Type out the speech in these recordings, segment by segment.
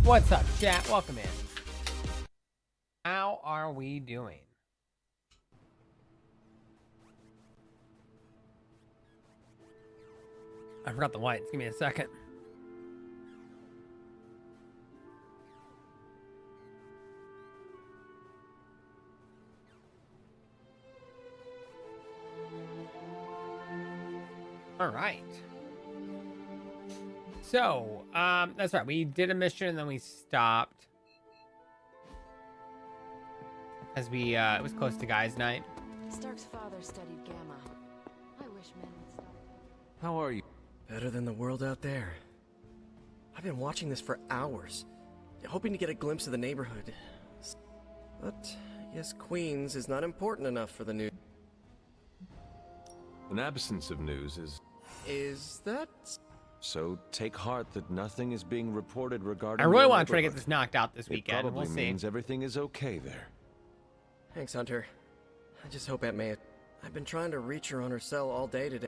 What's up, chat? Welcome in. How are we doing? I forgot the lights. Give me a second. All right. So, that's right. We did a mission and then we stopped. As we, it was close to guys' night. Stark's father studied Gamma. I wish men would stop. How are you? Better than the world out there. I've been watching this for hours, hoping to get a glimpse of the neighborhood. But I guess Queens is not important enough for the news. An absence of news is... Is that? So take heart that nothing is being reported regarding... I really your want to try to get neighborhood. this knocked out this weekend. It probably We'll see. means everything is okay there. Thanks, Hunter. I just hope Aunt May... I've been trying to reach her on her cell all day today.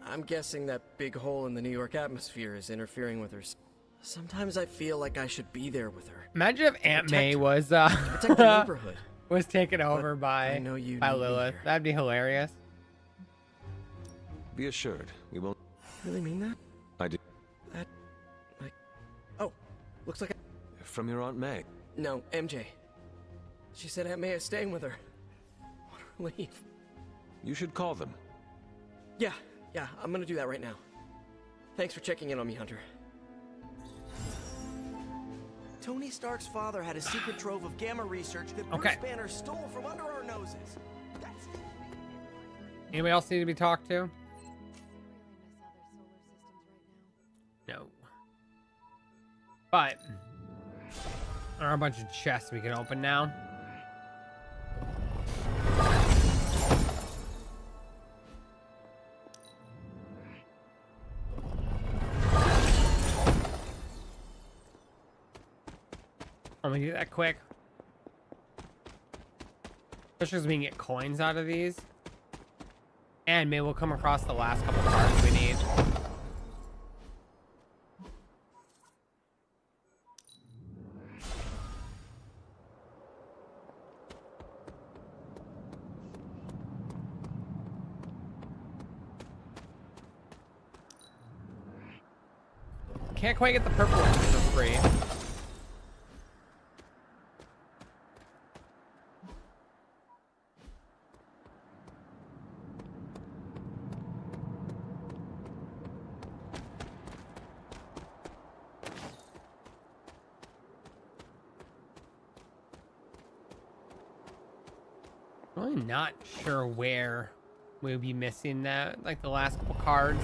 I'm guessing that big hole in the New York atmosphere is interfering with her. Sometimes I feel like I should be there with her. Imagine if Aunt May was Protect the neighborhood. was taken over by I know you by need me Lilith. here. That'd be hilarious. Be assured, we won't... Really mean that? I do. That... like... Oh, looks like From your Aunt May. No, MJ. She said Aunt May is staying with her. What a relief. You should call them. Yeah, I'm gonna do that right now. Thanks for checking in on me, Hunter. Tony Stark's father had a secret trove of Gamma research that Okay. Bruce Banner stole from under our noses. That's... Anybody else need to be talked to? I really miss other solar systems right now. No. But there are a bunch of chests we can open now. I'm gonna do that quick. Especially as we can get coins out of these. And maybe we'll come across the last couple cards we need. Can't quite get the purple ones for free. Really not sure where we'll be missing that, like the last couple cards.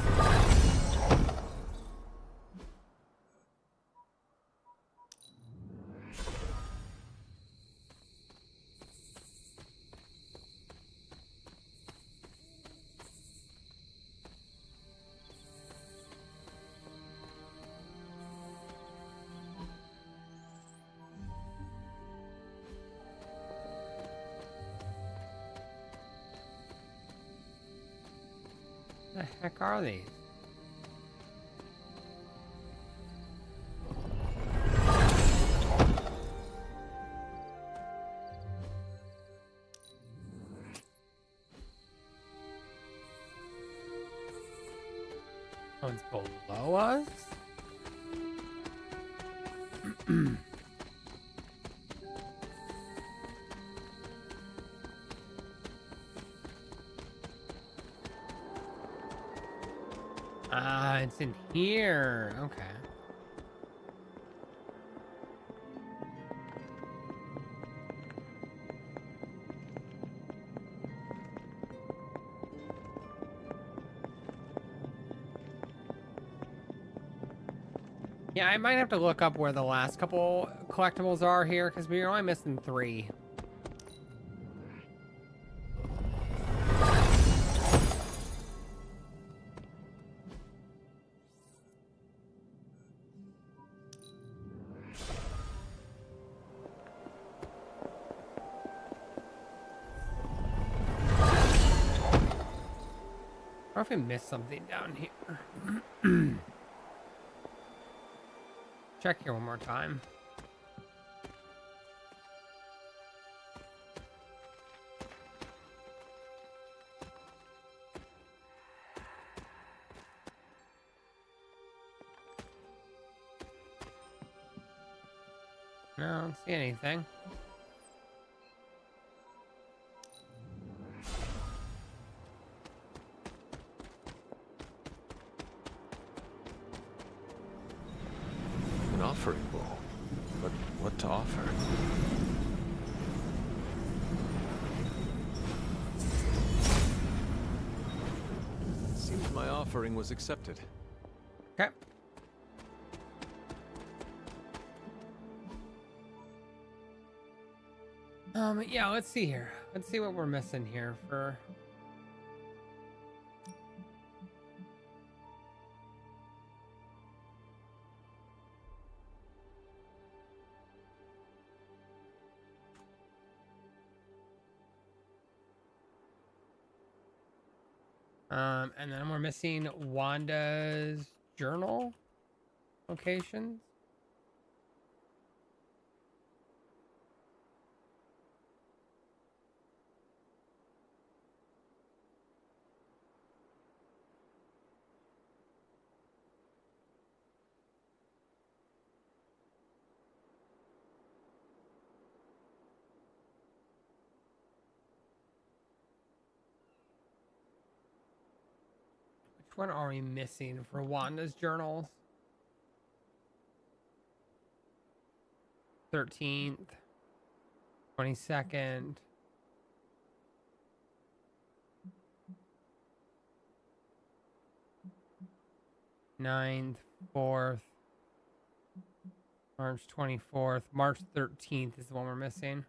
The heck are these? One's below us? Ah, it's in here. Okay. Yeah, I might have to look up where the last couple collectibles are here, because we're only missing 3. Or if I missed something down here. Check here one more time. I don't see anything. An offering bowl. But what to offer? Seems my offering was accepted. Okay. Yeah, let's see here. Let's see what we're missing here for... And then we're missing Wanda's journal locations. Which one are we missing for Wanda's journals? 13th, 22nd. Ninth, 4th, March 24th, March 13th is the one we're missing.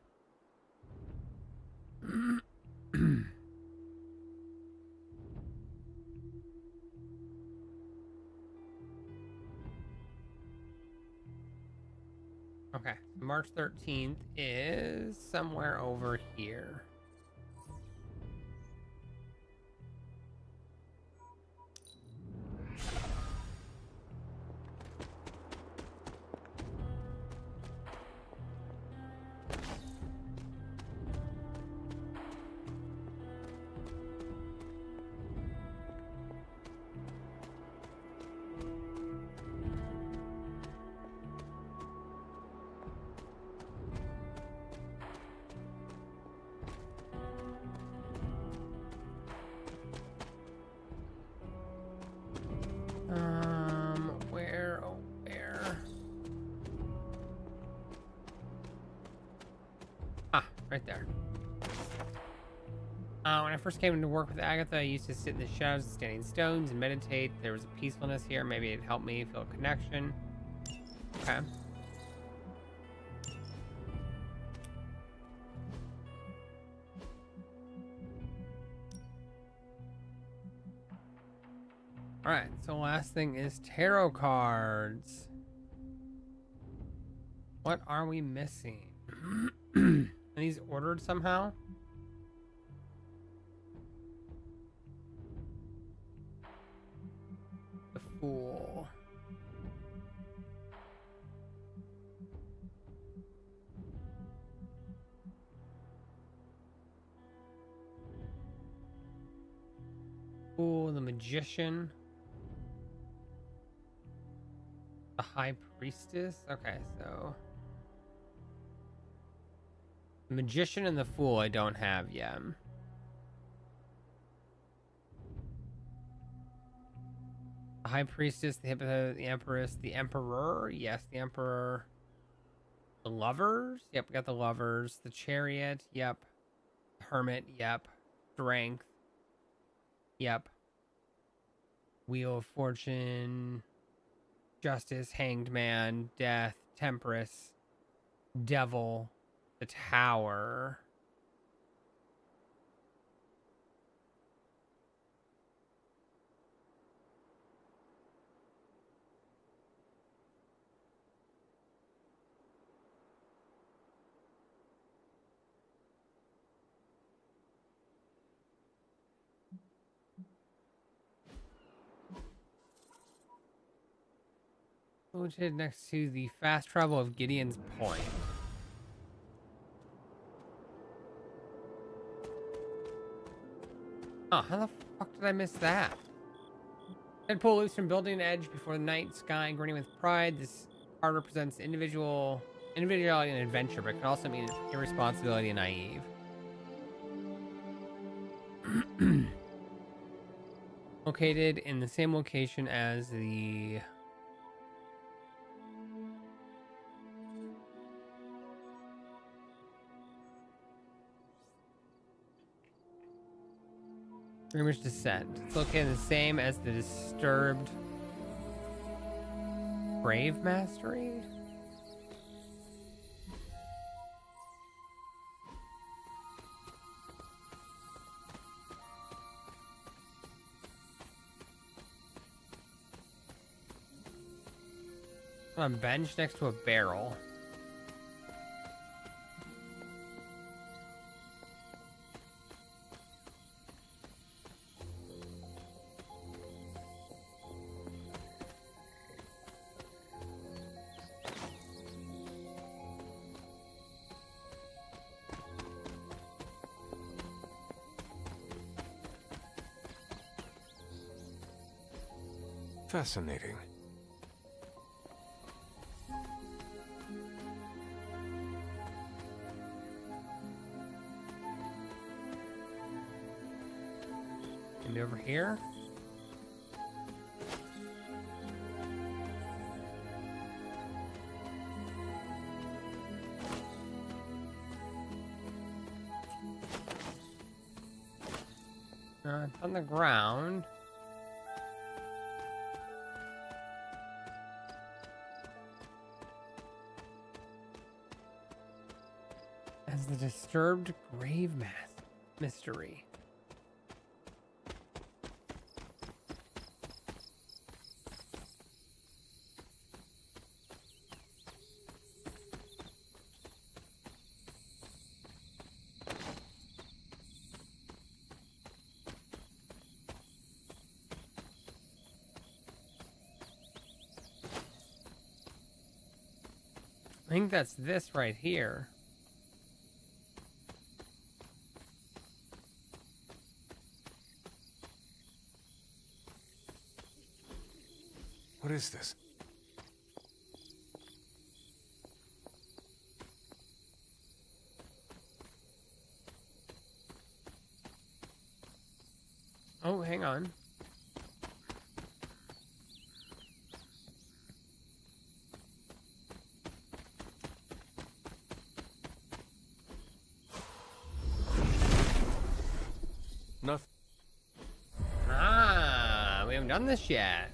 Okay, March 13th is somewhere over here. Where, oh, where? Ah, right there. When I first came into work with Agatha, I used to sit in the shadows of standing stones and meditate. There was a peacefulness here. Maybe it helped me feel a connection. Okay. All right, so last thing is tarot cards. What are we missing? Are these ordered somehow? The Fool. Fool, the Magician. The High Priestess? Okay, so... The Magician and the Fool I don't have yet. The High Priestess, the Hippo, the Empress, the Emperor. Yes, the Emperor. The Lovers? Yep, we got the Lovers. The Chariot. Yep. Hermit. Yep. Strength. Yep. Wheel of Fortune. Justice, Hanged Man, Death, Temperance, Devil, the Tower. Located next to the fast travel of Gideon's Point. Oh, how the fuck did I miss that? Deadpool leaps from building edge before the night sky grinning with pride. This card represents individual Individuality and adventure, but it can also mean irresponsibility and naive. Located in the same location as the Dreamer's Descent. It's located the same as the Disturbed Grave Mastery? On a bench next to a barrel. Fascinating. Maybe over here? It's on the ground. As the Disturbed Grave Mystery. I think that's this right here. What is this? Oh, hang on. Nothing. Ah, we haven't done this yet.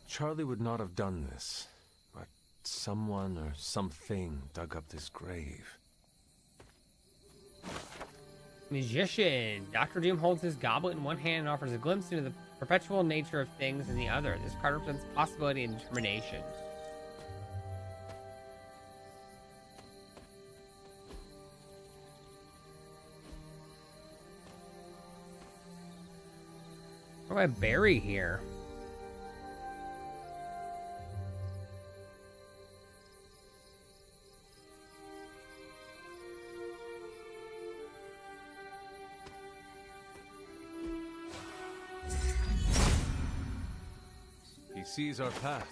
Charlie would not have done this, but someone or something dug up this grave. Magician. Dr. Doom holds his goblet in one hand and offers a glimpse into the perpetual nature of things in the other. This card represents possibility and determination. What do I bury here? He sees our path.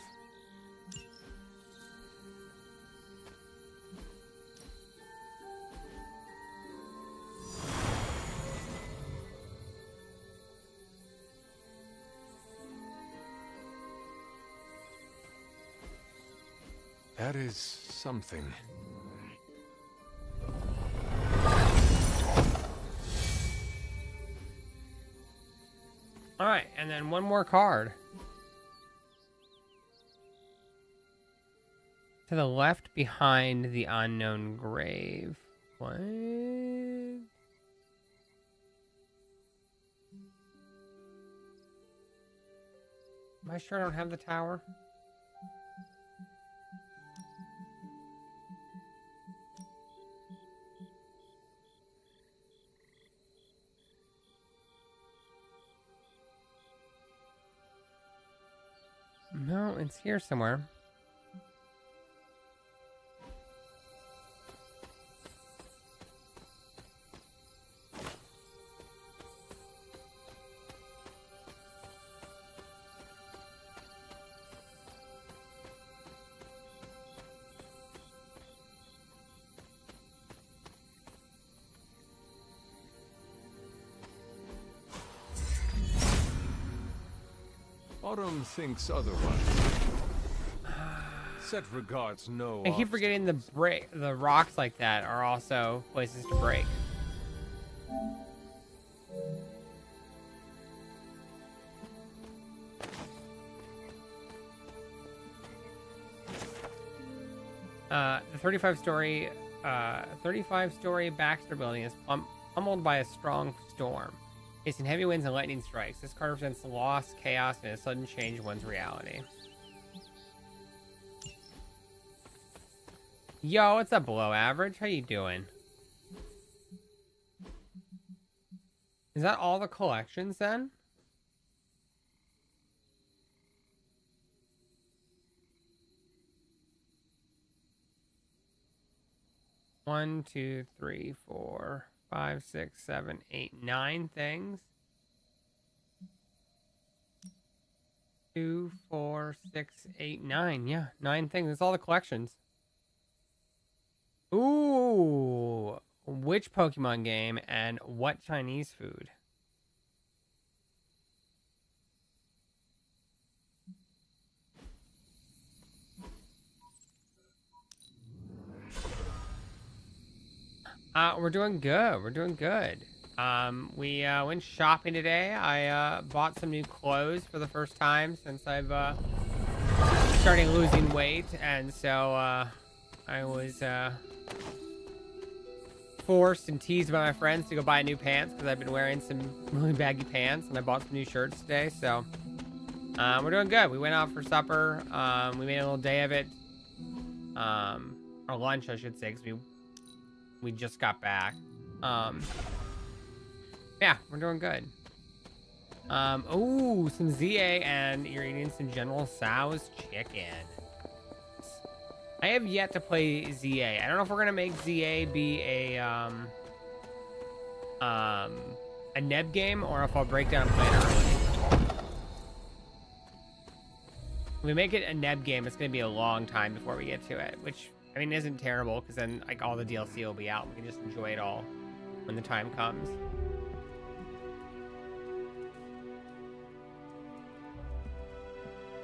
That is something. All right, and then one more card. To the left behind the unknown grave. What? Am I sure I don't have the tower? No, it's here somewhere. Autumn thinks otherwise. Set regards no. I keep forgetting the rocks like that are also places to break. The 35-story Baxter building is pummeled by a strong storm, facing heavy winds and lightning strikes. This card represents loss, chaos, and a sudden change in one's reality. Yo, what's up, below average? How you doing? Is that all the collections then? One, two, three, 4, 5, 6, 7, 8, 9 things. 2, 4, 6, 8, 9. Yeah, 9 things. That's all the collections. Ooh, which Pokemon game and what Chinese food? We're doing good. We're doing good. We went shopping today. I bought some new clothes for the first time since I've started losing weight, and so I was forced and teased by my friends to go buy new pants because I've been wearing some really baggy pants, and I bought some new shirts today. So we're doing good. We went out for supper. We made a little day of it, or lunch, I should say, because we just got back. Yeah, we're doing good. Ooh, some ZA, and you're eating some General Tso's chicken. I have yet to play ZA. I don't know if we're gonna make ZA be a Neb game, or if I'll break down and play it early. If we make it a Neb game, it's gonna be a long time before we get to it, which, I mean, isn't terrible, because then like all the DLC will be out. We can just enjoy it all when the time comes.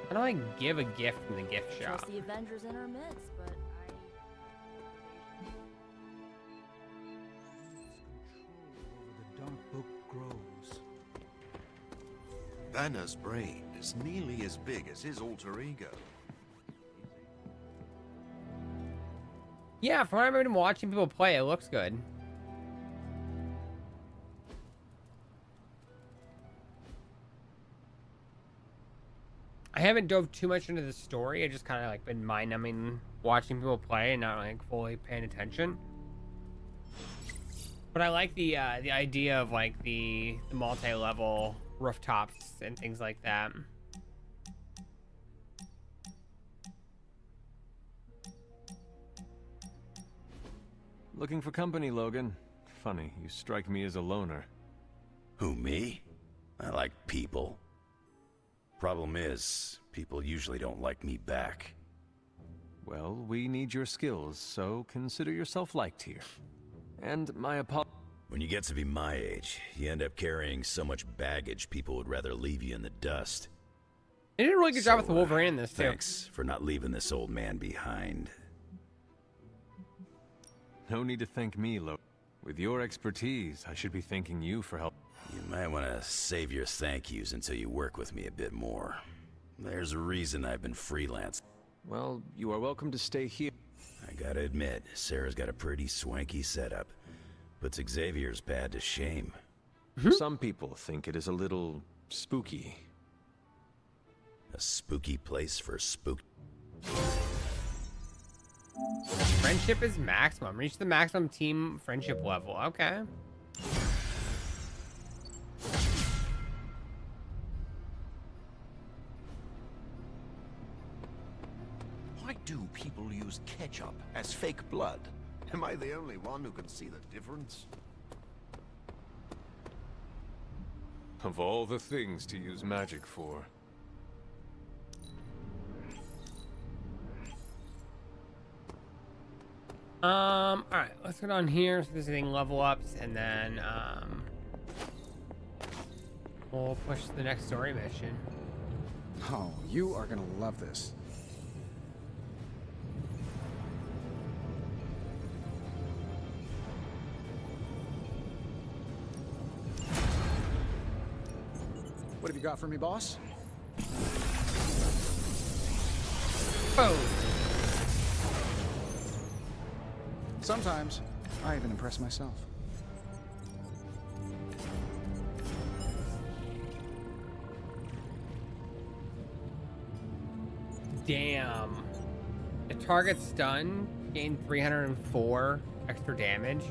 How do I give a gift from the gift shop? Trust the Avengers in our midst, but The dark book grows. Banner's brain is nearly as big as his alter ego. Yeah, from what I've been watching people play, it looks good. I haven't dove too much into the story. I just kind of like been mind-numbing watching people play and not like fully paying attention. But I like the idea of like the multi-level rooftops and things like that. Looking for company, Logan? Funny, you strike me as a loner. Who, me? I like people. Problem is, people usually don't like me back. Well, we need your skills, so consider yourself liked here. And my apologies. When you get to be my age, you end up carrying so much baggage people would rather leave you in the dust. They did a really good job with the Wolverine in this too. Thanks for not leaving this old man behind. No need to thank me, Logan. With your expertise, I should be thanking you for help. You might want to save your thank yous until you work with me a bit more. There's a reason I've been freelance. Well, you are welcome to stay here. I gotta admit, Sarah's got a pretty swanky setup. Puts Xavier's pad to shame. Some people think it is a little spooky. A spooky place for spook. Friendship is maximum. Reach the maximum team friendship level. Okay. Why do people use ketchup as fake blood? Am I the only one who can see the difference? Of all the things to use magic for. Alright, let's go down here so there's anything level ups, and then we'll push to the next story mission. Oh, you are gonna love this. What have you got for me, boss? Oh, Sometimes, I even impress myself. damn. The target stun gained 304 extra damage.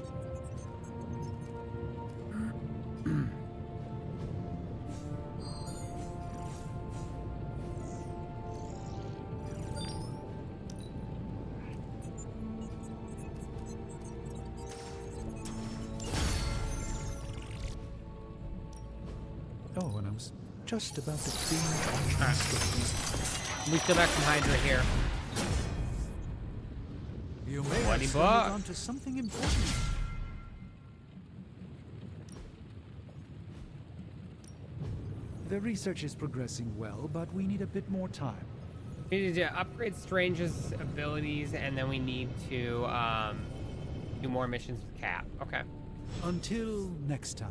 Oh, and I was just about to clean We still back from Hydra here. You may 20 have stumbled bucks. onto something important. The research is progressing well, but we need a bit more time. We need to upgrade Strange's abilities, and then we need to do more missions with Cap. Okay. Until next time.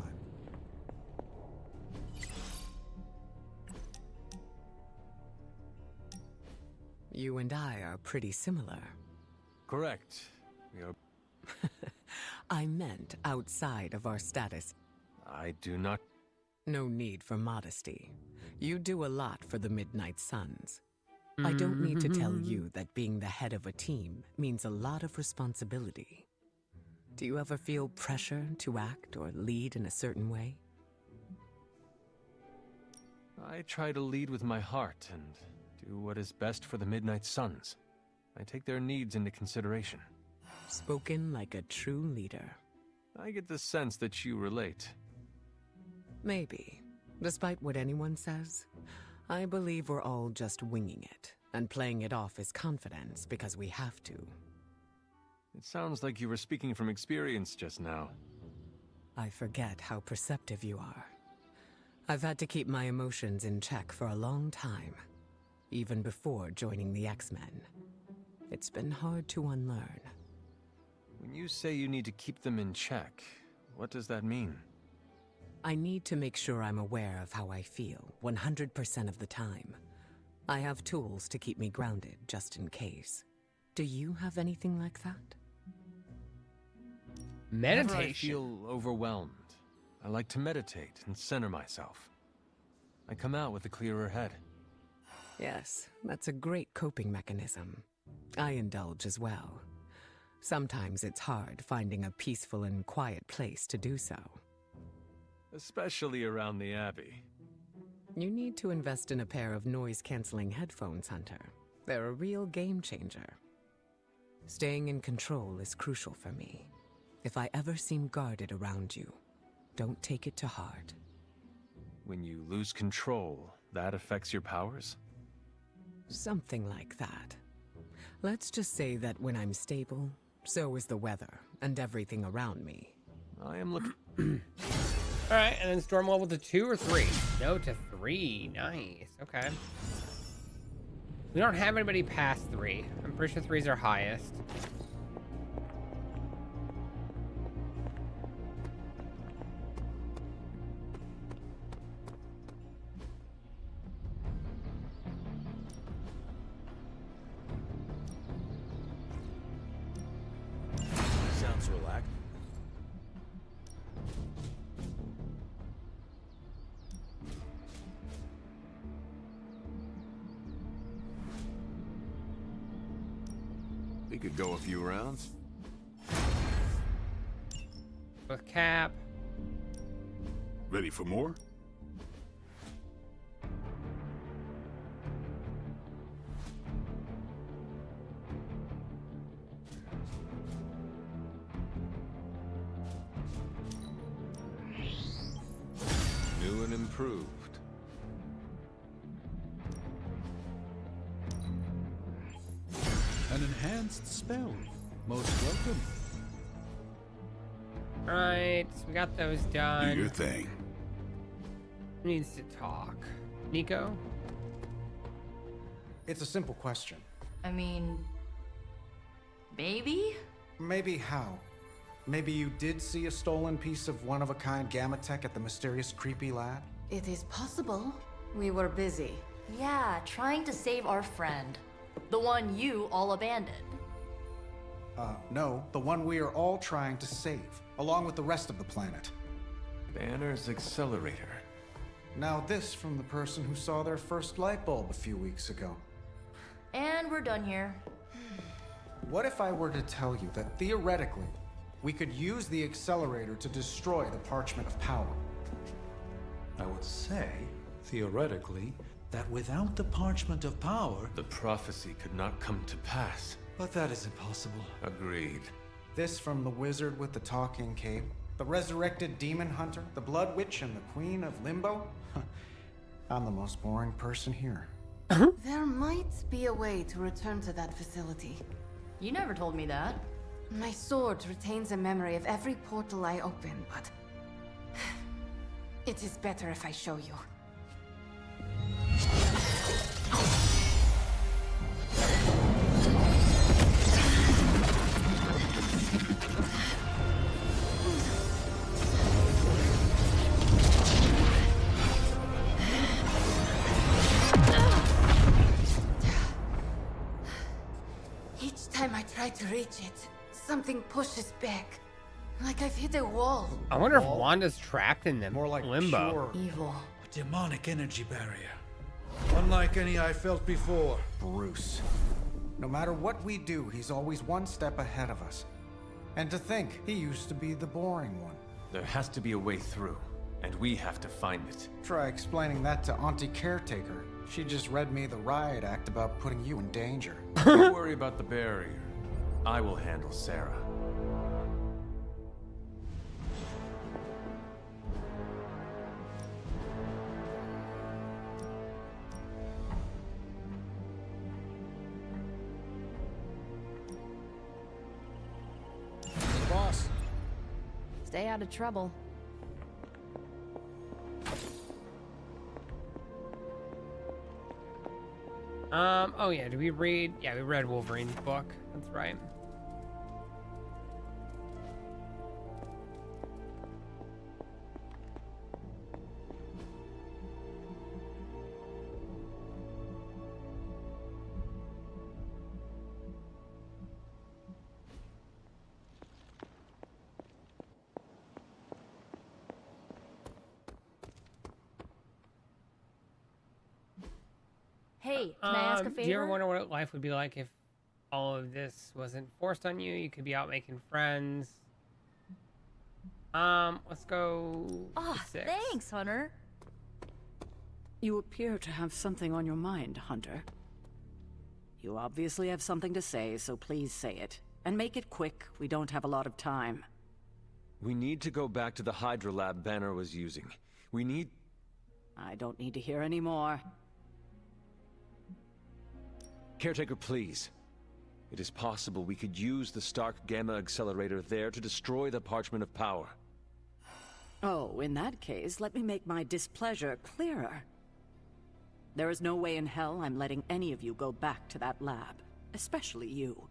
You and I are pretty similar. Correct. We are. I meant outside of our status. I do not. No need for modesty. You do a lot for the Midnight Suns. I don't need to tell you that being the head of a team means a lot of responsibility. Do you ever feel pressure to act or lead in a certain way? I try to lead with my heart and do what is best for the Midnight Suns. I take their needs into consideration. Spoken like a true leader. I get the sense that you relate. Maybe. Despite what anyone says, I believe we're all just winging it and playing it off as confidence because we have to. It sounds like you were speaking from experience just now. I forget how perceptive you are. I've had to keep my emotions in check for a long time, even before joining the X-Men. It's been hard to unlearn. When you say you need to keep them in check, what does that mean? I need to make sure I'm aware of how I feel 100% of the time. I have tools to keep me grounded just in case. Do you have anything like that? Whenever Meditation. I feel overwhelmed, I like to meditate and center myself. I come out with a clearer head. Yes, that's a great coping mechanism. I indulge as well. Sometimes it's hard finding a peaceful and quiet place to do so. Especially around the Abbey. You need to invest in a pair of noise-canceling headphones, Hunter. They're a real game changer. Staying in control is crucial for me. If I ever seem guarded around you, don't take it to heart. When you lose control, that affects your powers? Something like that. Let's just say that when I'm stable, so is the weather and everything around me. I am looking... All right, and then storm level to 2 or 3? No, to 3. Nice. Okay. We don't have anybody past 3. I'm pretty sure 3's our highest. Sounds relaxed. We could go a few rounds. With Cap. Ready for more? New and improved. An enhanced spell. Most welcome. All right, so we got those Do done. your thing. Who needs to talk? Nico? It's a simple question. I mean, maybe? Maybe how? Maybe you did see a stolen piece of one-of-a-kind gamma tech at the mysterious creepy lab? It is possible. We were busy. Yeah, trying to save our friend. The one you all abandoned. No, the one we are all trying to save, along with the rest of the planet. Banner's accelerator. Now this from the person who saw their first light bulb a few weeks ago. And we're done here. What if I were to tell you that theoretically, we could use the accelerator to destroy the Parchment of Power? I would say, theoretically, that without the Parchment of Power... The prophecy could not come to pass. But that is impossible. Agreed. This from the wizard with the talking cape, the resurrected demon hunter, the blood witch, and the queen of limbo? I'm the most boring person here. There might be a way to return to that facility. You never told me that. My sword retains a memory of every portal I open, but... it is better if I show you. Each time I try to reach it, something pushes back. Like I've hit a wall. I wonder if Wanda's trapped in them. More like limbo. pure Evil. A demonic energy barrier. Unlike any I felt before. Bruce. No matter what we do, he's always one step ahead of us. And to think, he used to be the boring one. There has to be a way through, and we have to find it. Try explaining that to Auntie Caretaker. She just read me the riot act about putting you in danger. Don't worry about the barrier. I will handle Sarah. Boss. Stay out of trouble. Oh yeah, did we read? Yeah, we read Wolverine's book. That's right. Hey, can I ask a favor? Do you ever wonder what life would be like if all of this wasn't forced on you? You could be out making friends. Let's go. Ah, to 6. thanks, Hunter. You appear to have something on your mind, Hunter. You obviously have something to say, so please say it. And make it quick, we don't have a lot of time. We need to go back to the Hydra lab Banner was using. We need... I don't need to hear any more. Caretaker, please. It is possible we could use the Stark Gamma Accelerator there to destroy the Parchment of Power. Oh, in that case, let me make my displeasure clearer. There is no way in hell I'm letting any of you go back to that lab. Especially you.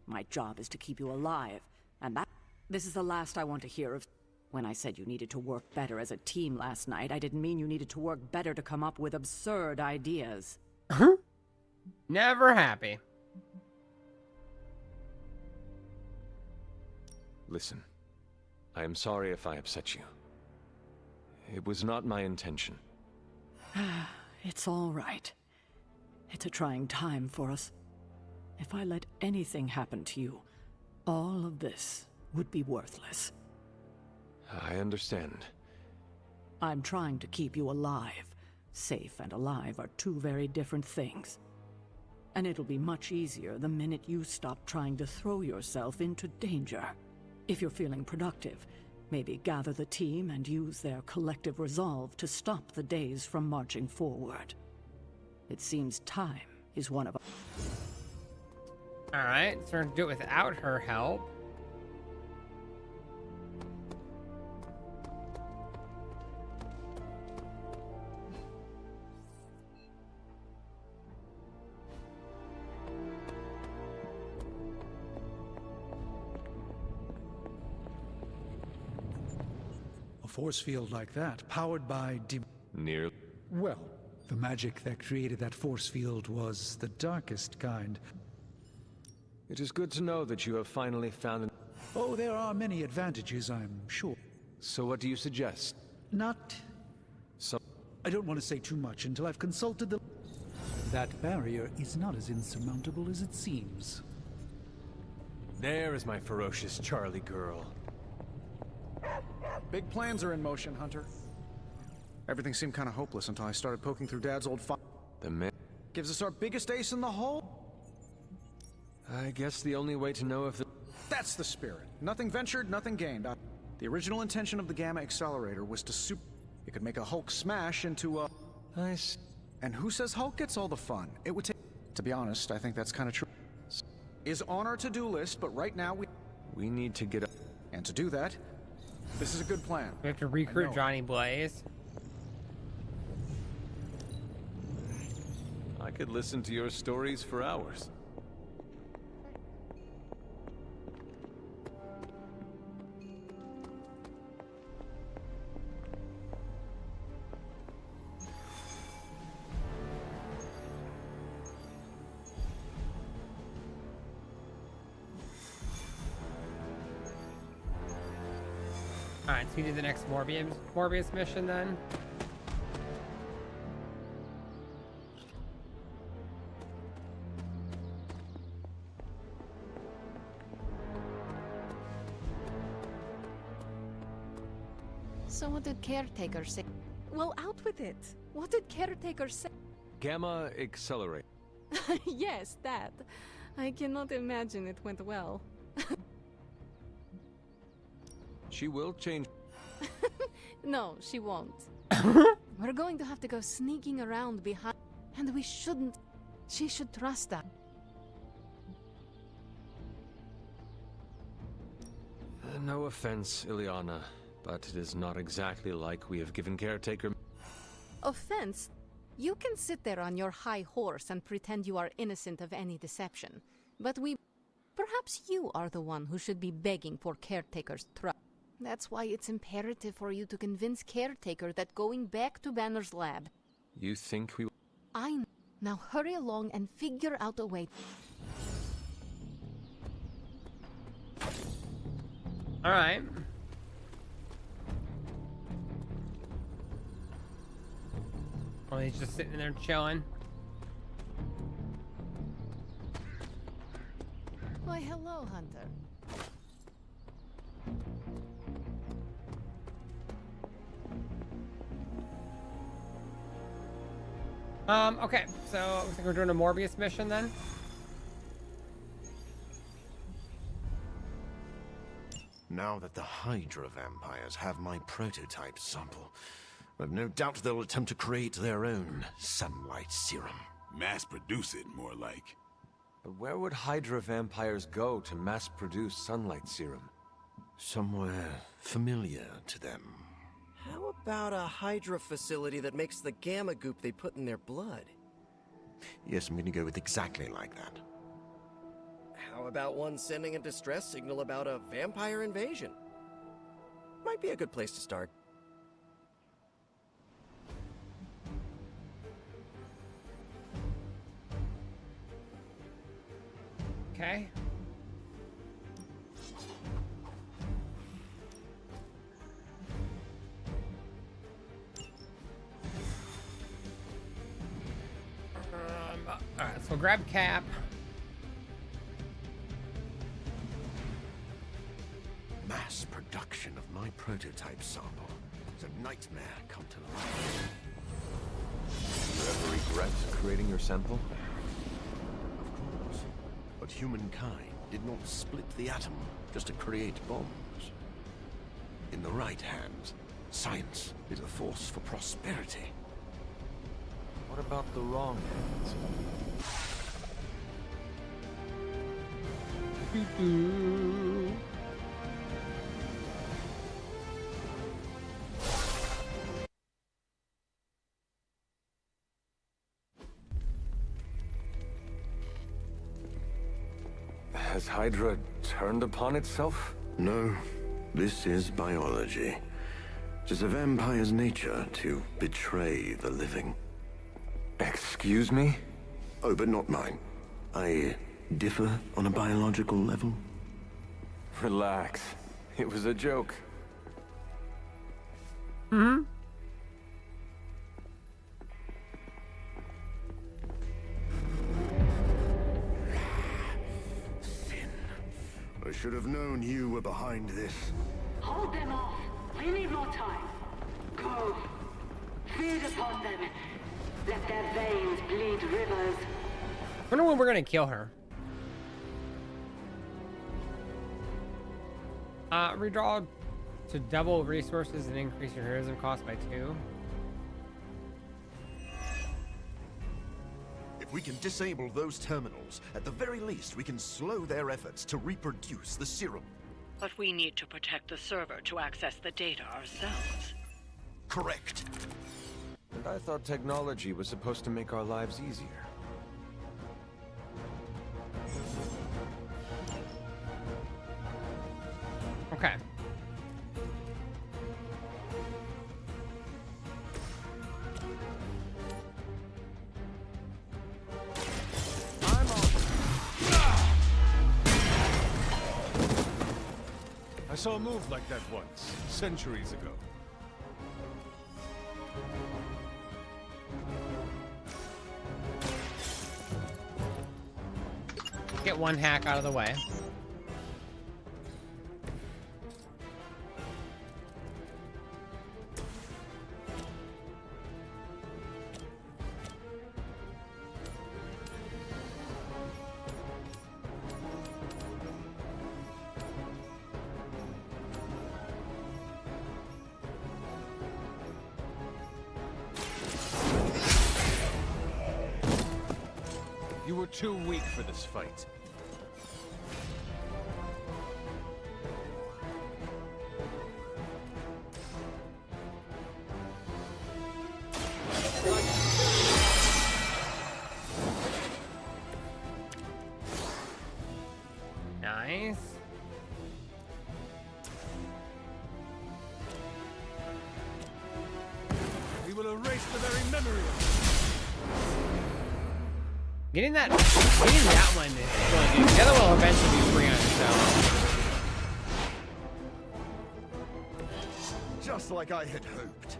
My job is to keep you alive, and this is the last I want to hear of. When I said you needed to work better as a team last night, I didn't mean you needed to work better to come up with absurd ideas. Never happy. Listen, I am sorry if I upset you. It was not my intention. It's all right. It's a trying time for us. If I let anything happen to you, all of this would be worthless. I understand. I'm trying to keep you alive. Safe and alive are two very different things. And it'll be much easier the minute you stop trying to throw yourself into danger. If you're feeling productive, maybe gather the team and use their collective resolve to stop the days from marching forward. It seems time is one of... Alright, so we're gonna do it without her help. force field like that, powered by Near. Well, the magic that created that force field was the darkest kind. It is good to know that you have finally found an... Oh, there are many advantages, I'm sure. So what do you suggest? Not... So... I don't want to say too much until I've consulted the... That barrier is not as insurmountable as it seems. There is my ferocious Charlie girl. Big plans are in motion, Hunter. Everything seemed kind of hopeless until I started poking through Dad's old file. The man... Gives us our biggest ace in the hole. I guess the only way to know if the... That's the spirit. Nothing ventured, nothing gained. The original intention of the Gamma Accelerator was to It could make a Hulk smash into a... Nice. And who says Hulk gets all the fun? It would take... To be honest, I think that's kind of true. Is on our to-do list, but right now we need to get up. And to do that, this is a good plan. We have to recruit Johnny Blaze. I could listen to your stories for hours. Alright, so we do the next Morbius mission then. So what did Caretaker say? Well, out with it. What did Caretaker say? Gamma Accelerate. Yes, that. I cannot imagine it went well. She will change. No, she won't. We're going to have to go sneaking around behind, and we shouldn't. She should trust us. No offense, Ileana, but it is not exactly like we have given Caretaker... Offense? You can sit there on your high horse and pretend you are innocent of any deception. But perhaps you are the one who should be begging for Caretaker's trust. That's why it's imperative for you to convince Caretaker that going back to Banner's lab... You think we... I know. Now hurry along and figure out a way... Alright. Well, he's just sitting there chilling. Why, hello, Hunter. Okay, so looks like we're doing a Morbius mission then. Now that the Hydra vampires have my prototype sample, I've no doubt they'll attempt to create their own sunlight serum. Mass produce it, more like. But where would Hydra vampires go to mass produce sunlight serum? Somewhere familiar to them. How about a Hydra facility that makes the gamma goop they put in their blood? Yes, I'm gonna go with exactly like that. How about one sending a distress signal about a vampire invasion? Might be a good place to start. Okay. Alright, so grab Cap. Mass production of my prototype sample. It's a nightmare come to life. Do you ever regret creating your sample? Of course. But humankind did not split the atom just to create bombs. In the right hands, science is a force for prosperity. What about the wrong hands? Has Hydra turned upon itself? No, this is biology. It is a vampire's nature to betray the living. Excuse me? Oh, but not mine. I differ on a biological level. Relax. It was a joke. Hmm? I should have known you were behind this. Hold them off. We need more time. Go. Feed upon them. Let their veins bleed rivers. I wonder when we're gonna kill her. Redraw to double resources and increase your heroism cost by 2. If we can disable those terminals, at the very least we can slow their efforts to reproduce the serum. But we need to protect the server to access the data ourselves. Correct. And I thought technology was supposed to make our lives easier. Okay. I saw a move like that once, centuries ago. Get one hack out of the way. You were too weak for this fight. Nice. We will erase the very memory of it. Getting that one is really good. The other one will eventually be free on its own. Just like I had hoped.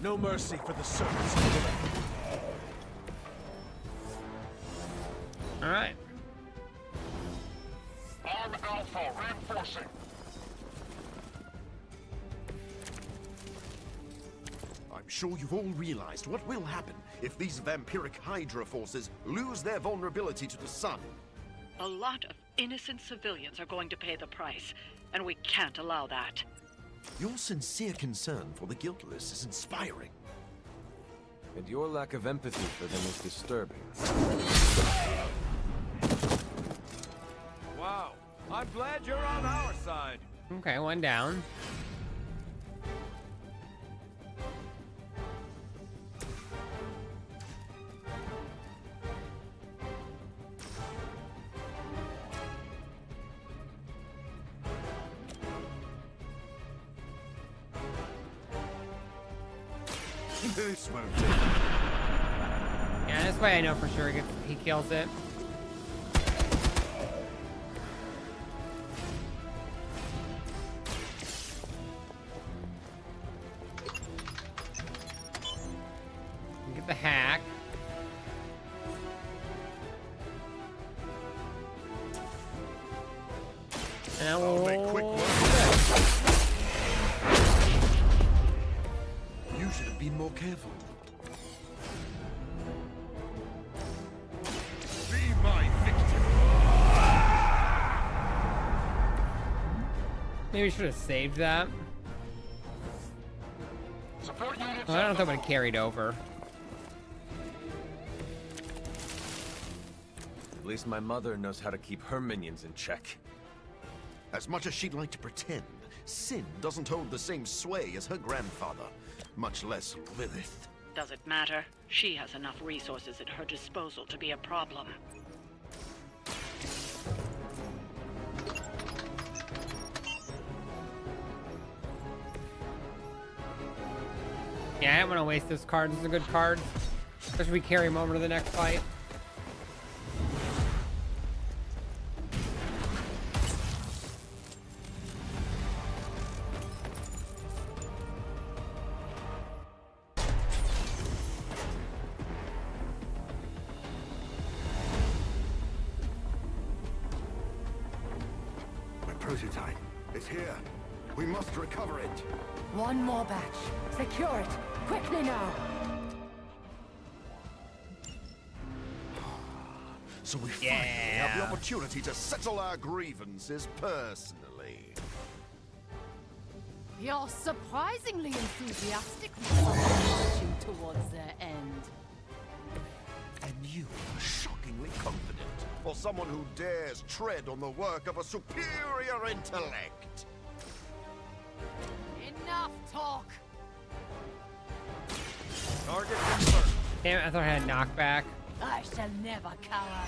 No mercy for the servants. All right. Arm Alpha reinforcing. I'm sure you've all realized what will happen if these vampiric Hydra forces lose their vulnerability to the sun. A lot of innocent civilians are going to pay the price, and we can't allow that. Your sincere concern for the guiltless is inspiring. And your lack of empathy for them is disturbing. Wow, I'm glad you're on our side. Okay, one down. This won't do. Yeah, this way I know for sure he kills it. Get the hack. And I'll make quick work. You should have been more careful. Be my victim. Maybe we should have saved that. Support units. Well, I don't know if that would have carried over. At least my mother knows how to keep her minions in check. As much as she'd like to pretend, Sin doesn't hold the same sway as her grandfather, much less Lilith. Does it matter? She has enough resources at her disposal to be a problem. Yeah, I don't want to waste this card. This is a good card. Especially if we carry him over to the next fight. My prototype is here. We must recover it. One more batch. Secure it. Quickly now. So we finally have the opportunity to settle our grievances personally. You're surprisingly enthusiastic for someone marching towards their end. And you are shockingly confident for someone who dares tread on the work of a superior intellect. Enough talk. Target confirmed. Damn it, I thought I had knockback. I shall never cower.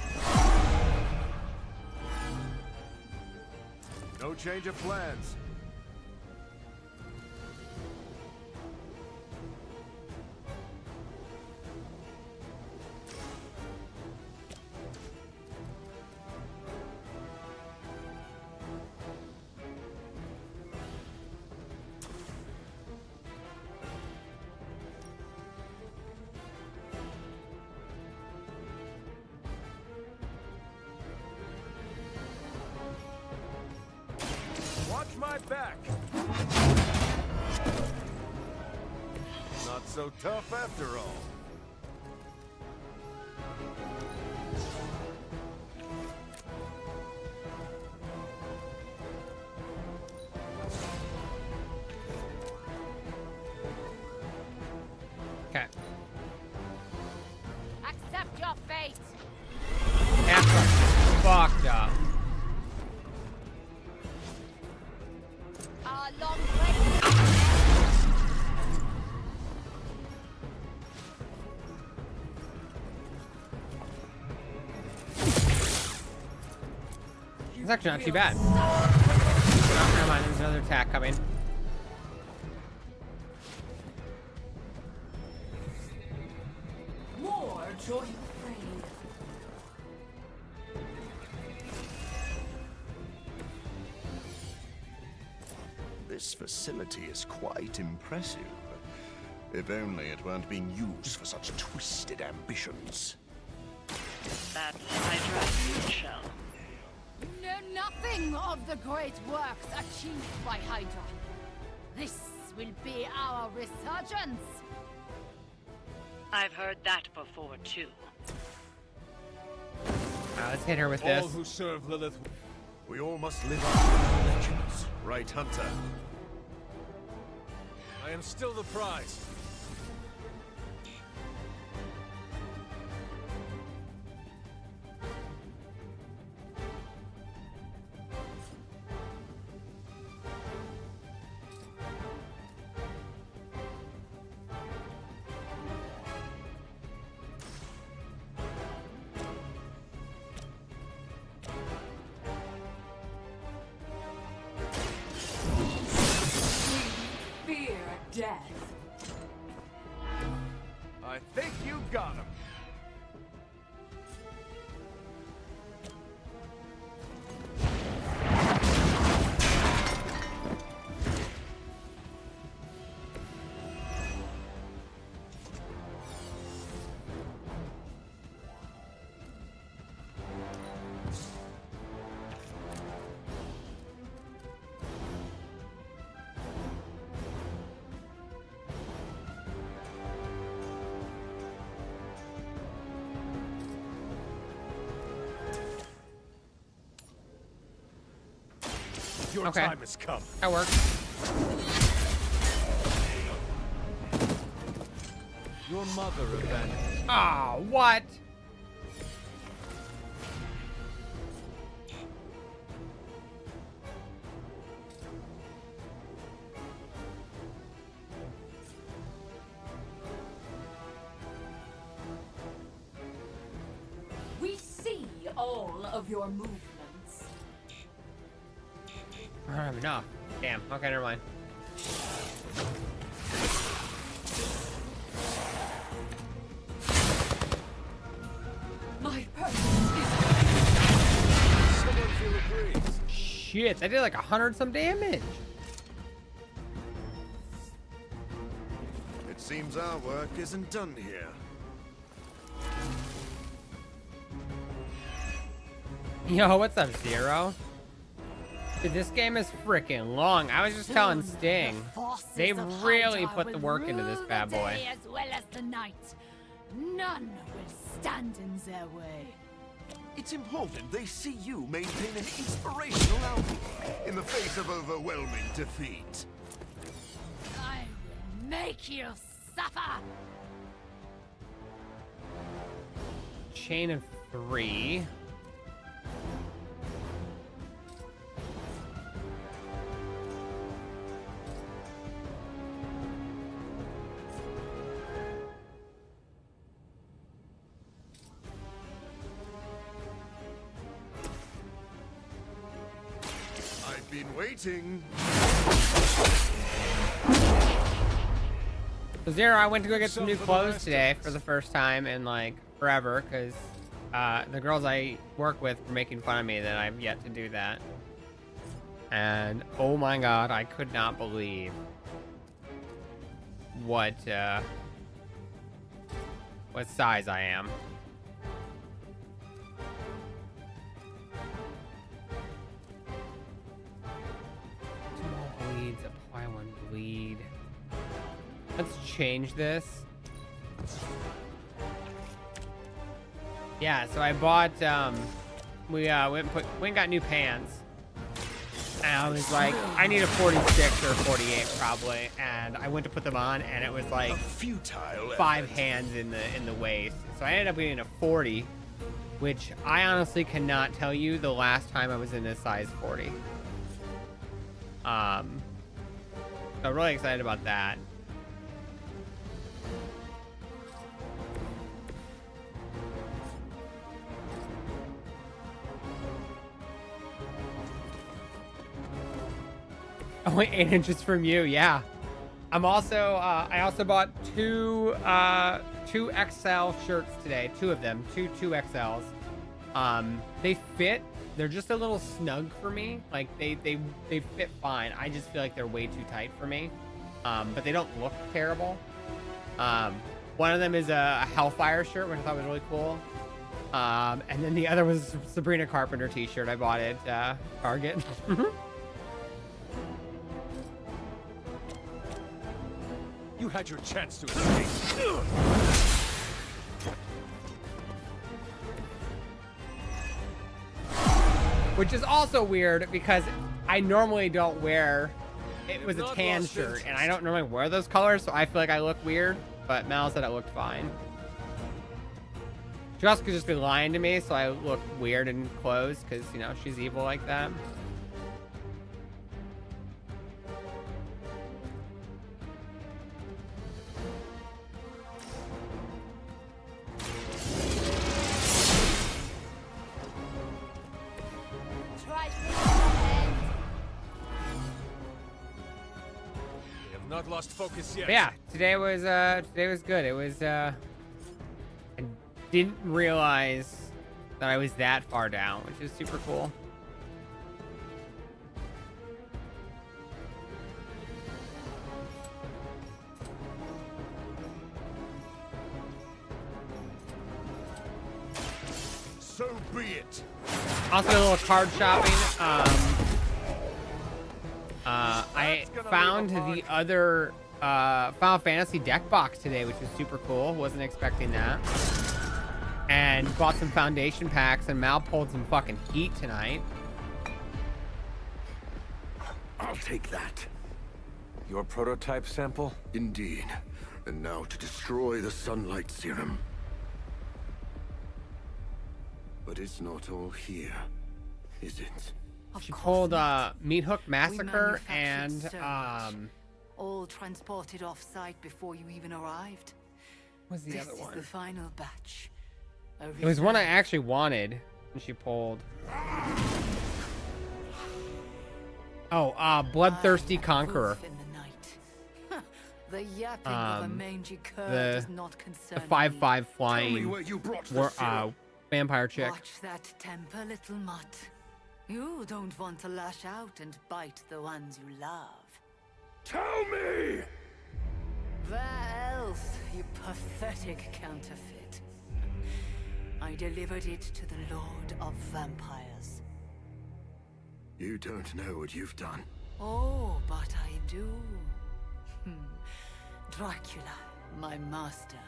No change of plans. Watch my back! Not so tough after all. Okay. Accept your fate. That's fucked up. Our long break. It's actually not too bad. Oh, never mind, there's another attack coming. More joy free. This facility is quite impressive. If only it weren't being used for such twisted ambitions. That's Hydra shell. You know nothing of the great works achieved by Hydra. This will be our resurgence. I've heard that before, too. Let's hit her with All this. who serve Lilith. We all must live up to our legends, right, Hunter? I am still the prize. Fear death. I think you got him. Your Okay. time has come. That works. Your mother abandoned. Ah, what? all of your movements. I don't have enough. Damn. Okay, never mind. My purpose Someone feel a breeze. Shit, that did like 100 some damage. It seems our work isn't done here. Yo, what's up, Zero? Dude, this game is freaking long. I was just telling Sting. They really put the work into this bad boy. As well as the night. None will stand in their way. It's important they see you maintain an inspirational outlook in the face of overwhelming defeat. I will make you suffer. Chain of 3. I've been waiting. So Zero, I went to go get some new clothes today for the first time in like forever because the girls I work with were making fun of me that I've yet to do that. And oh my god, I could not believe what size I am. Bleeds, apply 1 bleed. Let's change this. Yeah, so I bought we went and got new pants. And I was like, I need a 46 or 48 probably, and I went to put them on and it was like futile 5 hands in the waist. So I ended up getting a 40, which I honestly cannot tell you the last time I was in a size 40. So I'm really excited about that. Oh, 8 inches from you, yeah. I'm also, I also bought two XL shirts today. 2 of them, two XLs. They fit. They're just a little snug for me. Like they fit fine. I just feel like they're way too tight for me. But they don't look terrible. One of them is a Hellfire shirt, which I thought was really cool. And then the other was a Sabrina Carpenter t-shirt I bought at Target. You had your chance to escape. Which is also weird because I normally don't wear. It was a tan shirt, and I don't normally wear those colors, so I feel like I look weird. But Mel said it looked fine. She also could just be lying to me, so I look weird in clothes because, you know, she's evil like that. Not lost focus yet. But yeah, today was good. It was I didn't realize that I was that far down, which is super cool. So be it. Also, a little card shopping. I found the other Final Fantasy deck box today, which was super cool. Wasn't expecting that. And bought some foundation packs, and Mal pulled some fucking heat tonight. I'll take that. Your prototype sample? Indeed. And now to destroy the Sunlight Serum. But it's not all here, is it? She pulled Meat Hook Massacre and all transported off-site before you even arrived. What's the other This one? is the final batch. It was one I actually wanted. And she pulled. Oh, Bloodthirsty Conqueror. The yapping of a mangy cur The does not concern 5/5 me. flying vampire chick. Watch that temper, little mutt. You don't want to lash out and bite the ones you love. Tell me! Where else, you pathetic counterfeit? I delivered it to the Lord of Vampires. You don't know what you've done. Oh, but I do. Dracula, my master,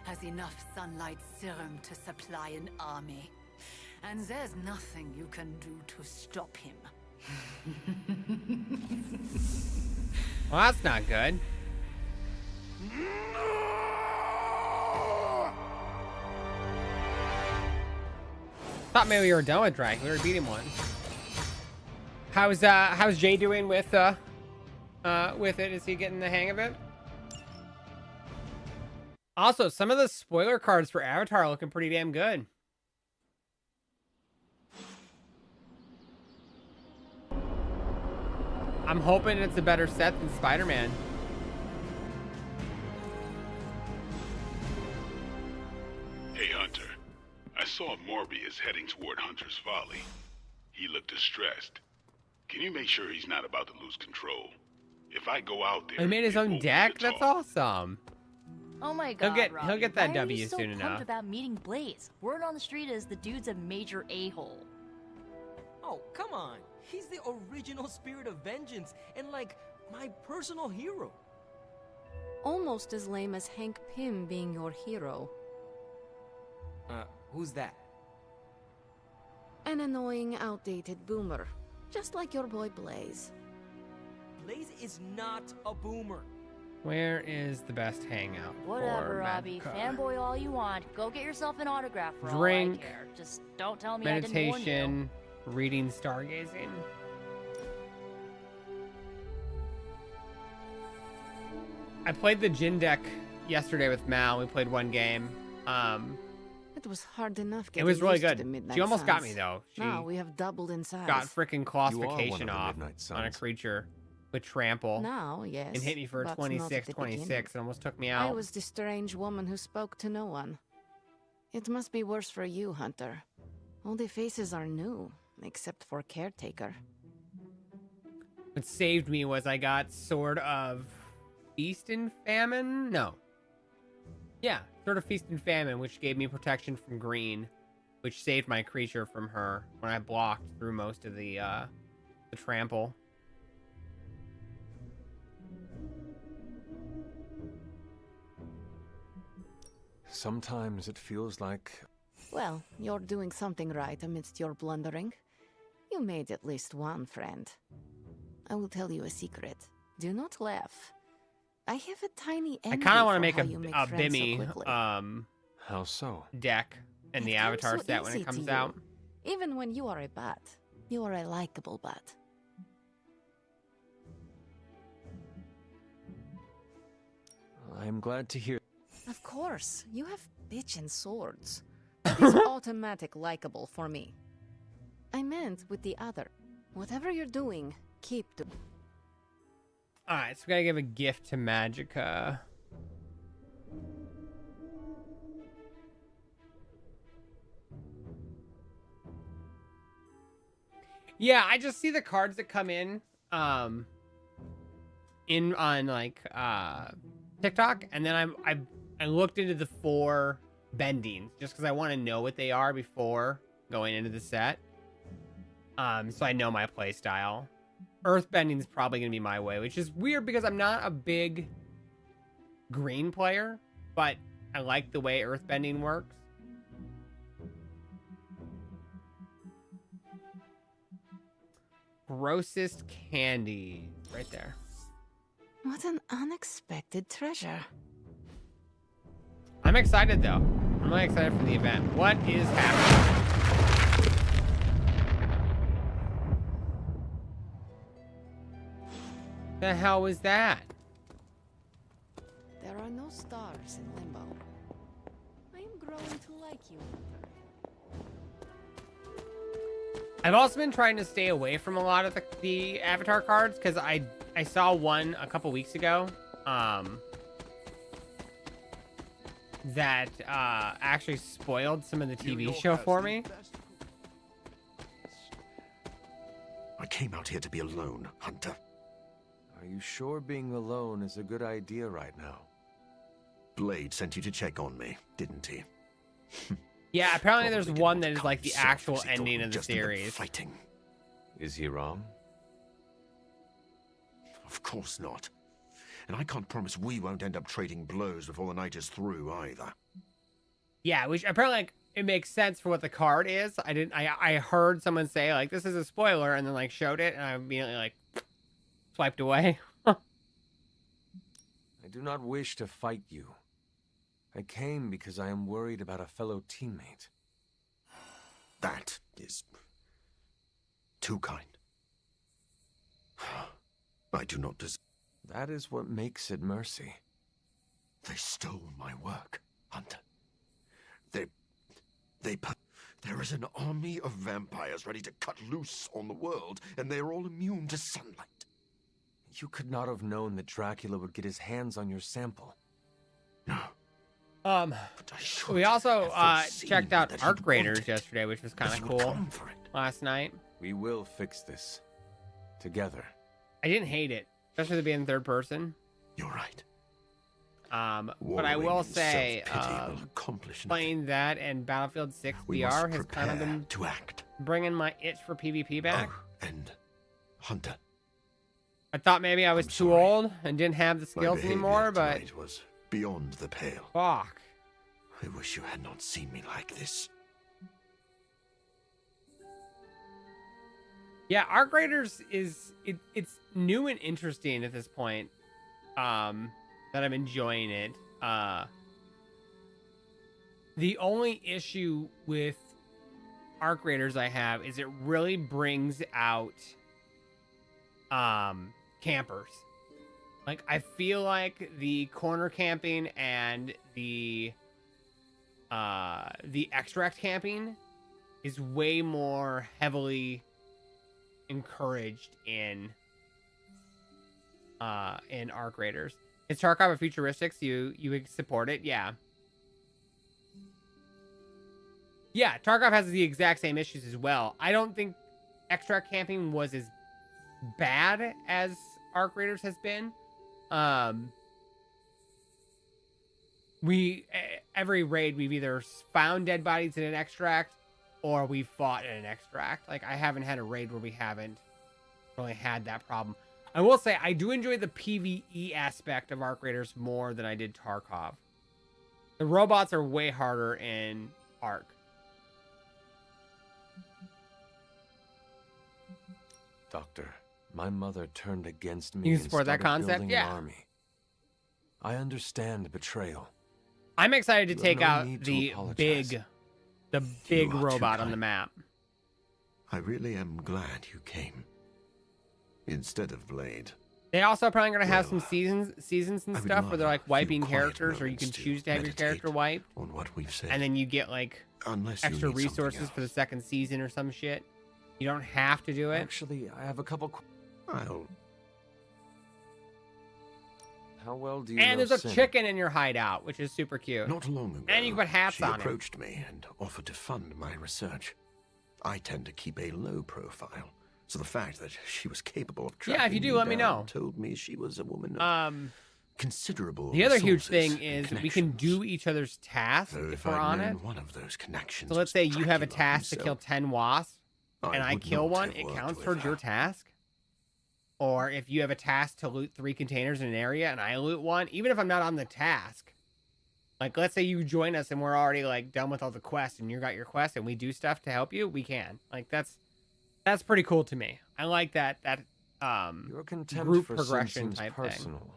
has enough sunlight serum to supply an army. And there's nothing you can do to stop him. Well, that's not good. Thought maybe we were done with Drag. We were beating one. How's Jay doing with it? Is he getting the hang of it? Also, some of the spoiler cards for Avatar are looking pretty damn good. I'm hoping it's a better set than Spider-Man. Hey, Hunter. I saw Morbius heading toward Hunter's Folly. He looked distressed. Can you make sure he's not about to lose control? If I go out there... He made his own deck? That's awesome. Oh my god, He'll get that Why W are you so soon pumped enough. about meeting Blaze? Word on the street is the dude's a major a-hole. Oh, come on. He's the original spirit of vengeance and, like, my personal hero. Almost as lame as Hank Pym being your hero. Who's that? An annoying, outdated boomer. Just like your boy Blaze. Blaze is not a boomer. Where is the best hangout? Whatever, for Robbie. Magica? Fanboy all you want. Go get yourself an autograph for Drink, all I care. Just don't tell me I didn't warn you. meditation, reading, stargazing. I played the Jin deck yesterday with Mal. We played one game. It was hard enough It getting was really used to good. the Midnight She almost got Suns. me though. She Now we have doubled in size. got freaking You are one of classification the off Midnight on a Suns. creature with trample. Now, yes. And hit me for a but not at 26, the 26 beginning. and almost took me out. I was the strange woman who spoke to no one. It must be worse for you, Hunter. All the faces are new, except for Caretaker. What saved me was I got Sword of Feast and Famine? No. Yeah, Sword of Feast and Famine, which gave me protection from green, which saved my creature from her when I blocked through most of the trample. Sometimes it feels like Well, you're doing something right amidst your blundering. You made at least one friend. I will tell you a secret. Do not laugh. I have a tiny I envy kind of for want to make how you make a friends so Bimmy quickly. how so? deck in the It comes Avatar so set when easy it to comes you. out. Even when you are a bat, you are a likable bat. I'm glad to hear. Of course, you have bitchin' swords. That is automatic likable for me. I meant with the other. Whatever you're doing, keep doing. Alright, so we gotta give a gift to Magica. Yeah, I just see the cards that come in on like TikTok, and then I looked into the 4 bendings just because I want to know what they are before going into the set. So I know my play style. Earthbending is probably gonna be my way, which is weird because I'm not a big green player, but I like the way earthbending works. Grossest candy, right there. What an unexpected treasure. I'm excited though. I'm really excited for the event. What is happening? The hell was that? There are no stars in Limbo. I am growing to like you, I've also been trying to stay away from a lot of the Avatar cards because I saw one a couple weeks ago that actually spoiled some of the TV show for me. I came out here to be alone, Hunter. Are you sure being alone is a good idea right now? Blade sent you to check on me, didn't he? Yeah, apparently there's one that is like the actual ending of the series. Fighting. Is he wrong? Of course not. And I can't promise we won't end up trading blows before the night is through either. Yeah, which apparently like it makes sense for what the card is. I heard someone say like this is a spoiler and then like showed it and I immediately like swiped away. I do not wish to fight you. I came because I am worried about a fellow teammate. That is too kind. I do not deserve. That is what makes it mercy. They stole my work, Hunter. There is an army of vampires ready to cut loose on the world, and they are all immune to sunlight. You could not have known that Dracula would get his hands on your sample. No. We also checked out Arc Raiders yesterday, which was kind of cool last night. We will fix this together. I didn't hate it, especially the being third person. You're right. But I will say, playing that and Battlefield 6 VR has kind of been bringing my itch for PvP back. And Hunter, I thought maybe I was too old and didn't have the skills anymore, but it was beyond the pale. Fuck. I wish you had not seen me like this. Yeah, Arc Raiders is it's new and interesting at this point. That I'm enjoying it. The only issue with Arc Raiders I have is it really brings out campers. Like I feel like the corner camping and the extract camping is way more heavily encouraged in Arc Raiders. Is Tarkov a futuristics? You would support it? Yeah. Yeah, Tarkov has the exact same issues as well. I don't think extract camping was as bad as Arc Raiders has been. Every raid we've either found dead bodies in an extract or we fought in an extract. Like I haven't had a raid where we haven't really had that problem. I will say I do enjoy the PvE aspect of Arc Raiders more than I did Tarkov. The robots are way harder in Arc. Doctor, my mother turned against me. You can support that concept? Yeah. Army. I understand betrayal. I'm excited to take out the big robot on the map. I really am glad you came. Instead of Blade. They also probably going to have some seasons and stuff where they're like wiping characters, or you can choose to have your character wipe. On what we've said. And then you get like extra resources for the second season or some shit. You don't have to do it. Actually, I have a couple. How well do you and know there's a chicken in your hideout, which is super cute. Not long ago, and you can put hats she on it. approached me and offered to fund my research. I tend to keep a low profile. So the fact that she was capable of tracking if you do, let me know. Told me she was a woman of considerable. The other huge thing is we can do each other's tasks if we're on it. One of those connections. So let's say you have a task to kill 10 wasps, and I kill one, it counts towards your task. Or if you have a task to loot 3 containers in an area, and I loot one, even if I'm not on the task. Like let's say you join us and we're already like done with all the quests, and you got your quest, and we do stuff to help you. We can. Like that's pretty cool to me. I like that Your contempt group for progression seems type personal. thing.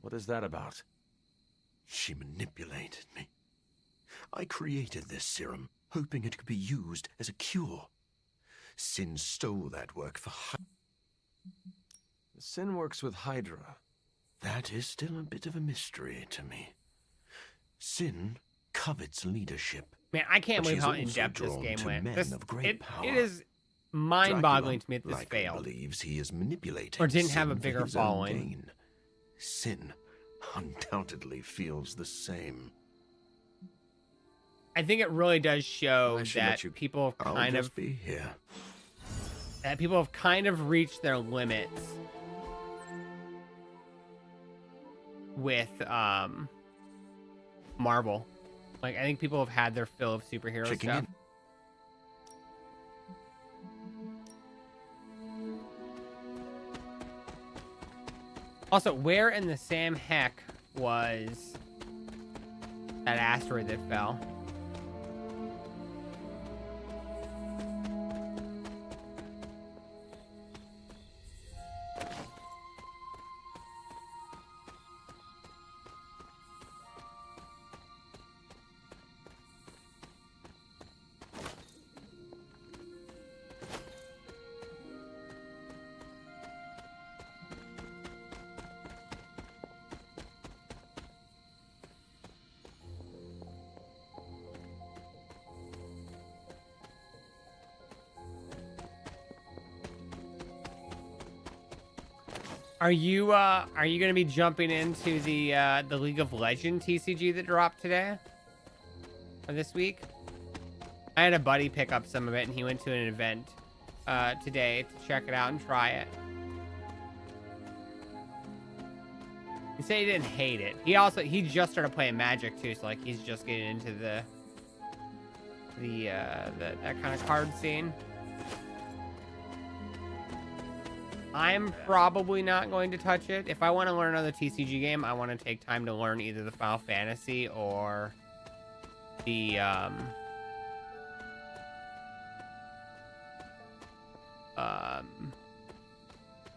What is that about? She manipulated me. I created this serum, hoping it could be used as a cure. Sin stole that work for Sin works with Hydra. That is still a bit of a mystery to me. Sin covets leadership. Man, I can't believe how in-depth this game went. It mind-boggling to me that this likely failed. believes he is manipulating Or didn't have sin a for bigger his own following. gain. Sin undoubtedly feels the same. I think it really does show I should that let you- people have I'll kind just of be here. that people have kind of reached their limits with Marvel. Like, I think people have had their fill of superhero Checking stuff. in. Also, where in the Sam heck was that asteroid that fell? Are you gonna be jumping into the League of Legends TCG that dropped today? Or this week? I had a buddy pick up some of it and he went to an event today to check it out and try it. He said he didn't hate it. He just started playing Magic too, so like he's just getting into that kind of card scene. I'm probably not going to touch it. If I want to learn another TCG game, I want to take time to learn either the Final Fantasy or the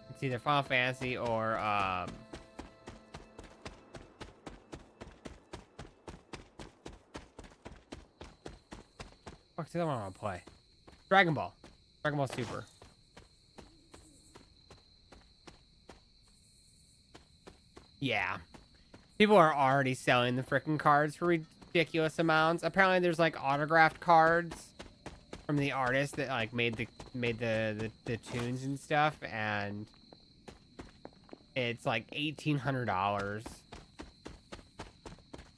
it's either Final Fantasy or what's the other one I want to play? Dragon Ball Super. Yeah. People are already selling the frickin' cards for ridiculous amounts. Apparently there's like autographed cards from the artist that like made the tunes and stuff, and it's like $1,800.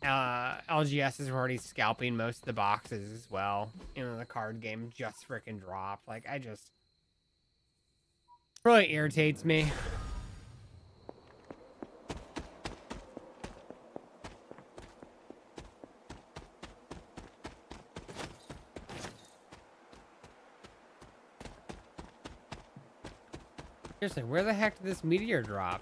LGS is already scalping most of the boxes as well. You know, the card game just frickin' dropped. Like, really irritates me. Seriously, where the heck did this meteor drop?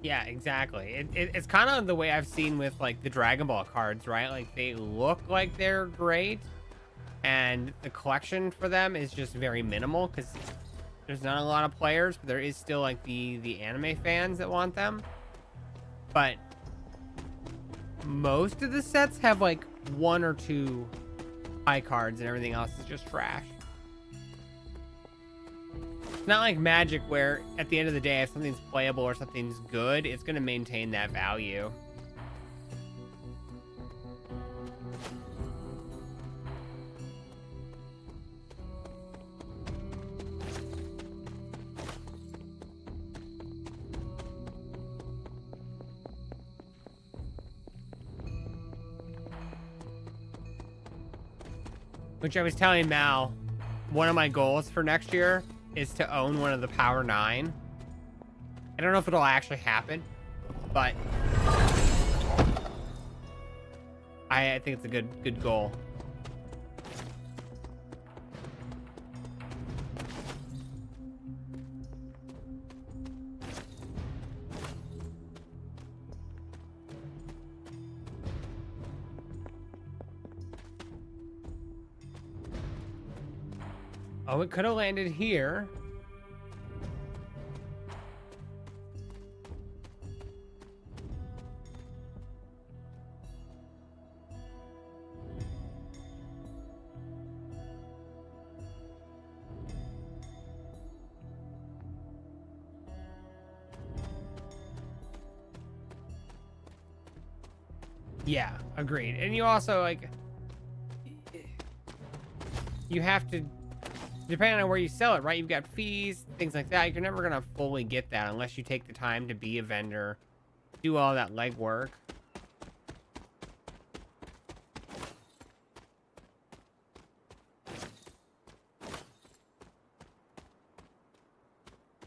Yeah, exactly. It's kind of the way I've seen with like the Dragon Ball cards, right? Like they look like they're great, and the collection for them is just very minimal because there's not a lot of players, but there is still like the anime fans that want them. But most of the sets have like 1 or 2 high cards, and everything else is just trash. It's not like Magic where at the end of the day, if something's playable or something's good, it's going to maintain that value. Which I was telling Mal, one of my goals for next year is to own one of the Power 9. I don't know if it'll actually happen, but I think it's a good goal. Oh, it could have landed here. Yeah, agreed. And you also, like, you have to, depending on where you sell it, right? You've got fees, things like that. You're never going to fully get that unless you take the time to be a vendor, do all that legwork.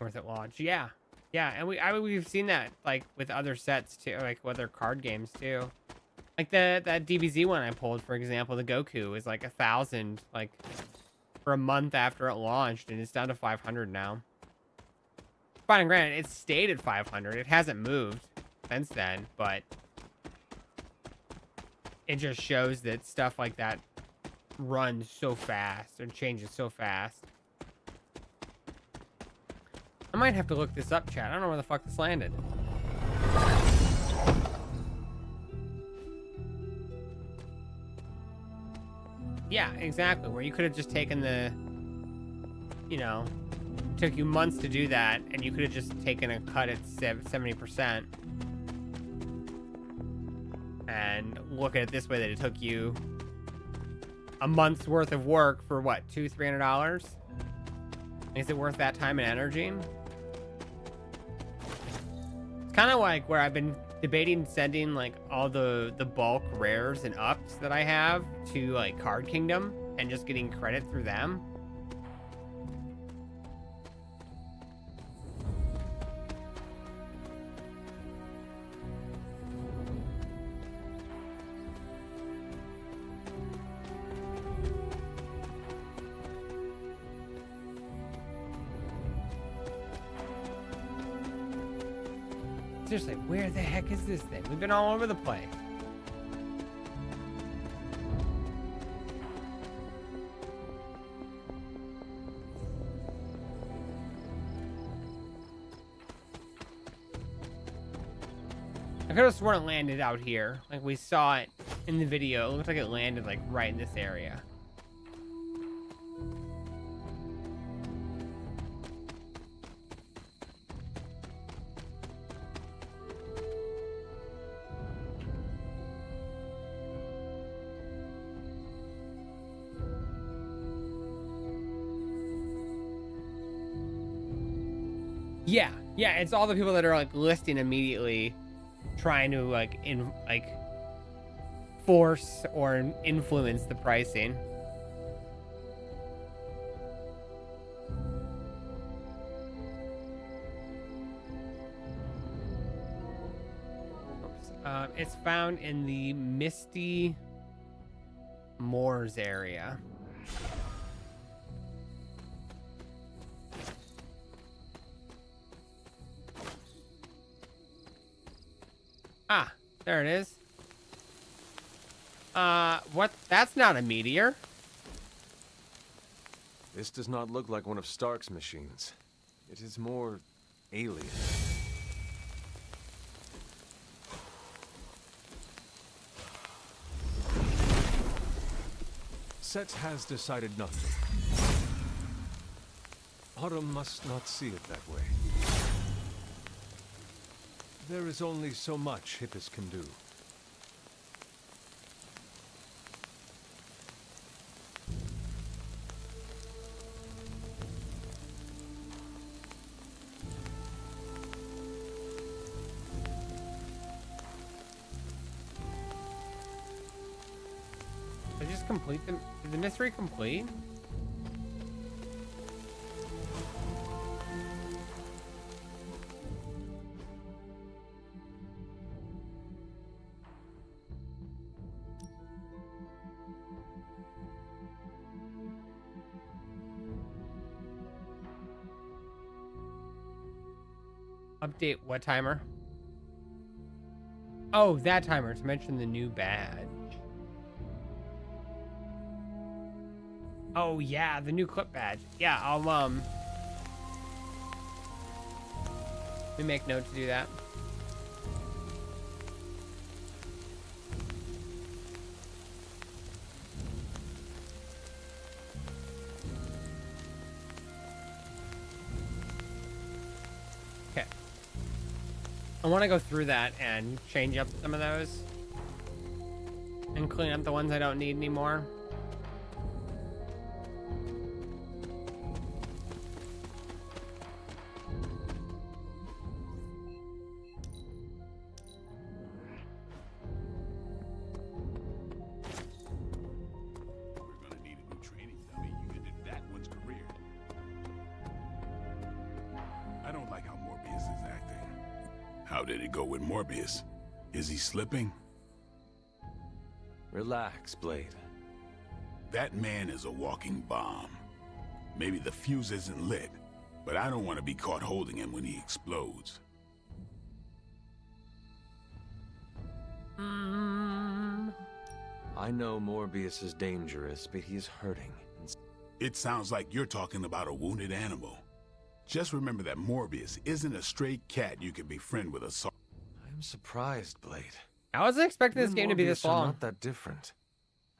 Worth it Lodge. Yeah. Yeah, and we've seen that, like, with other sets, too, like, with other card games, too. Like, that DBZ one I pulled, for example, the Goku, is, like, 1,000, like, for a month after it launched, and it's down to 500 now. Fine and granted, it's stayed at 500. It hasn't moved since then, but it just shows that stuff like that runs so fast and changes so fast. I might have to look this up, chat. I don't know where the fuck this landed. Yeah, exactly. Where you could have just taken the, you know, took you months to do that, and you could have just taken a cut at 70%. And look at it this way, that it took you a month's worth of work for what, $200-300? Is it worth that time and energy? It's kind of like where I've been debating sending like all the bulk rares and ups that I have to like Card Kingdom and just getting credit through them. Seriously, where the heck is this thing? We've been all over the place. I could have sworn it landed out here. Like we saw it in the video. It looked like it landed like right in this area. Yeah, it's all the people that are like listing immediately, trying to like force or influence the pricing. Oops. It's found in the Misty Moors area. Ah, there it is. What? That's not a meteor. This does not look like one of Stark's machines. It is more alien. Set has decided nothing. Autumn must not see it that way. There is only so much Hippus can do. Did I just complete the... Did the mystery complete? Update what timer? Oh, that timer to mention the new badge. Oh yeah, the new clip badge. Yeah, I'll let me make note to do that. I want to go through that and change up some of those. And clean up the ones I don't need anymore. I don't like how Morbius is acting. How did it go with Morbius? Is he slipping? Relax, Blade. That man is a walking bomb. Maybe the fuse isn't lit, but I don't want to be caught holding him when he explodes. I know Morbius is dangerous, but he's hurting. It sounds like you're talking about a wounded animal. Just remember that Morbius isn't a stray cat you can befriend with a sword. I'm surprised, Blade. I wasn't expecting this You game and to be this Morbius are long. Not that different.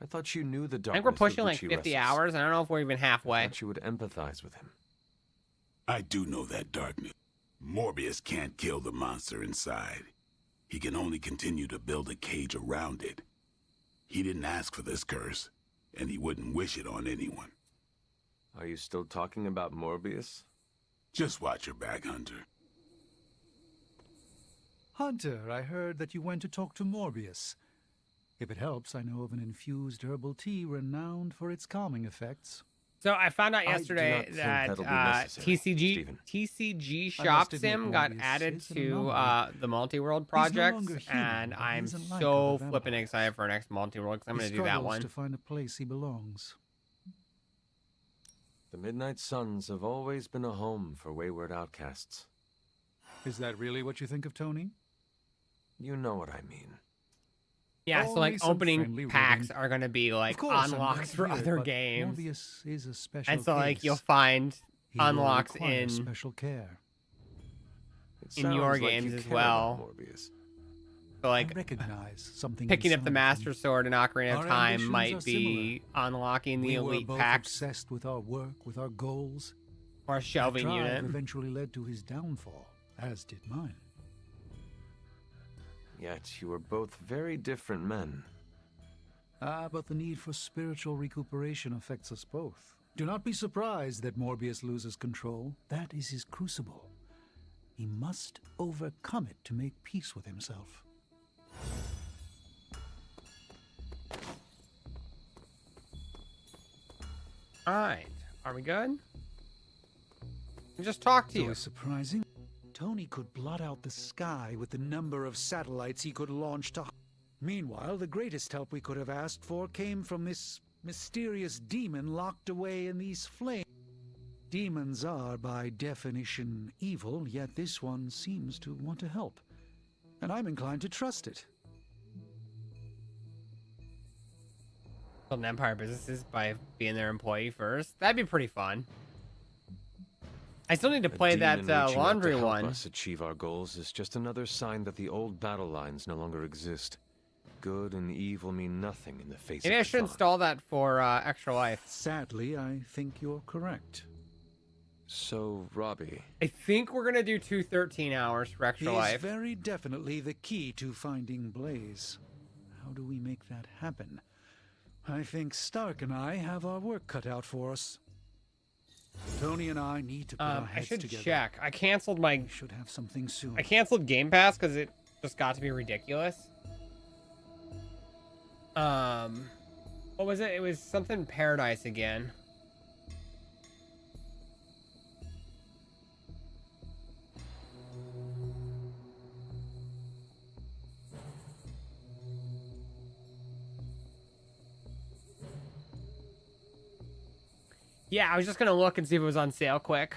I thought you knew the I darkness. think we're with pushing which like he 50 wrestles. hours. I don't know if we're even halfway. I thought you would empathize with him. I do know that darkness. Morbius can't kill the monster inside. He can only continue to build a cage around it. He didn't ask for this curse, and he wouldn't wish it on anyone. Are you still talking about Morbius? Just watch your back, Hunter. Hunter, I heard that you went to talk to Morbius. If it helps, I know of an infused herbal tea renowned for its calming effects. So I found out I do yesterday not think that that'll be necessary, Stephen. TCG I Shop must admit, Sim got Morbius added is an to anomaly. the multi-world He's no projects, longer human, and but he I'm isn't like so other flipping vampires. excited for next multi-world because I'm He going to do that struggles one. to find a place he belongs. The Midnight Suns have always been a home for wayward outcasts. Is that really what you think of Tony? You know what I mean. Yeah, so Only like some opening friendly packs ribbon. are going to be like Of course, I'm unlocks glad for to hear it, other but games. Morbius is a special And so like case. you'll find He will unlocks require in special care. It in your sounds like games you as care well. about Morbius. So like I recognize something picking up inside the him. Master Sword in Ocarina of Our Time ambitions might are be unlocking the We were elite both packs obsessed with our work, with our goals. or a That shelving drive unit. eventually led to his downfall, as did mine. Yet you were both very different men. But the need for spiritual recuperation affects us both. Do not be surprised that Morbius loses control. That is his crucible. He must overcome it to make peace with himself. Alright, are we good? I just talked to Though you. it's surprising, Tony could blot out the sky with the number of satellites he could launch to... Meanwhile, the greatest help we could have asked for came from this mysterious demon locked away in these flames. Demons are, by definition, evil, yet this one seems to want to help. And I'm inclined to trust it. Building Empire businesses by being their employee first. That'd be pretty fun. I still need to play that Demon reaching out laundry to help one. us achieve our goals is just another sign that the old battle lines no longer exist. Good and evil mean nothing in the face Maybe I of should K'Thon. install that for Extra Life. Sadly, I think you're correct. So, Robbie, I think we're gonna do 2 13 hours for Extra He is Life. very definitely the key to finding Blaze. How do we make that happen? I think Stark and I have our work cut out for us. Tony and I need to put our I heads should together. check. I canceled my. We should have something soon. I canceled Game Pass because it just got to be ridiculous. What was it? It was something Paradise again. Yeah, I was just gonna look and see if it was on sale quick.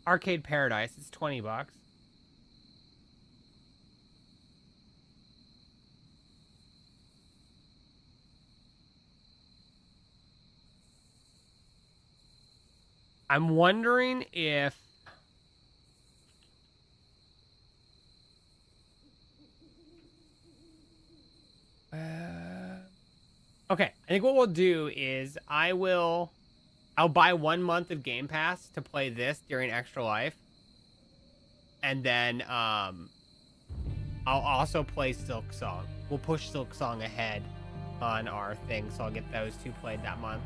Arcade Paradise, it's $20. I'm wondering if okay, I think what we'll do is I will I'll buy 1 month of Game Pass to play this during Extra Life. And then I'll also play Silk Song. We'll push Silk Song ahead on our thing, so I'll get those 2 played that month.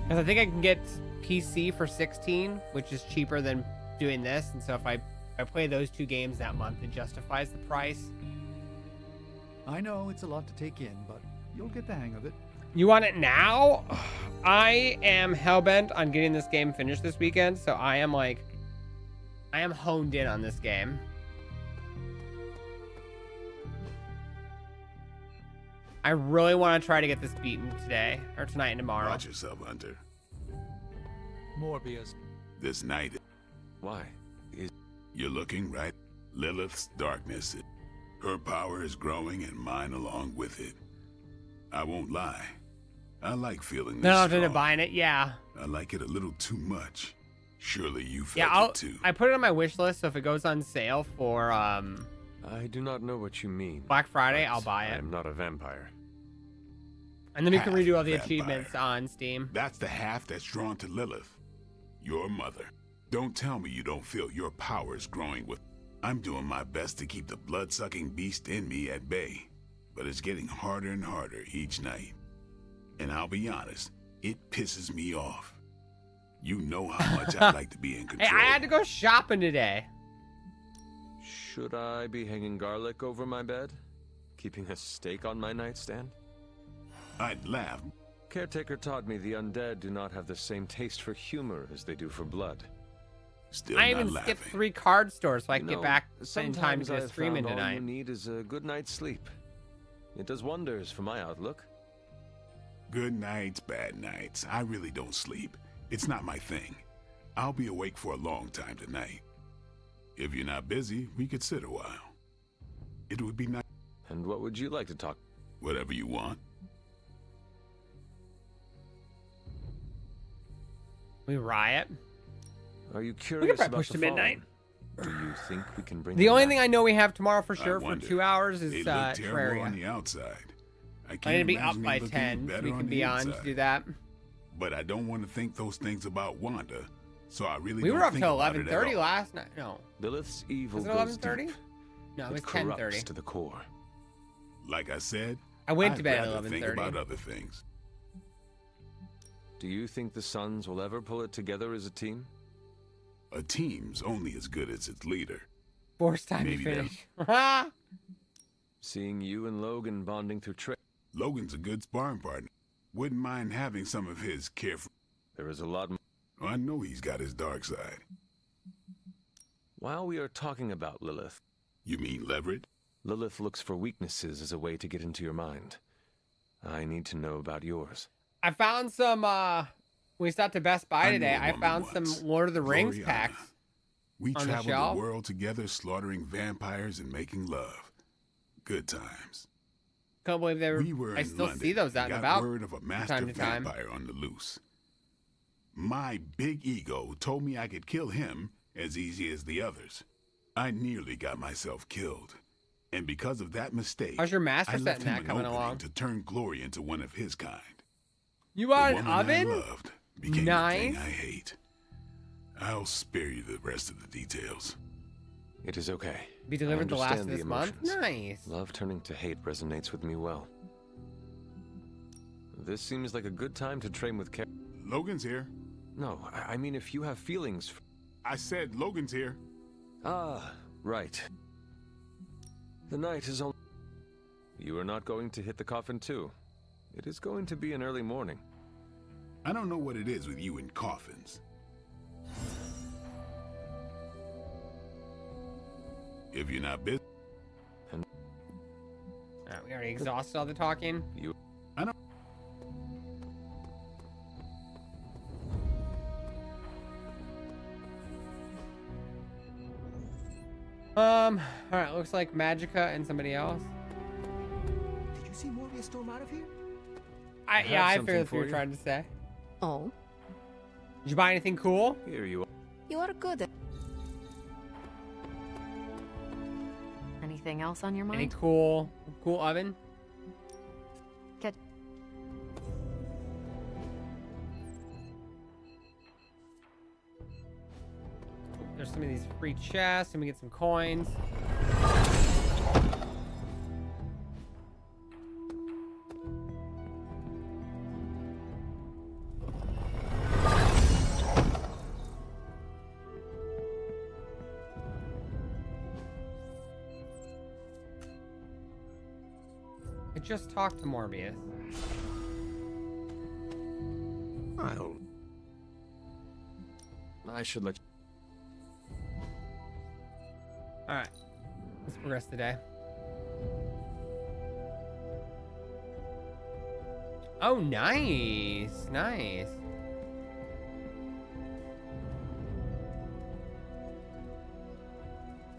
Because I think I can get PC for 16, which is cheaper than doing this. And so if I play those 2 games that month, it justifies the price. I know it's a lot to take in, but you'll get the hang of it. You want it now? I am hellbent on getting this game finished this weekend, so I am honed in on this game. I really want to try to get this beaten today, or tonight and tomorrow. Watch yourself, Hunter. Morbius. This night. Why? You're looking, right? Lilith's darkness. Her power is growing and mine along with it. I won't lie. I like feeling this No, I'm strong. buying it, yeah. I like it a little too much. Surely you felt Yeah, it too. I put it on my wish list, so if it goes on sale for I do not know what you mean. Black Friday, I'll buy I it. am not a vampire. And then we can Half redo all the vampire. achievements on Steam. That's the half that's drawn to Lilith, your mother. Don't tell me you don't feel your power is growing with... I'm doing my best to keep the blood-sucking beast in me at bay, but it's getting harder and harder each night. And I'll be honest, it pisses me off. You know how much I'd like to be in control. Hey, I had to go shopping today. Should I be hanging garlic over my bed? Keeping a steak on my nightstand? I'd laugh. Caretaker taught me the undead do not have the same taste for humor as they do for blood. Still I not even laughing. skipped 3 card stores so I You can know, get back in time sometimes to get a I've stream in found all you tonight. need is a good night's sleep. It does wonders for my outlook. Good nights, bad nights. I really don't sleep. It's not my thing. I'll be awake for a long time tonight. If you're not busy, we could sit a while. It would be nice. And what would you like to talk? Whatever you want. We riot. Are you We can curious probably about push the to midnight. Fallen? Do you think we can bring The them only back? thing I know we have tomorrow for I sure for wonder. 2 hours is They look terrible on Terraria. the outside. I I need can't to be up imagine by they look any 10 so better we on can the be on to inside. do that. But I don't want to think those things about Wanda, so I really We don't were up think till about it at 11:30 all. last night. No. Lilith's evil Was it goes 11:30? deep. No, it was corrupts 10:30. to the core. Like I said, I went to I'd bed at rather think 11:30. about other things. Do you think the Suns will ever pull it together as a team? A team's only as good as its leader. Force time Maybe to them. finish. Seeing you and Logan bonding through trade. Logan's a good sparring partner. Wouldn't mind having some of his carefree. There is a lot more. I know he's got his dark side. While we are talking about Lilith. You mean Leverett? Lilith looks for weaknesses as a way to get into your mind. I need to know about yours. I found some, we stopped at Best Buy I today. knew a I woman found once, some Lord of the Rings Gloriana. packs. We on the traveled shelf. the world together, slaughtering vampires and making love. Good times. Can't believe they were, We were I in still London see those out and and got about word of a from master time to time. vampire on the loose. My big ego told me I could kill him as easy as the others. I nearly got myself killed. And because of that mistake, How's your master I set left in him that an coming opening along? to turn Glory into one of his kind. You The bought an woman I oven? loved became Nice. the thing I hate. I'll spare you the rest of the details. It is okay. Be delivered I the last of understand this month? emotions. Nice. Love turning to hate resonates with me well. This seems like a good time to train with Logan's here. No, I mean if you have feelings. I said Logan's here. Ah, right. The night is on. You are not going to hit the coffin too. It is going to be an early morning. I don't know what it is with you and coffins. If you're not busy. We already exhausted all the talking. I don't. Alright, looks like Magica and somebody else. Did you see Morbius storm out of here? I have figured something that's what for you were you. trying to say. Oh, Did you buy anything cool? Here you are. you are good at... Anything else on your mind? Any cool oven? some of these free chests and we get some coins. I just talked to Morbius. I should let Alright. Let's progress today. Oh, nice. Nice.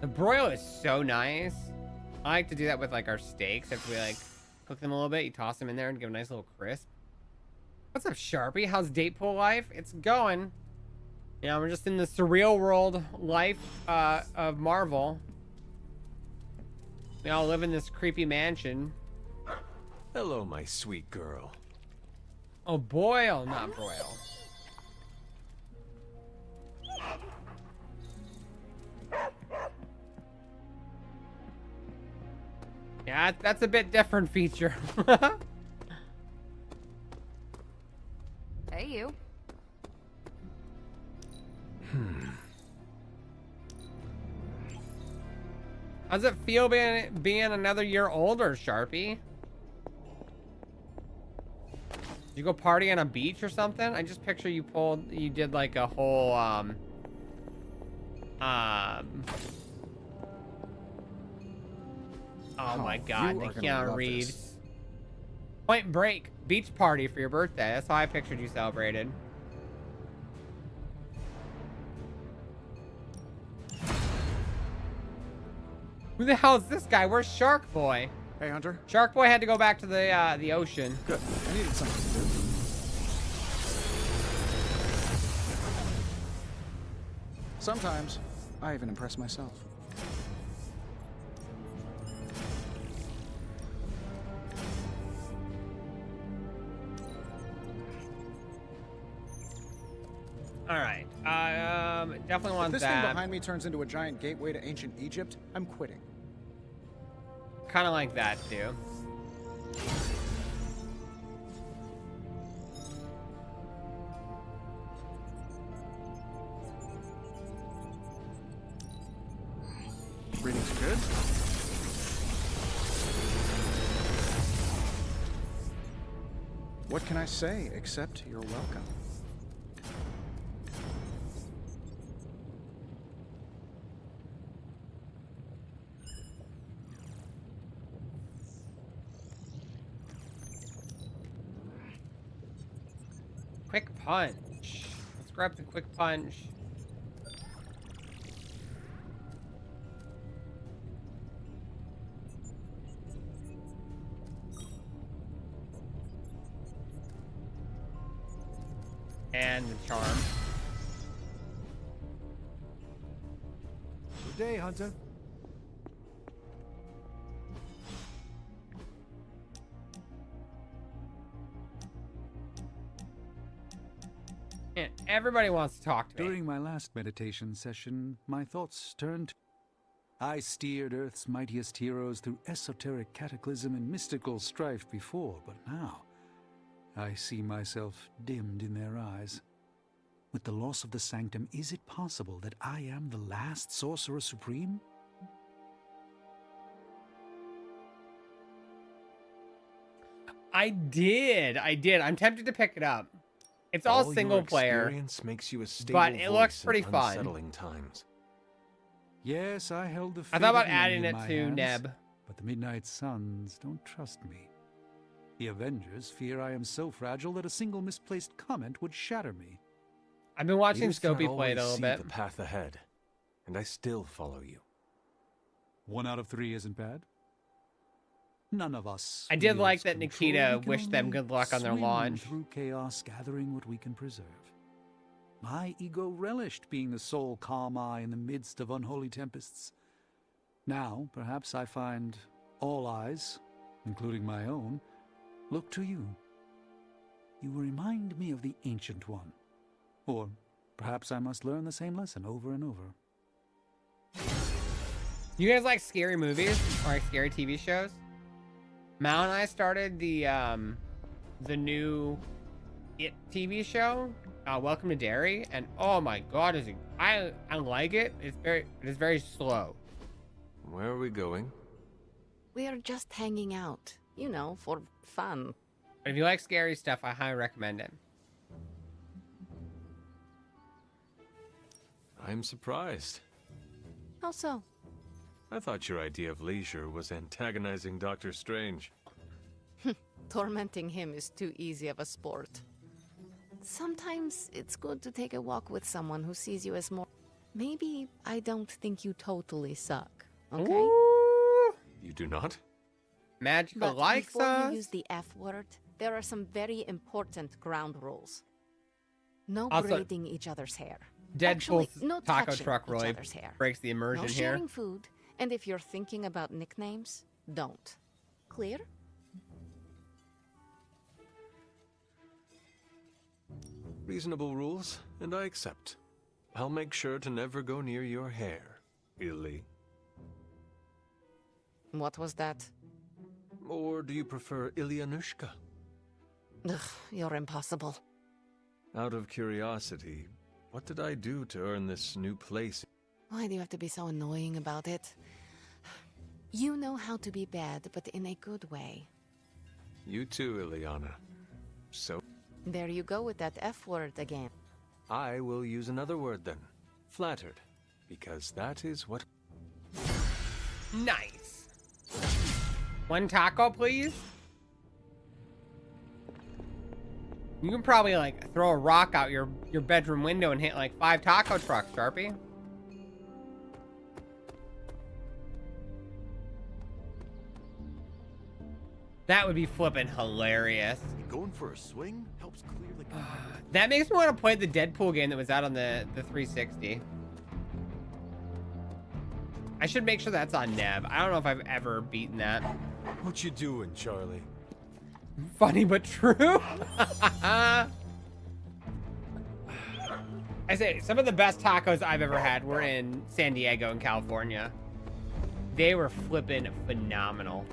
The broil is so nice. I like to do that with like our steaks. After we like cook them a little bit, you toss them in there and give a nice little crisp. What's up, Sharpie? How's date pool life? It's going. You know, we're just in the surreal world life of Marvel. We all live in this creepy mansion. Hello, my sweet girl. Oh, boil, not broil. Yeah, that's a bit different feature. Hey, you. How's it feel being another year older, Sharpie? Did you go party on a beach or something? I just picture you did like a whole, oh my god, Keanu Reeves. Point Break, beach party for your birthday. That's how I pictured you celebrated. Who the hell is this guy? Where's Shark Boy? Hey, Hunter. Shark Boy had to go back to the ocean. Good. I needed something to do. Sometimes, I even impress myself. All right. Definitely want If this that. thing behind me turns into a giant gateway to ancient Egypt, I'm quitting. Kind of like that too. Reading's good. What can I say except you're welcome? Quick punch. Let's grab the quick punch. And the charm. Good day, Hunter. And everybody wants to talk to me. During my last meditation session, my thoughts turned. I steered Earth's mightiest heroes through esoteric cataclysm and mystical strife before, but now I see myself dimmed in their eyes. With the loss of the Sanctum, is it possible that I am the last Sorcerer Supreme? I did. I'm tempted to pick it up. It's all single player, experience makes you a stable but it looks voice in pretty fun. unsettling times. Yes, I held the I fate thought about of the adding enemy it in my to hands, Neb. but the Midnight Suns don't trust me. The Avengers fear I am so fragile that a single misplaced comment would shatter me. I've been watching You Scopey can't play it a always little see bit. the path ahead, and I still follow you. 1 out of 3 isn't bad. None of us. I did wields like that control. Nikita We can wished them only good luck on their swim launch. Through chaos, gathering what we can preserve. My ego relished being the sole calm eye in the midst of unholy tempests. Now, perhaps I find all eyes, including my own, look to you. You remind me of the Ancient One. Or perhaps I must learn the same lesson over and over. You guys like scary movies or like scary TV shows? Mal and I started the new It TV show, Welcome to Derry, and oh my god, I like it. It is very slow. Where are we going? We are just hanging out, you know, for fun. But if you like scary stuff, I highly recommend it. I'm surprised. How so? I thought your idea of leisure was antagonizing Doctor Strange. Tormenting him is too easy of a sport. Sometimes it's good to take a walk with someone who sees you as more... Maybe I don't think you totally suck, okay? Ooh. You do not? Magical But likes before us. you use the F word, there are some very important ground rules. No Also, braiding each other's hair. Deadpool's Actually, no taco touching truck each really other's hair. breaks the immersion No here. sharing food, and if you're thinking about nicknames, don't. Clear? Reasonable rules, and I accept. I'll make sure to never go near your hair, Illy. What was that? Or do you prefer Ilyanushka? Ugh, you're impossible. Out of curiosity, what did I do to earn this new place? Why do you have to be so annoying about it? You know how to be bad, but in a good way. You too, Ilyana. So, There you go with that F word again. I will use another word then. Flattered. Because that is what... Nice. One taco, please. You can probably like throw a rock out your bedroom window and hit like 5 taco trucks, Sharpie. That would be flippin' hilarious. Going for a swing helps clear the... That makes me want to play the Deadpool game that was out on the 360. I should make sure that's on Neb. I don't know if I've ever beaten that. What you doing, Charlie? Funny but true. I say some of the best tacos I've ever had were in San Diego in California. They were flippin' phenomenal.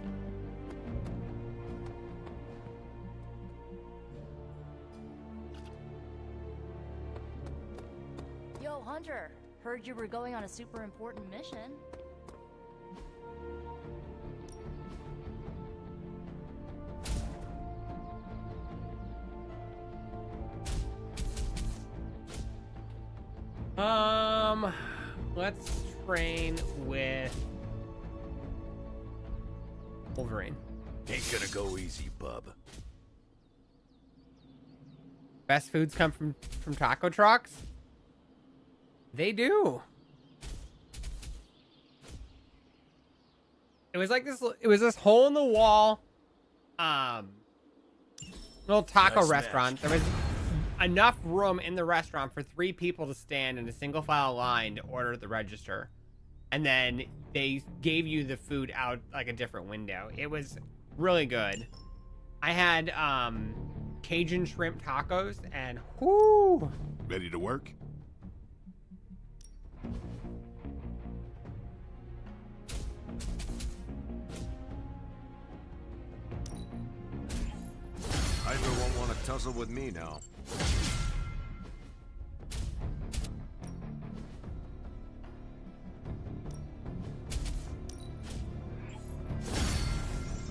Yo, Hunter. Heard you were going on a super important mission. Let's train with Wolverine. Ain't gonna go easy, bub. Best foods come from taco trucks? They do. It was like this, it was this hole in the wall little taco Nice restaurant. There was enough room in the restaurant for 3 people to stand in a single file line to order at the register. And then they gave you the food out like a different window. It was really good. I had Cajun shrimp tacos and whoo. Ready to work? Hydra won't want to tussle with me now.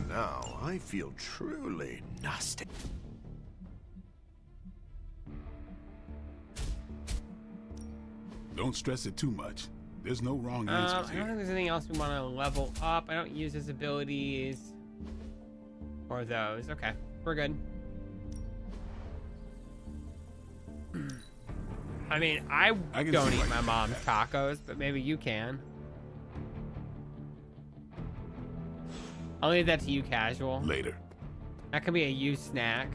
Now I feel truly nasty. Don't stress it too much. There's no wrong I answers don't here. think there's anything else we want to level up. I don't use his abilities or those. Okay, we're good. I mean, I can don't see eat why my you mom's tacos, but maybe you can. I'll leave that to you, Casual. Later. That could be a you snack.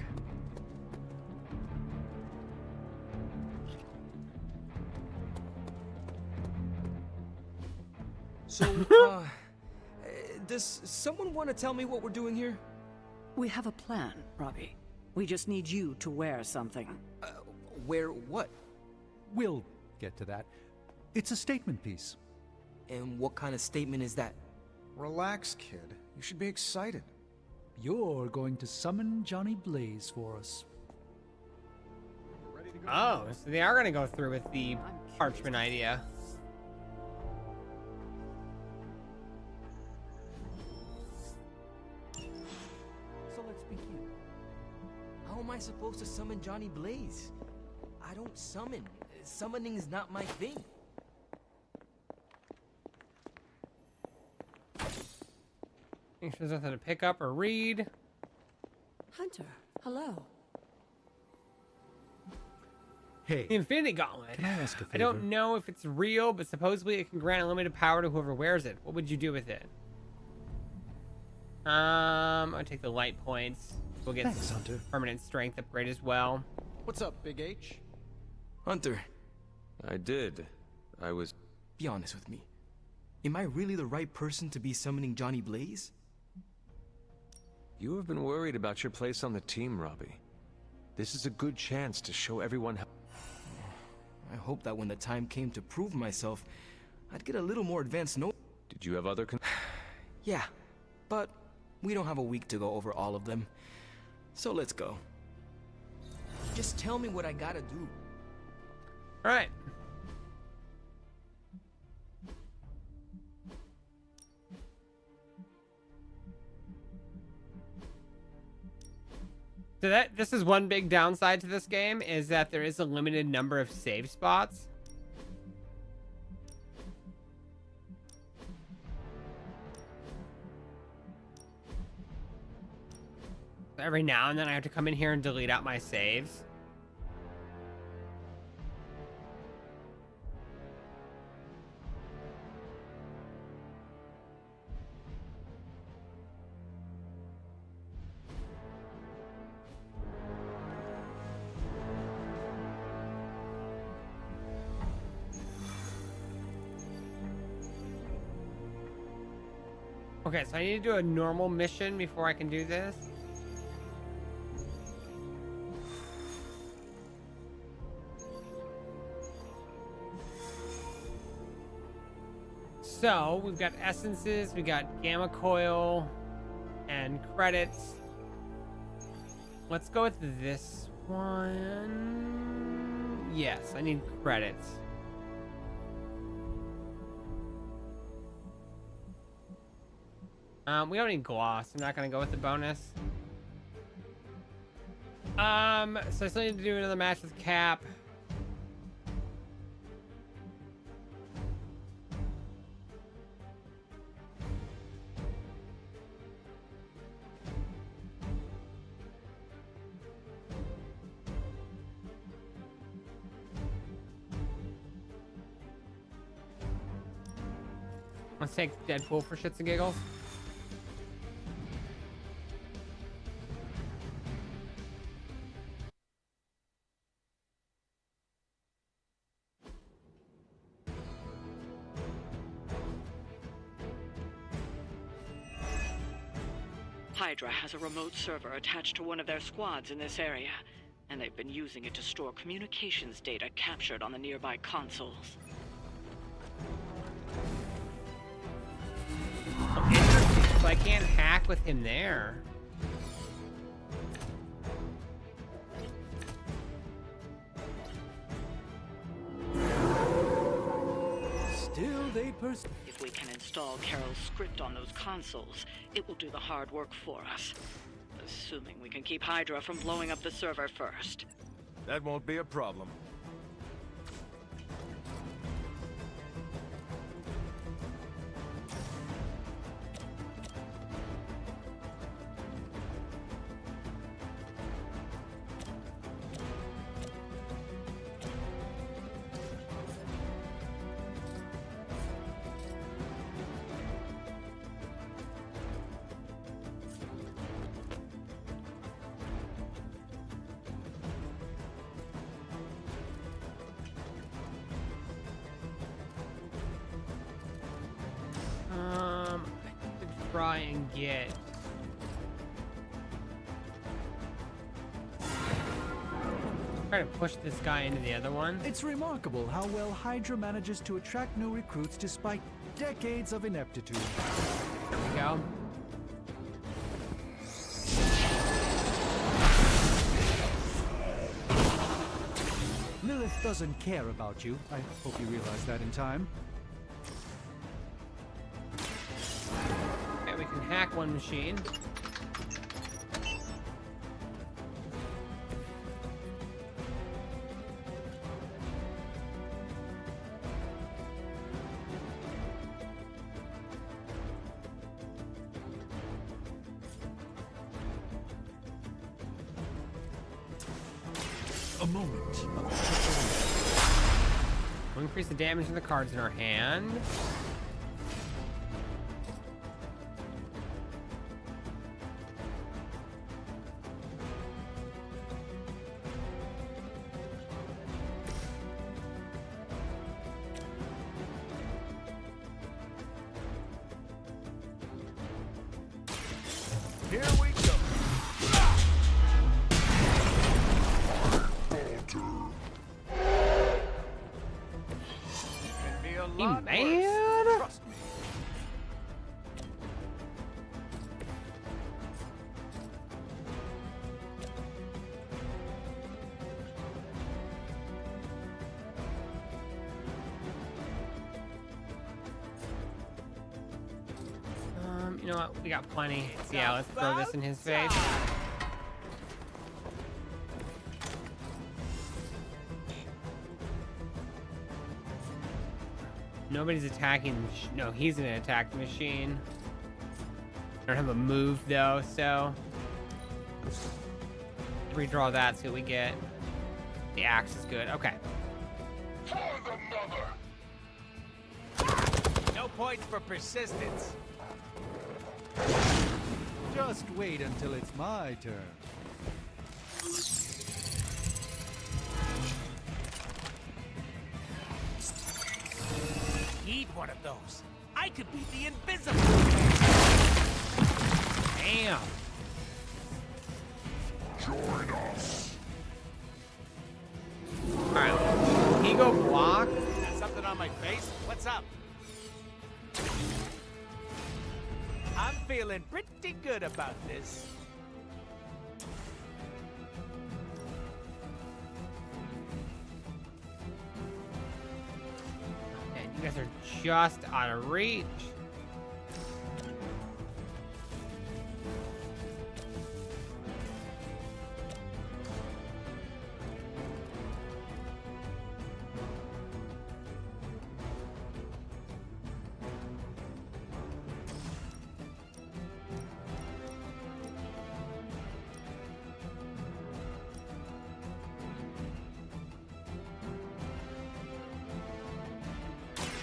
So, does someone want to tell me what we're doing here? We have a plan, Robbie. We just need you to wear something. Wear what? We'll get to that. It's a statement piece. And what kind of statement is that? Relax, kid. You should be excited. You're going to summon Johnny Blaze for us. Oh, so they are going to go through with the parchment idea. So let's begin. How am I supposed to summon Johnny Blaze? I don't summon. Summoning is not my thing. Make sure there's nothing to pick up or read. Hunter, hello. Hey, The Infinity Gauntlet. can I ask a favor? I don't know if it's real, but supposedly it can grant unlimited power to whoever wears it. What would you do with it? I'll take the light points. We'll get Thanks, Hunter. permanent strength upgrade as well. What's up, Big H? Hunter, I did. I was... Be honest with me. Am I really the right person to be summoning Johnny Blaze? You have been worried about your place on the team, Robbie. This is a good chance to show everyone how... I hope that when the time came to prove myself, I'd get a little more advanced Did you have other Yeah, but we don't have a week to go over all of them. So let's go. Just tell me what I gotta do. All right. So this is one big downside to this game, is that there is a limited number of save spots. So every now and then I have to come in here and delete out my saves. Okay, so I need to do a normal mission before I can do this. So, we've got essences, we got gamma coil, and credits. Let's go with this one. Yes, I need credits. We don't need gloss. I'm not gonna go with the bonus. So I still need to do another match with Cap. Let's take Deadpool for shits and giggles. Hydra has a remote server attached to one of their squads in this area, and they've been using it to store communications data captured on the nearby consoles. Interesting, so I can't hack with him there. Still, they If we can install Carol's script on those consoles, it will do the hard work for us. Assuming we can keep Hydra from blowing up the server first. That won't be a problem. Try and get try to push this guy into the other one. It's remarkable how well Hydra manages to attract new recruits despite... decades of ineptitude. There we go. Lilith doesn't care about you. I hope you realize that in time. Okay, we can hack one machine. A moment. We'll increase the damage of the cards in our hand. Here we go. He mad? Trust me. You know what? We got plenty. Yeah, let's throw this in his face. Nobody's attacking. No, he's gonna attack the machine. I don't have a move though, so redraw that. See what we get. The axe is good. Okay. No points for persistence. Just wait until it's my turn. Need one of those. I could be the invisible. Damn. Join us. All right. He go block. Got something on my face? What's up? I'm feeling pretty good about this. Man, you guys are just out of reach.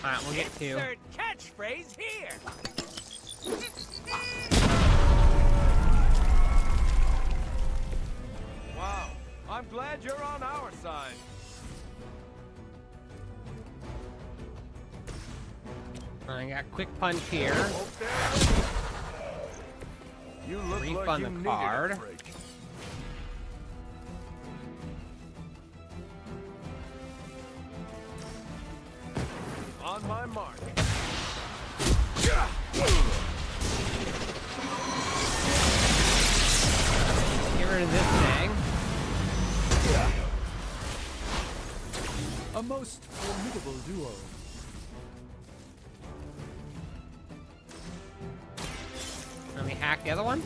Alright, we'll get two. Insert catchphrase here. Wow, I'm glad you're on our side. I got quick punch here. You look Refund like you the needed card. a break. On my mark. Get rid of this thing. A most formidable duo. Let me hack the other one.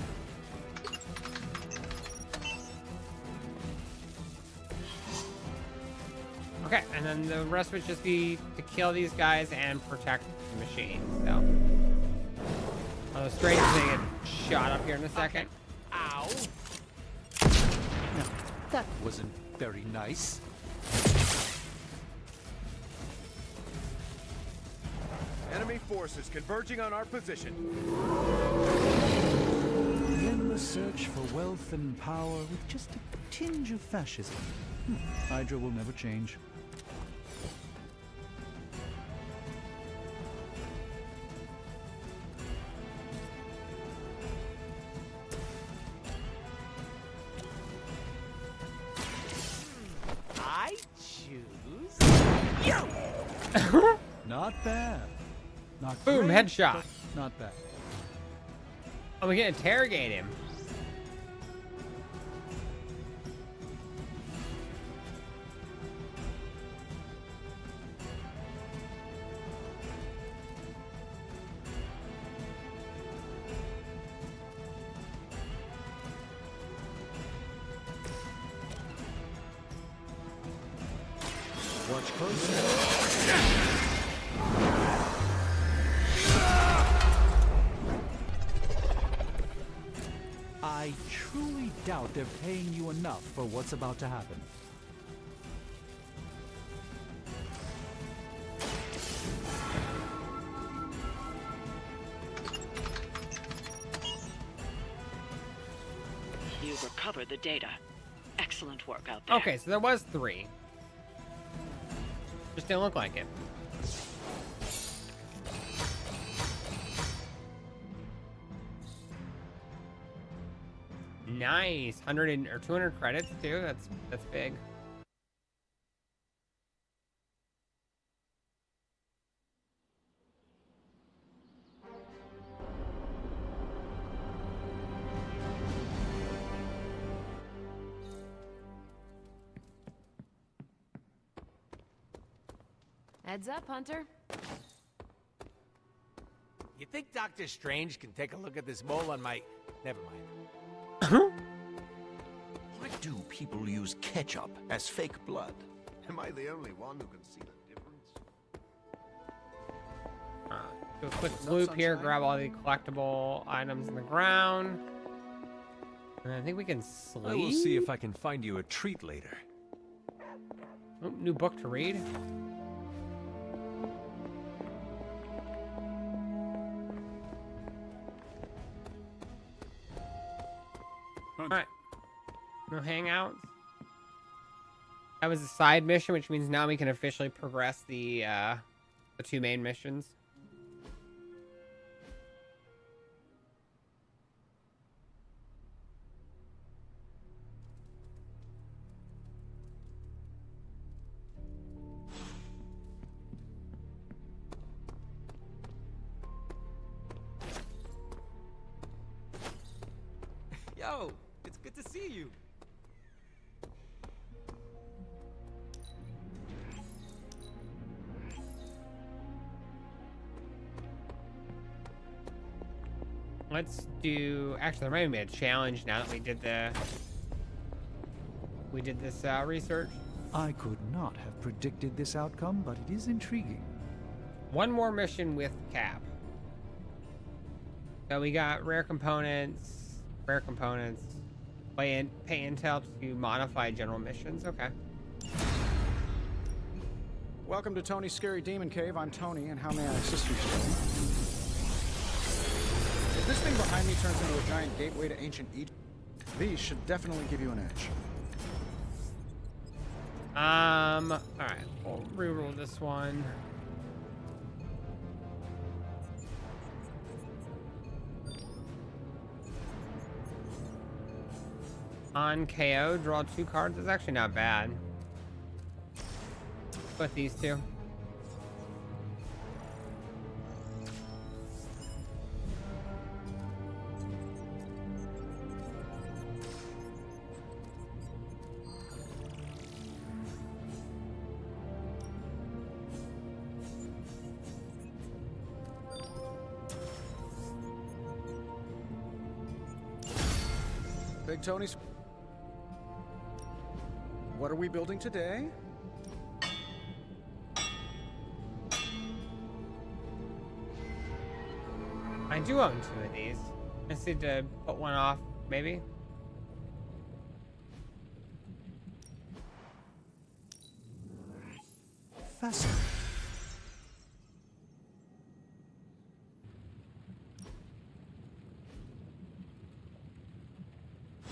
Okay, and then the rest would just be to kill these guys and protect the machine. So, although Strange is gonna get shot up here in a second. Ow! No, that wasn't very nice. Enemy forces converging on our position. The endless search for wealth and power with just a tinge of fascism. Hydra will never change. I choose you. Not bad. Not Boom, great, headshot. but not bad. Oh, we can interrogate him. Watch closely. I truly doubt they're paying you enough for what's about to happen. You've recovered the data. Excellent work out there. Okay, so there was 3. Just didn't look like it. Nice. 100 or 200 credits too. That's big. Heads up, Hunter. You think Doctor Strange can take a look at this mole on my... Never mind. Why do people use ketchup as fake blood? Am I the only one who can see the difference? Do a quick loop here, grab all the collectible items in the ground. And I think we can sleep. I will see if I can find you a treat later. Oh, new book to read. Alright. No hangouts. That was a side mission, which means now we can officially progress the 2 main missions. Yo, it's good to see you. Let's do... Actually, there might be a challenge now that we did this research. I could not have predicted this outcome, but it is intriguing. One more mission with Cap. So we got rare components, pay intel to modify general missions. Okay. Welcome to Tony's Scary Demon Cave. I'm Tony, and how may I assist you today? If this thing behind me turns into a giant gateway to ancient Egypt, these should definitely give you an edge. Alright, we'll reroll this one. On KO, draw 2 cards. That's actually not bad. Put these 2. Big Tony's... What are we building today? I do own 2 of these. I just need to put one off, maybe. Fascinating.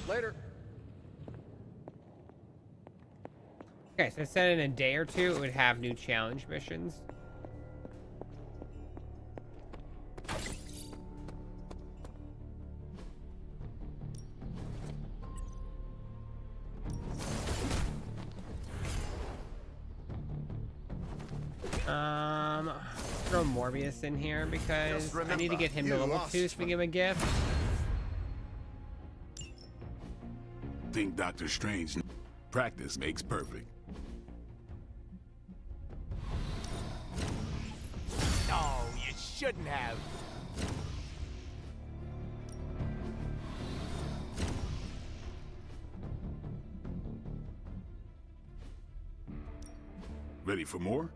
Later. Okay, so it said in a day or 2 it would have new challenge missions. throw Morbius in here because I need to get him to level 2 so we give him a gift. Think Doctor Strange. Practice makes perfect. No, you shouldn't have. Ready for more?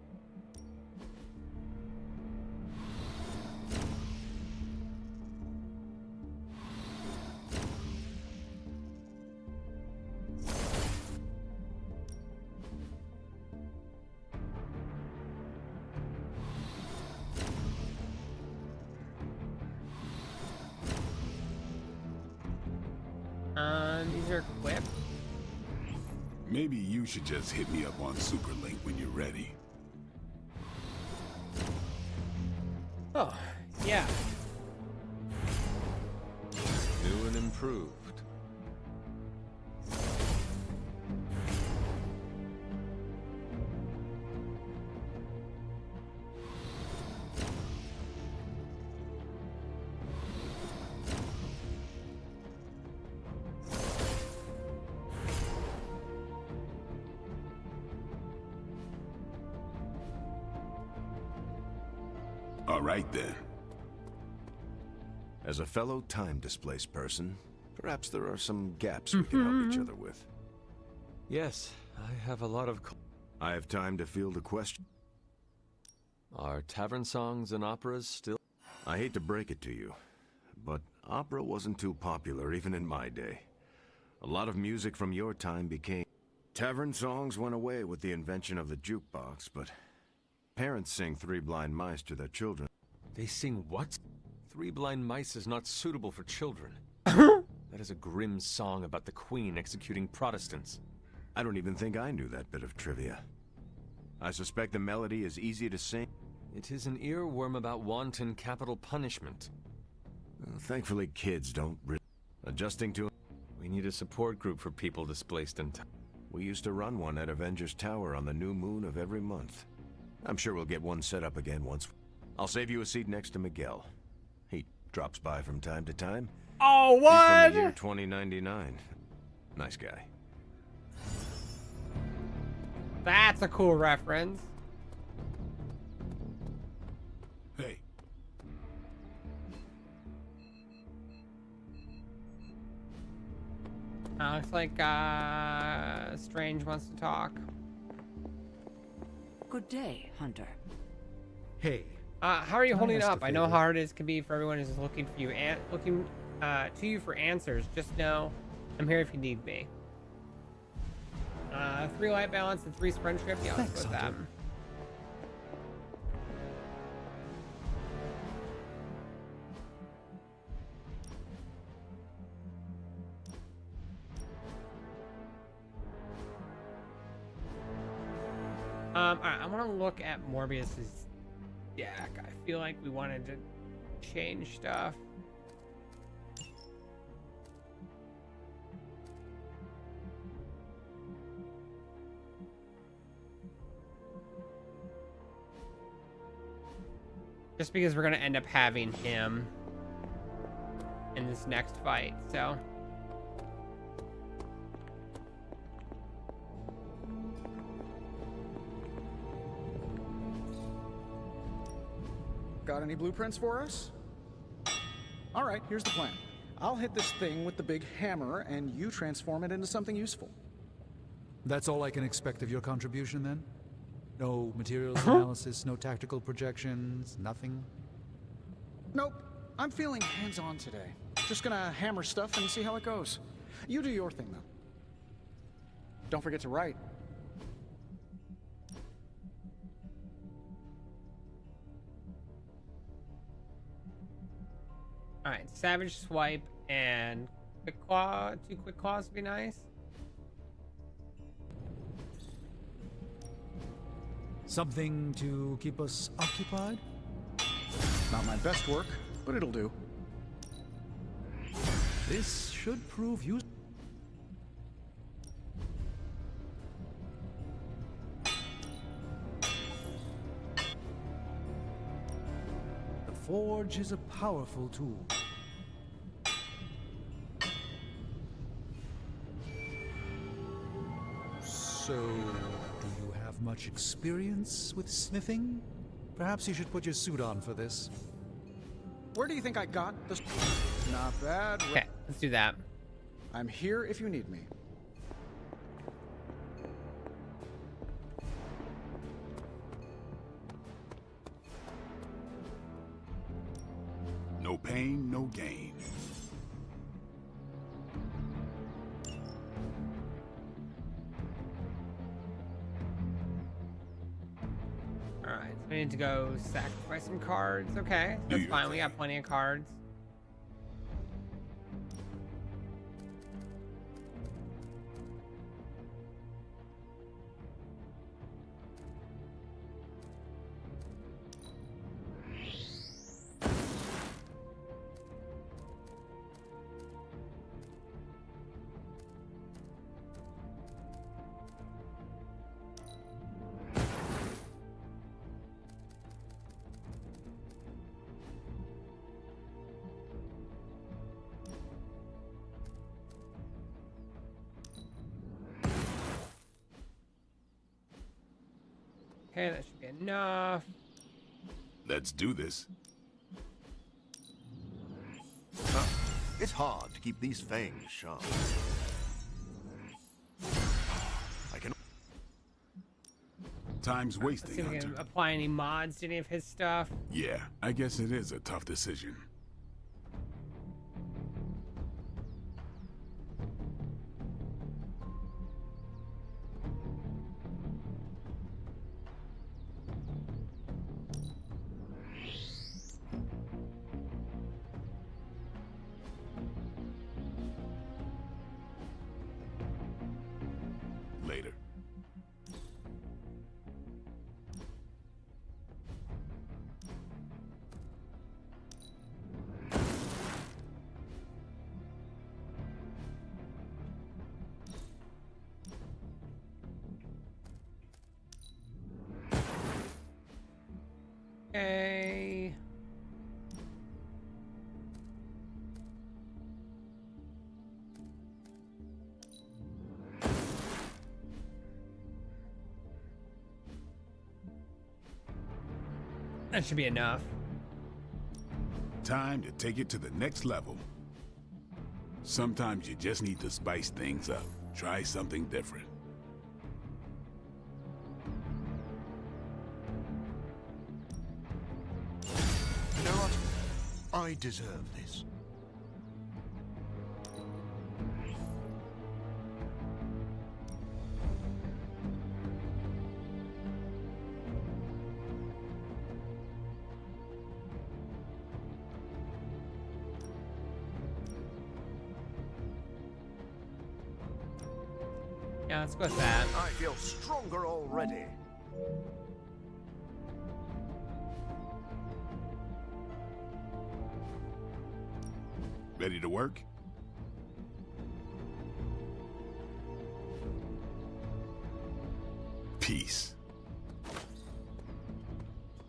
These are equipped. Maybe you should just hit me up on Superlink when you're ready. Oh, yeah. New and improved. All right then. As a fellow time-displaced person, perhaps there are some gaps we can help each other with. Yes, I have a lot of... I have time to field a question. Are tavern songs and operas still... I hate to break it to you, but opera wasn't too popular even in my day. A lot of music from your time became... Tavern songs went away with the invention of the jukebox, but parents sing Three Blind Mice to their children. They sing what? Three Blind Mice is not suitable for children. That is a grim song about the Queen executing Protestants. I don't even think I knew that bit of trivia. I suspect the melody is easy to sing. It is an earworm about wanton capital punishment. Thankfully, kids don't adjusting to... We need a support group for people displaced in time. We used to run one at Avengers Tower on the new moon of every month. I'm sure we'll get one set up again once. I'll save you a seat next to Miguel. He drops by from time to time. Oh, what? He's from the year 2099. Nice guy. That's a cool reference. Hey. Looks like Strange wants to talk. Good day, Hunter. Hey. How are you holding ask a up? I know favor? how hard it can be for everyone who's looking for you and looking to you for answers. Just know I'm here if you need me. 3 light balance and 3 friendship. Yeah, let's go with that. Alright, I want to look at Morbius's deck. I feel like we wanted to change stuff. Just because we're going to end up having him in this next fight, so... Got any blueprints for us? All right, here's the plan. I'll hit this thing with the big hammer, and you transform it into something useful. That's all I can expect of your contribution, then? No materials analysis, no tactical projections, nothing? Nope. I'm feeling hands-on today. Just gonna hammer stuff and see how it goes. You do your thing, though. Don't forget to write. Alright, Savage Swipe and Quick Claw. 2 Quick Claws would be nice. Something to keep us occupied? Not my best work, but it'll do. This should prove useful. forge is a powerful tool. So, do you have much experience with smithing? Perhaps you should put your suit on for this. Where do you think I got this? Not bad. Okay, let's do that. I'm here if you need me. No pain, no gain. Alright, so we need to go sacrifice some cards. Okay, that's fine. We got plenty of cards. Okay, that should be enough. Let's do this. It's hard to keep these fangs sharp. I can. Time's Let's see wasting, if we can Hunter. apply any mods to any of his stuff. Yeah, I guess it is a tough decision. Later. Okay. That should be enough. Time to take it to the next level. Sometimes you just need to spice things up. Try something different. You know what? I deserve this. Yeah, let's go with that. I feel stronger already. Ready to work? Peace.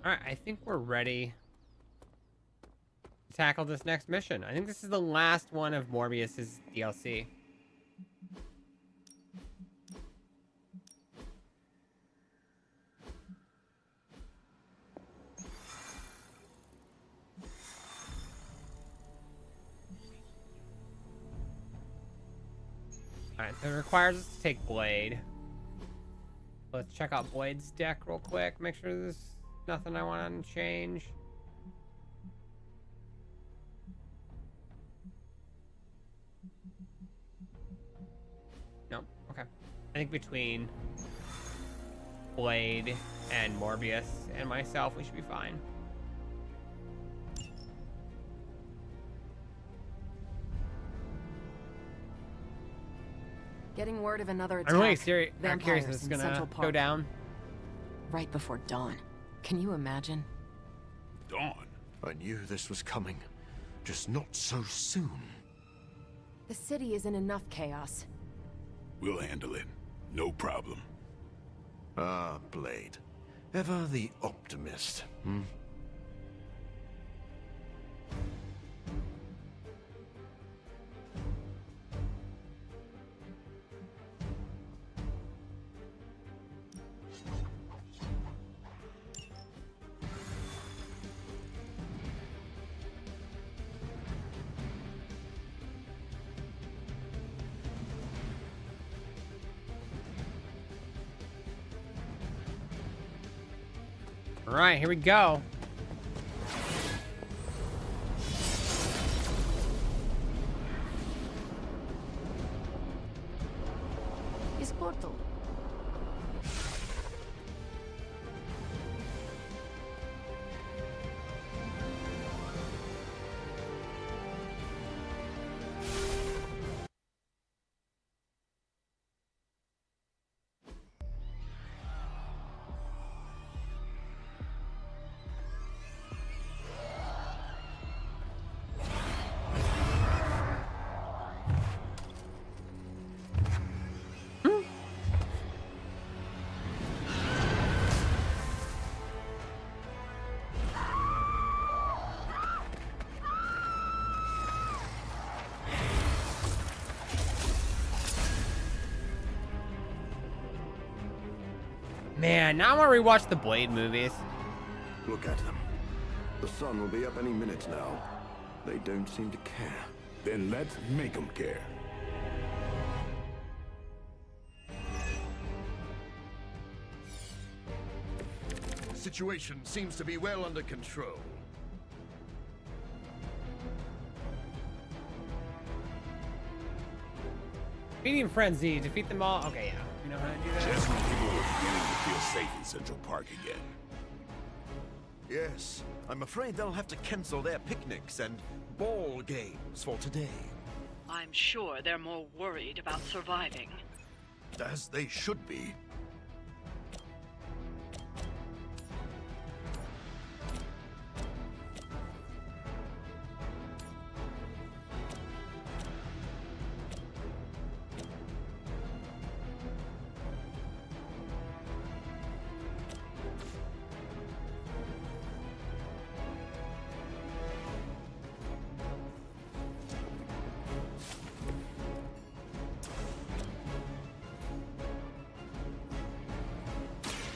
Alright, I think we're ready to tackle this next mission. I think this is the last one of Morbius's DLC. Alright, so it requires us to take Blade. Let's check out Blade's deck real quick. Make sure there's nothing I want to change. Nope. Okay. I think between Blade and Morbius and myself, we should be fine. Getting word of another attack. I'm really curious if Vampires this is in gonna Central go Park. down. Right before dawn. Can you imagine? Dawn? I knew this was coming. Just not so soon. The city is in enough chaos. We'll handle it. No problem. Ah, Blade. Ever the optimist, hmm? All right, here we go. Is portal. Man, now I want to rewatch the Blade movies. Look at them. The sun will be up any minute now. They don't seem to care. Then let's make them care. The situation seems to be well under control. Medium frenzy, defeat them all. Okay, yeah. You know how to do that? Just when people were beginning to feel safe in Central Park again. Yes, I'm afraid they'll have to cancel their picnics and ball games for today. I'm sure they're more worried about surviving. As they should be.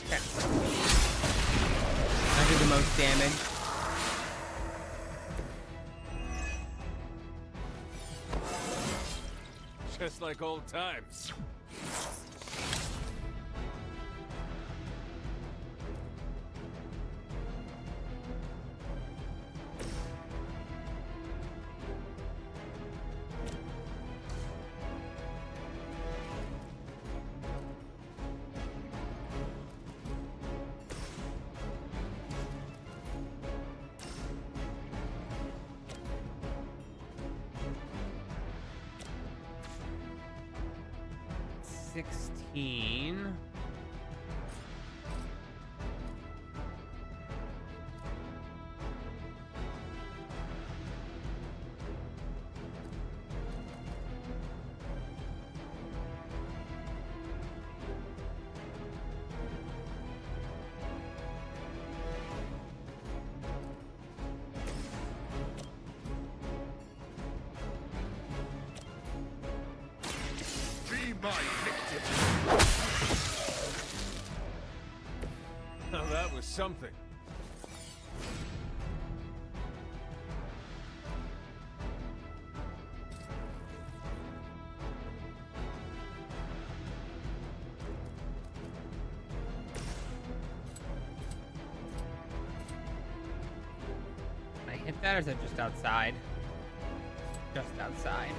I do the most damage. Just like old times. My victim. Now that was something. Can I hit that, or is it just outside? Just outside.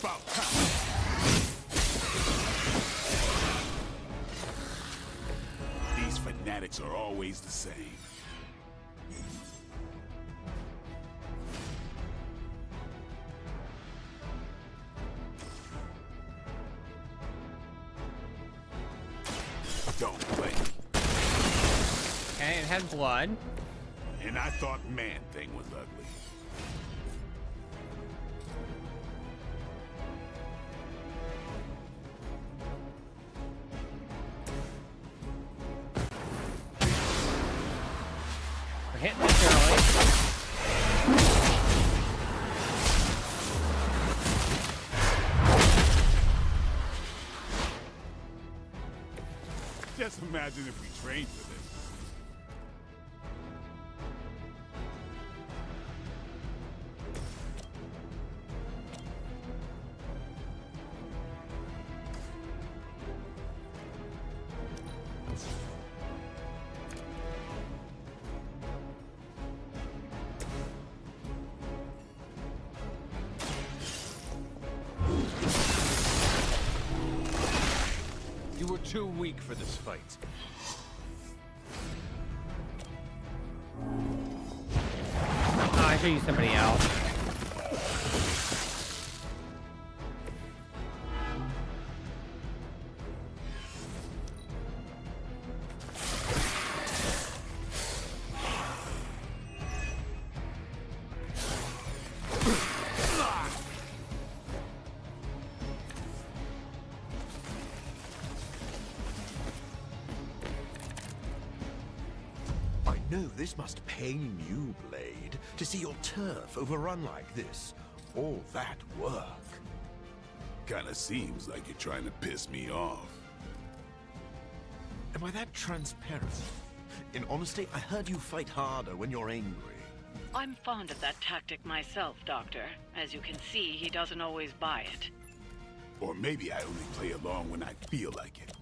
About time. These fanatics are always the same. Don't blink. Okay, it had blood. And I thought Man-Thing was ugly. We're hitting this early. Just imagine if we trained for this. You were too weak for this fight. Oh, I should use somebody else. I know this must pain you, Blade, to see your turf overrun like this. All that work. Kinda seems like you're trying to piss me off. Am I that transparent? In honesty, I heard you fight harder when you're angry. I'm fond of that tactic myself, Doctor. As you can see, he doesn't always buy it. Or maybe I only play along when I feel like it.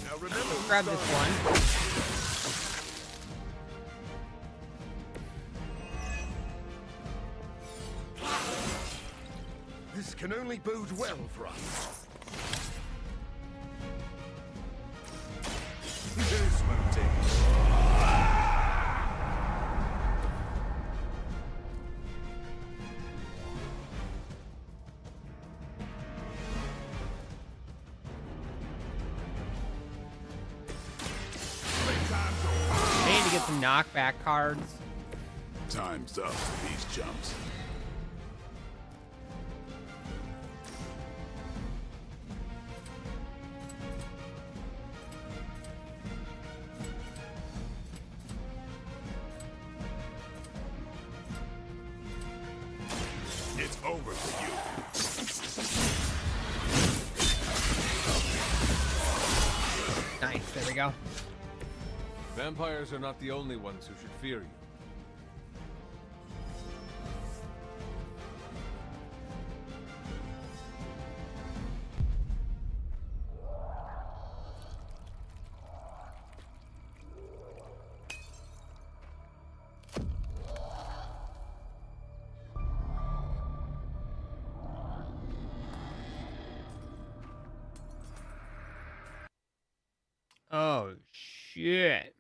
Now remember, Grab this one. this can only bode well for us. Dismounting. I need to get some knockback cards. Time's up for these jumps. It's over for you. Nice, there we go. Vampires are not the only ones who should fear you. Oh, shit.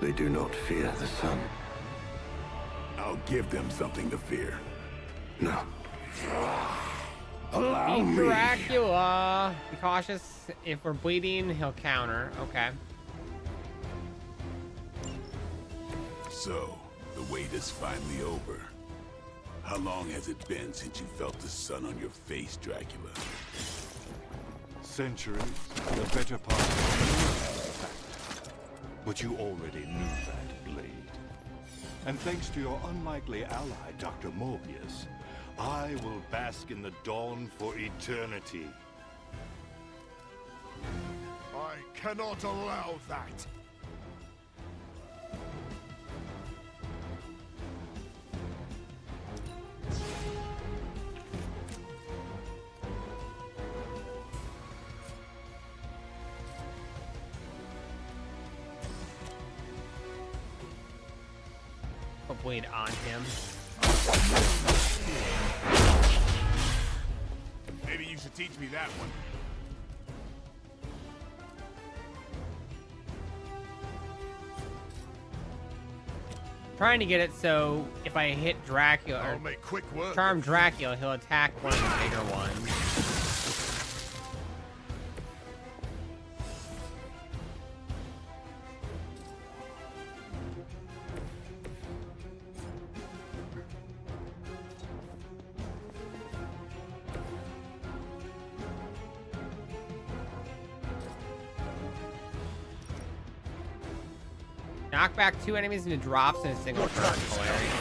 They do not fear the sun. I'll give them something to fear. No. Allow Be me. Dracula. Be cautious. If we're bleeding, he'll counter. Okay. So, the wait is finally over. How long has it been since you felt the sun on your face, Dracula? Centuries, the better part of a fact. But you already knew that, Blade. And thanks to your unlikely ally, Dr. Morbius, I will bask in the dawn for eternity. I cannot allow that. I'll bleed on him. Maybe you should teach me that one. Trying to get it so if I hit Dracula I'll or make quick work. charm Dracula, he'll attack one of the bigger ones. Knock back 2 enemies into drops in a single turn. Hilarious.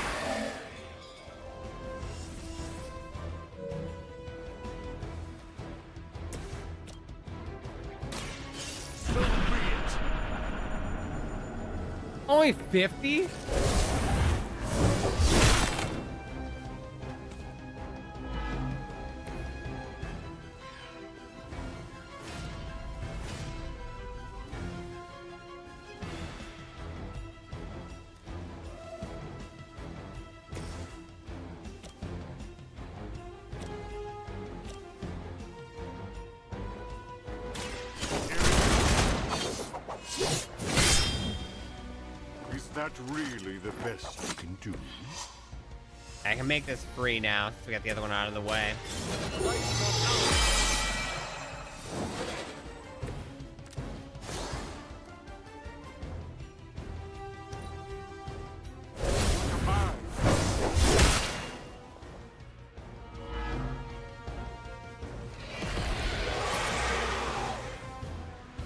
Only 50? Is that really the best you can do? I can make this free now, so we got the other one out of the way.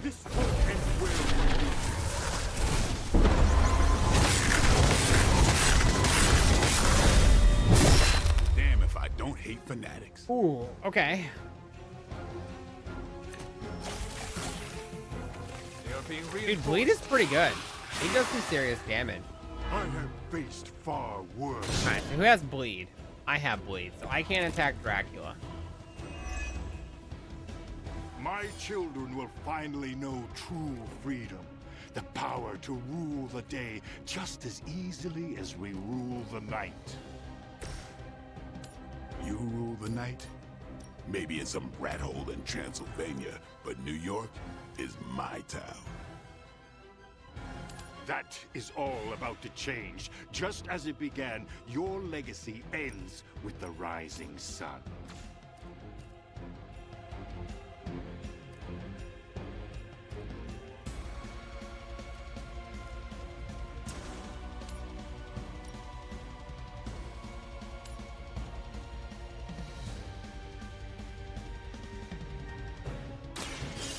This won't end well for you. Damn if I don't hate fanatics. Ooh, okay. Dude, bleed is pretty good. He does some serious damage. I have faced far worse. Alright, so who has bleed? I have bleed, so I can't attack Dracula. My children will finally know true freedom. The power to rule the day just as easily as we rule the night. You rule the night? Maybe in some rat hole in Transylvania, but New York is my town. That is all about to change. Just as it began, your legacy ends with the rising sun.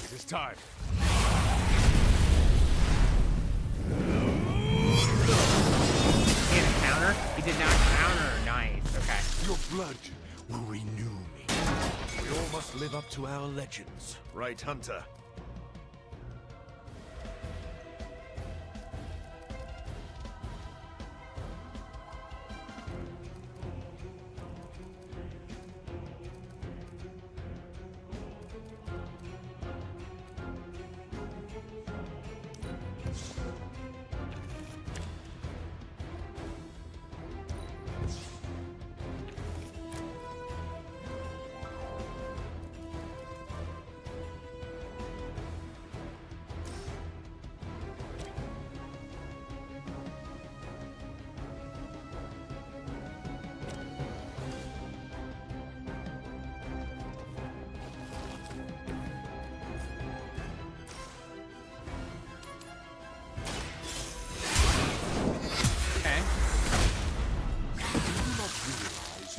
It is time. He had a counter? He did not counter. Nice. Okay. Your blood will renew me. We all must live up to our legends, right, Hunter?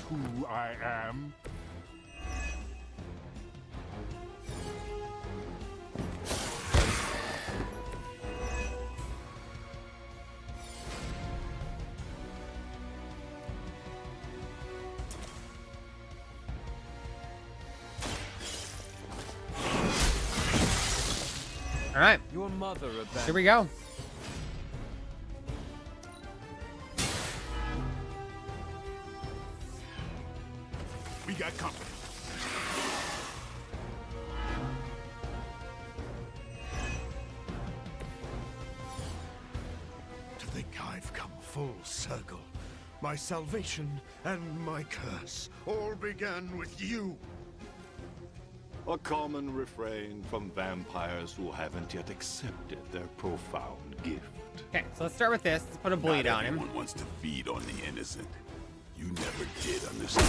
Who I am? All right. Your mother abandoned. Here we go. We got company. To think I've come full circle. My salvation and my curse all began with you. A common refrain from vampires who haven't yet accepted their profound gift. Okay, so let's start with this. Let's put a bleed Not on him. everyone wants to feed on the innocent. You never did understand.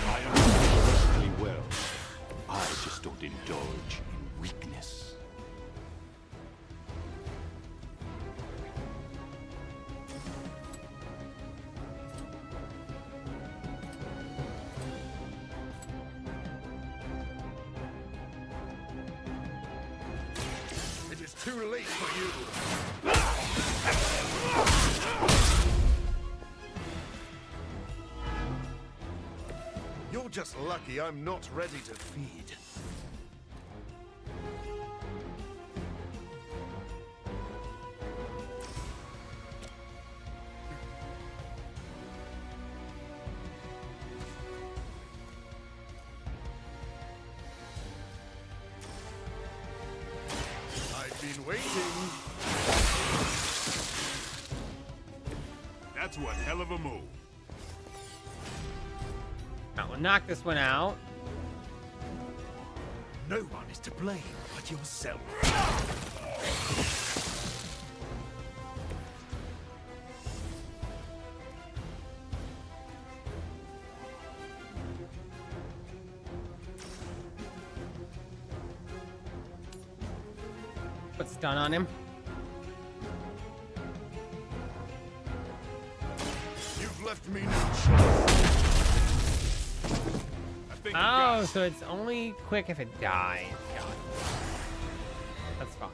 I understand perfectly well. I just don't indulge in weakness. It is too late for you. You're just lucky I'm not ready to feed. I've been waiting. That's one hell of a move. Now we'll knock this one out. No one is to blame but yourself. Put stun on him. You've left me no choice. Oh, so it's only quick if it dies. Got it. That's fine.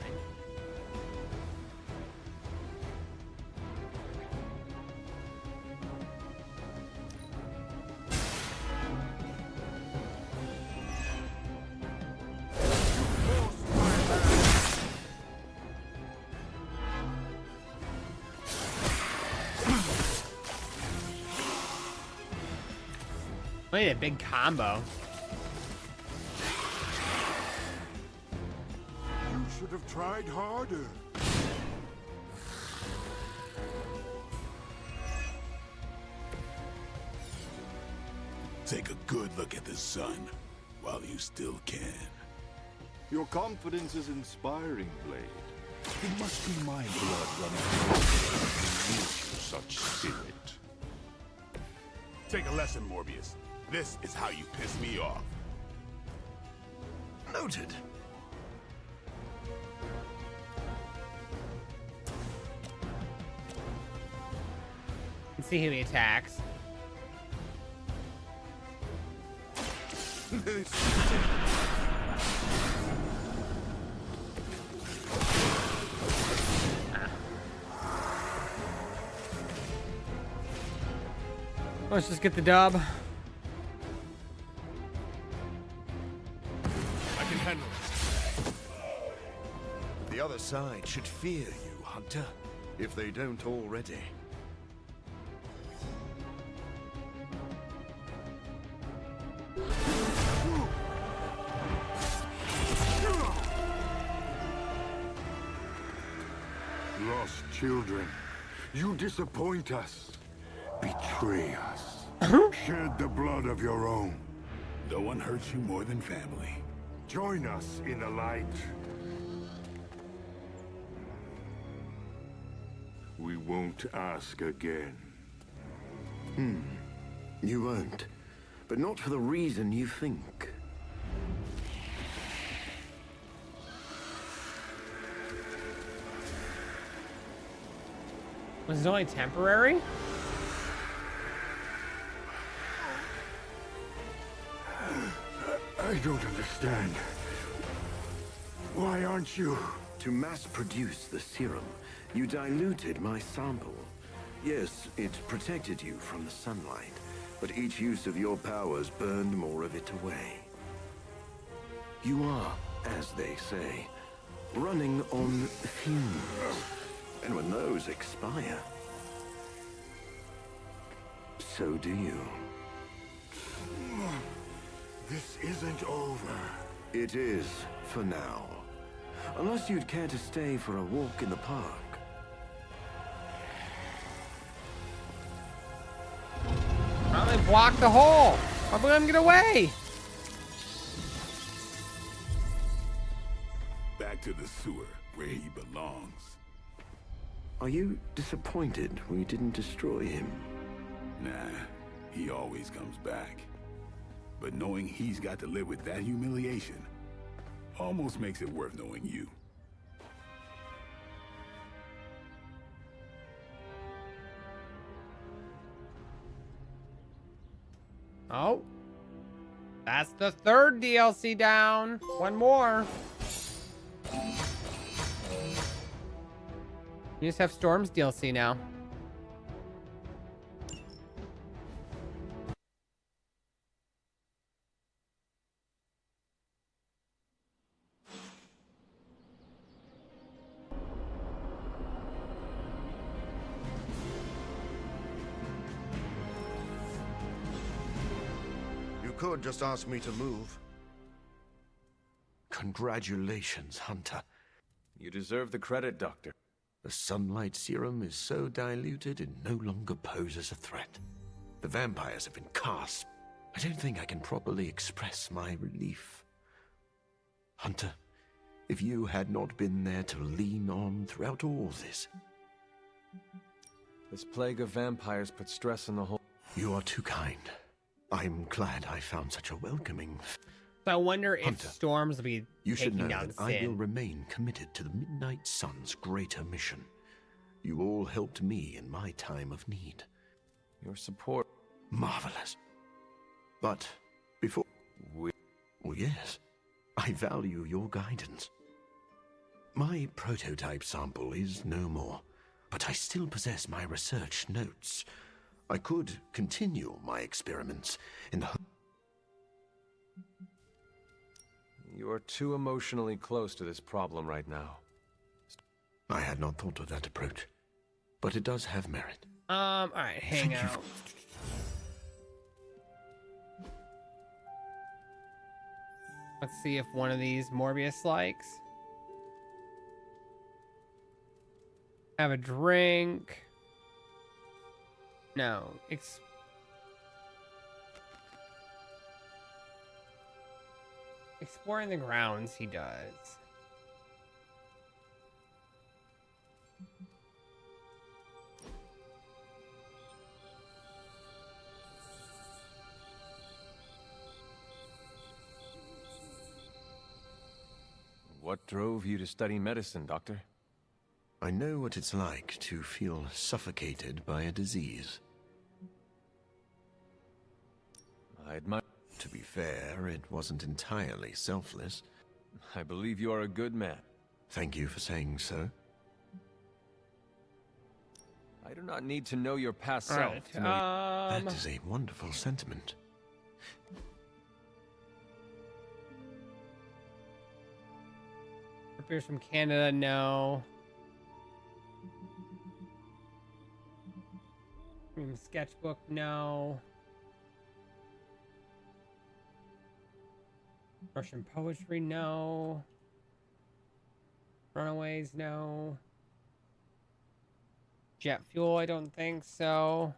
Wait, a big combo. You should have tried harder. Take a good look at the sun while you still can. Your confidence is inspiring, Blade. It must be my blood running through that gives you such spirit. Take a lesson, Morbius. This is how you piss me off. Noted. Let's see who he attacks. Let's just get the dub. I can handle it. The other side should fear you, Hunter, if they don't already. Lost children, you disappoint us, betray us, shed the blood of your own. No one hurts you more than family. Join us in the light. We won't ask again. You won't. But not for the reason you think. Was it only temporary? I don't understand. Why aren't you? To mass-produce the serum, you diluted my sample. Yes, it protected you from the sunlight, but each use of your powers burned more of it away. You are, as they say, running on fumes. And when those expire, so do you. This isn't over. It is, for now. Unless you'd care to stay for a walk in the park. Probably block the hole. Why would I let him get away? Back to the sewer, where he belongs. Are you disappointed we didn't destroy him? Nah, he always comes back. But knowing he's got to live with that humiliation almost makes it worth knowing you. Oh. That's the third DLC down. One more. You just have Storm's DLC now. could just ask me to move. Congratulations, Hunter. You deserve the credit, Doctor. The sunlight serum is so diluted it no longer poses a threat. The vampires have been cast. I don't think I can properly express my relief. Hunter, if you had not been there to lean on throughout all this... This plague of vampires put stress on the whole... You are too kind. I'm glad I found such a welcoming... So I wonder if Hunter, Storms will be you should know taking down that I will Sin. remain committed to the Midnight Sun's greater mission. You all helped me in my time of need. Your support... Marvelous. But before... Well, yes. I value your guidance. My prototype sample is no more, but I still possess my research notes. I could continue my experiments in the... You are too emotionally close to this problem right now. I had not thought of that approach, but it does have merit. Alright, hang out. Let's see if one of these Morbius likes. Have a drink. No. Exploring the grounds, he does. What drove you to study medicine, Doctor? I know what it's like to feel suffocated by a disease. I admire... To be fair, it wasn't entirely selfless. I believe you are a good man. Thank you for saying so. I do not need to know your past self to know That is a wonderful sentiment. Beers from Canada, no. Sketchbook, no. Russian poetry, no. Runaways, no. Jet fuel, I don't think so.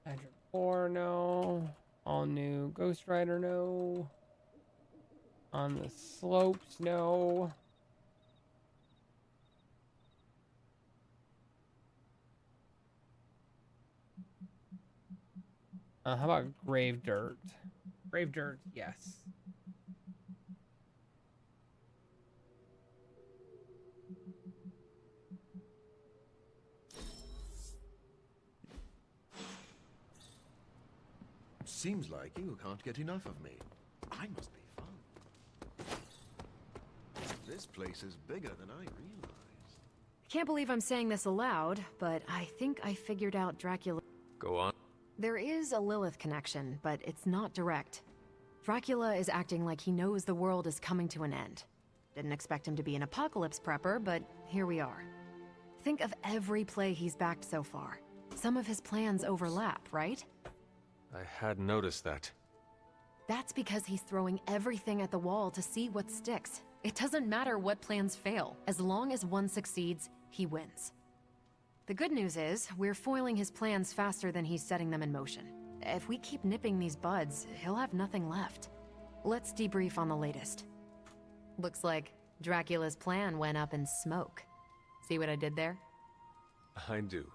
Magic 4, no. All new Ghost Rider, no. On the slopes, no. How about Grave Dirt? Grave Dirt, yes. Seems like you can't get enough of me. I must be fun. This place is bigger than I realized. Can't believe I'm saying this aloud, but I think I figured out Dracula. Go on. There is a Lilith connection, but it's not direct. Dracula is acting like he knows the world is coming to an end. Didn't expect him to be an apocalypse prepper, but here we are. Think of every play he's backed so far. Some of his plans overlap, right? I had noticed that. That's because he's throwing everything at the wall to see what sticks. It doesn't matter what plans fail. As long as one succeeds, he wins. The good news is, we're foiling his plans faster than he's setting them in motion. If we keep nipping these buds, he'll have nothing left. Let's debrief on the latest. Looks like Dracula's plan went up in smoke. See what I did there? I do.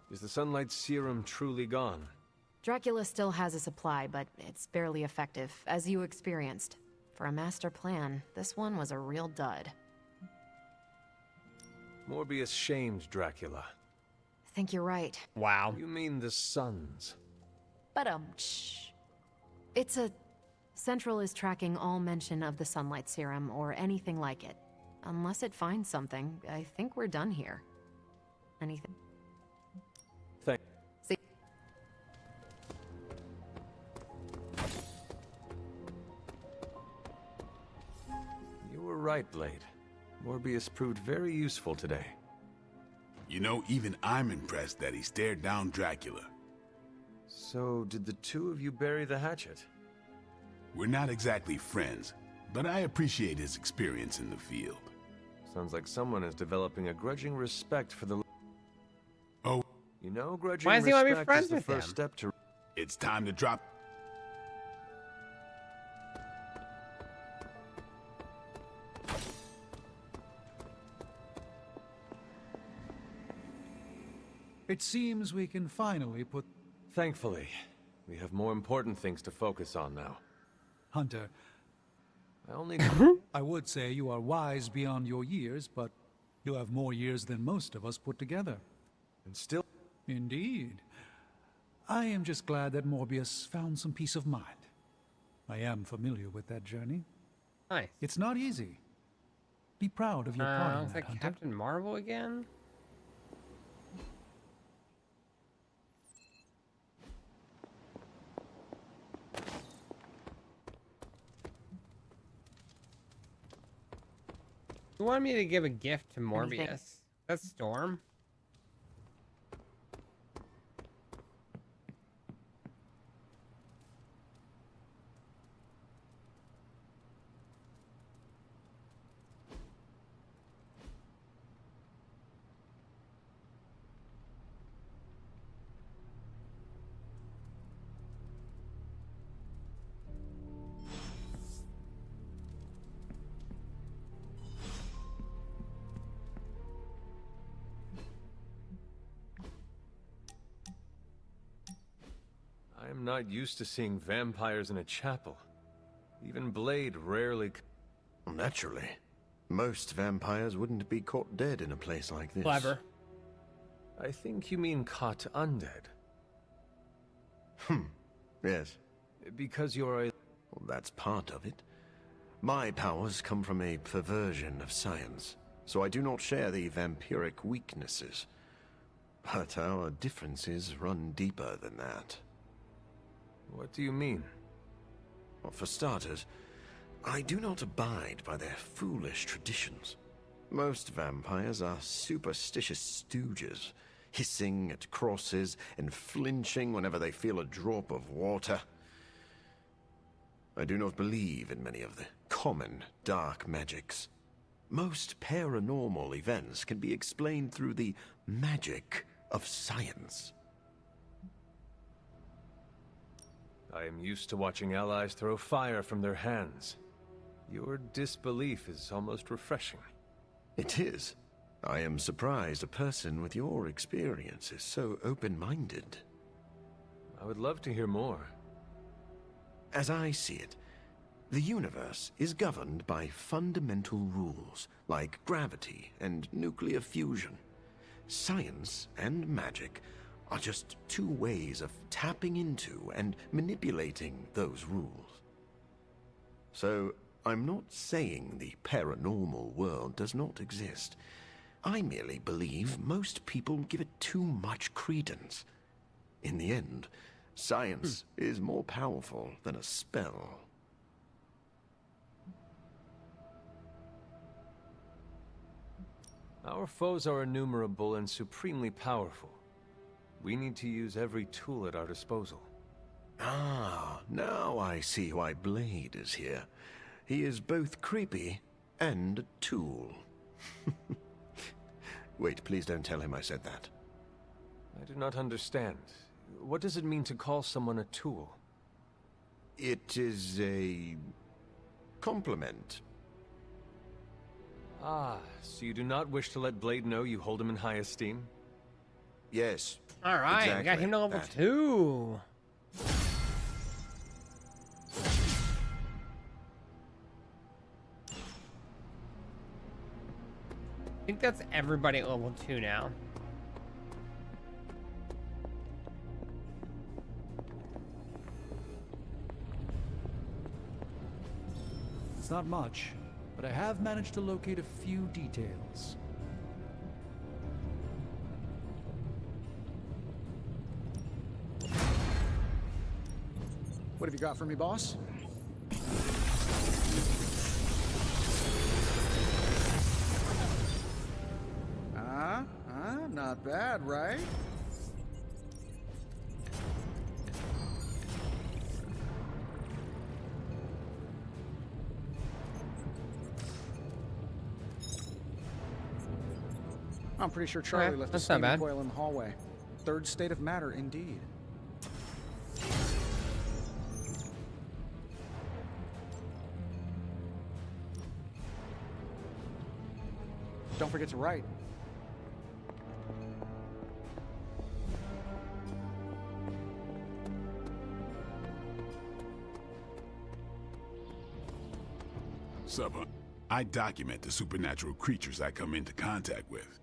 Is the sunlight serum truly gone? Dracula still has a supply, but it's barely effective, as you experienced. For a master plan, this one was a real dud. Morbius shamed Dracula. I think you're right. Wow. You mean the Suns? But it's a... Central is tracking all mention of the sunlight serum or anything like it. Unless it finds something, I think we're done here. Anything? Thank... See? right, Blade. Morbius proved very useful today. You know, even I'm impressed that he stared down Dracula. So, did the two of you bury the hatchet? We're not exactly friends, but I appreciate his experience in the field. Sounds like someone is developing a grudging respect for the... Oh. You know, grudging Why does he want to be respect friends is the with first him? step to... It's time to drop... It seems we can finally put... Thankfully, we have more important things to focus on now. Hunter, I only... I would say you are wise beyond your years, but you have more years than most of us put together. And still... Indeed. I am just glad that Morbius found some peace of mind. I am familiar with that journey. Nice. It's not easy. Be proud of your part in Looks that, like Hunter. Captain Marvel again. Who wanted me to give a gift to Morbius? That's Storm. I am not used to seeing vampires in a chapel. Even Blade rarely... Naturally. Most vampires wouldn't be caught dead in a place like this. Clever. I think you mean caught undead. Yes. Because you're a... Well, that's part of it. My powers come from a perversion of science, so I do not share the vampiric weaknesses. But our differences run deeper than that. What do you mean? Well, for starters, I do not abide by their foolish traditions. Most vampires are superstitious stooges, hissing at crosses and flinching whenever they feel a drop of water. I do not believe in many of the common dark magics. Most paranormal events can be explained through the magic of science. I am used to watching allies throw fire from their hands. Your disbelief is almost refreshing. It is. I am surprised a person with your experience is so open-minded. I would love to hear more. As I see it, the universe is governed by fundamental rules, like gravity and nuclear fusion. Science and magic are just two ways of tapping into and manipulating those rules. So, I'm not saying the paranormal world does not exist. I merely believe most people give it too much credence. In the end, science is more powerful than a spell. Our foes are innumerable and supremely powerful. We need to use every tool at our disposal. Ah, now I see why Blade is here. He is both creepy and a tool. Wait, please don't tell him I said that. I do not understand. What does it mean to call someone a tool? It is a compliment. Ah, so you do not wish to let Blade know you hold him in high esteem? Yes. All right, exactly we got him to level that. 2. I think that's everybody at level 2 now. It's not much, but I have managed to locate a few details. What have you got for me, boss? bad, right? I'm pretty sure Charlie left a that's not steam bad. coil in the hallway. Third state of matter, indeed. Don't forget to write. Sup, I document the supernatural creatures I come into contact with.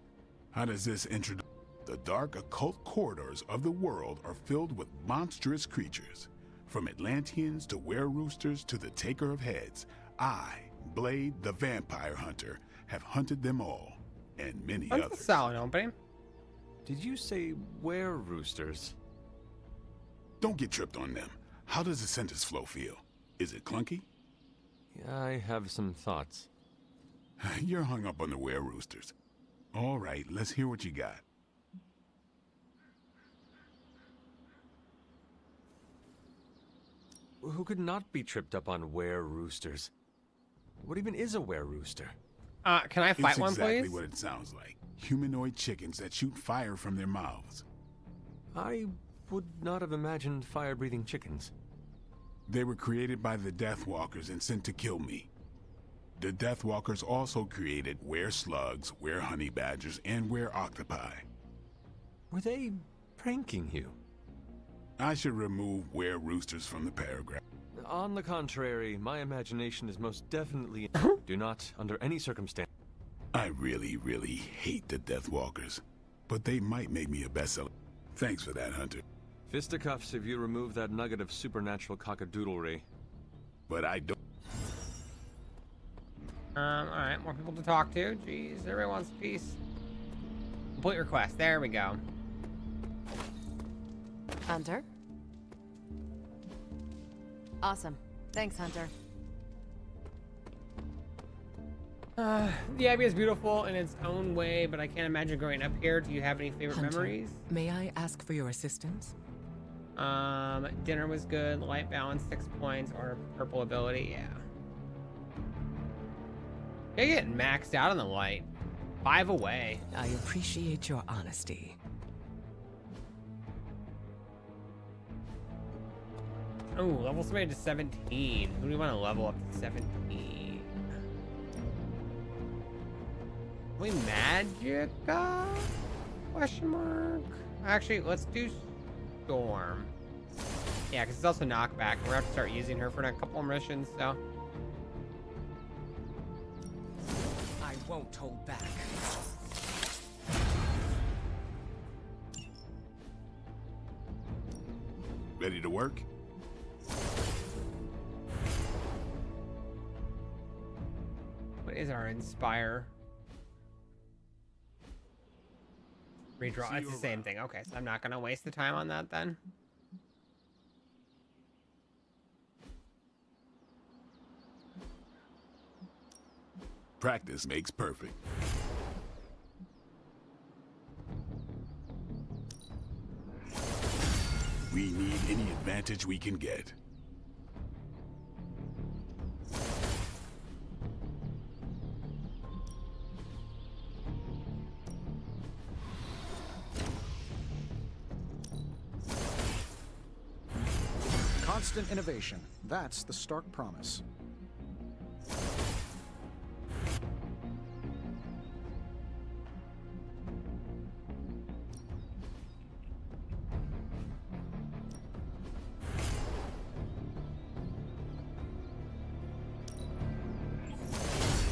How does this introduce? The dark occult corridors of the world are filled with monstrous creatures. From Atlanteans to were-roosters to the Taker of Heads, I, Blade the Vampire Hunter, have hunted them all, and many That's a others. solid opening. Did you say were-roosters? Don't get tripped on them. How does the sentence flow feel? Is it clunky? I have some thoughts. You're hung up on the were-roosters. All right, let's hear what you got. Who could not be tripped up on were-roosters? What even is a were-rooster? Can I fight It's one, exactly please? what it sounds like. Humanoid chickens that shoot fire from their mouths. I would not have imagined fire-breathing chickens. They were created by the Deathwalkers and sent to kill me. The Deathwalkers also created were-slugs, were-honey badgers, and were-octopi. Were they pranking you? I should remove were-roosters from the paragraph. On the contrary, my imagination is most definitely... Do not, under any circumstance... I really, really hate the Deathwalkers, but they might make me a bestseller. Thanks for that, Hunter. Fisticuffs if you remove that nugget of supernatural cockadoodlery. But I don't... Alright, more people to talk to. Jeez, everyone wants peace. Complete request. There we go. Hunter? Awesome. Thanks, Hunter. The Abbey is beautiful in its own way, but I can't imagine growing up here. Do you have any favorite Hunter, memories? May I ask for your assistance? Dinner was good. Light balance, 6 points, or purple ability, yeah. You're getting maxed out on the light. 5 away. I appreciate your honesty. Oh, level somebody to 17. Who do we want to level up to 17? We Magicka? Question mark? Actually, let's do Storm. Yeah, because it's also knockback. We're gonna have to start using her for a couple of missions, so. I won't hold back. Ready to work? What is our Inspire? Redraw. It's the same thing. Okay, so I'm not gonna waste the time on that then. Practice makes perfect. We need any advantage we can get. Constant innovation. That's the stark promise.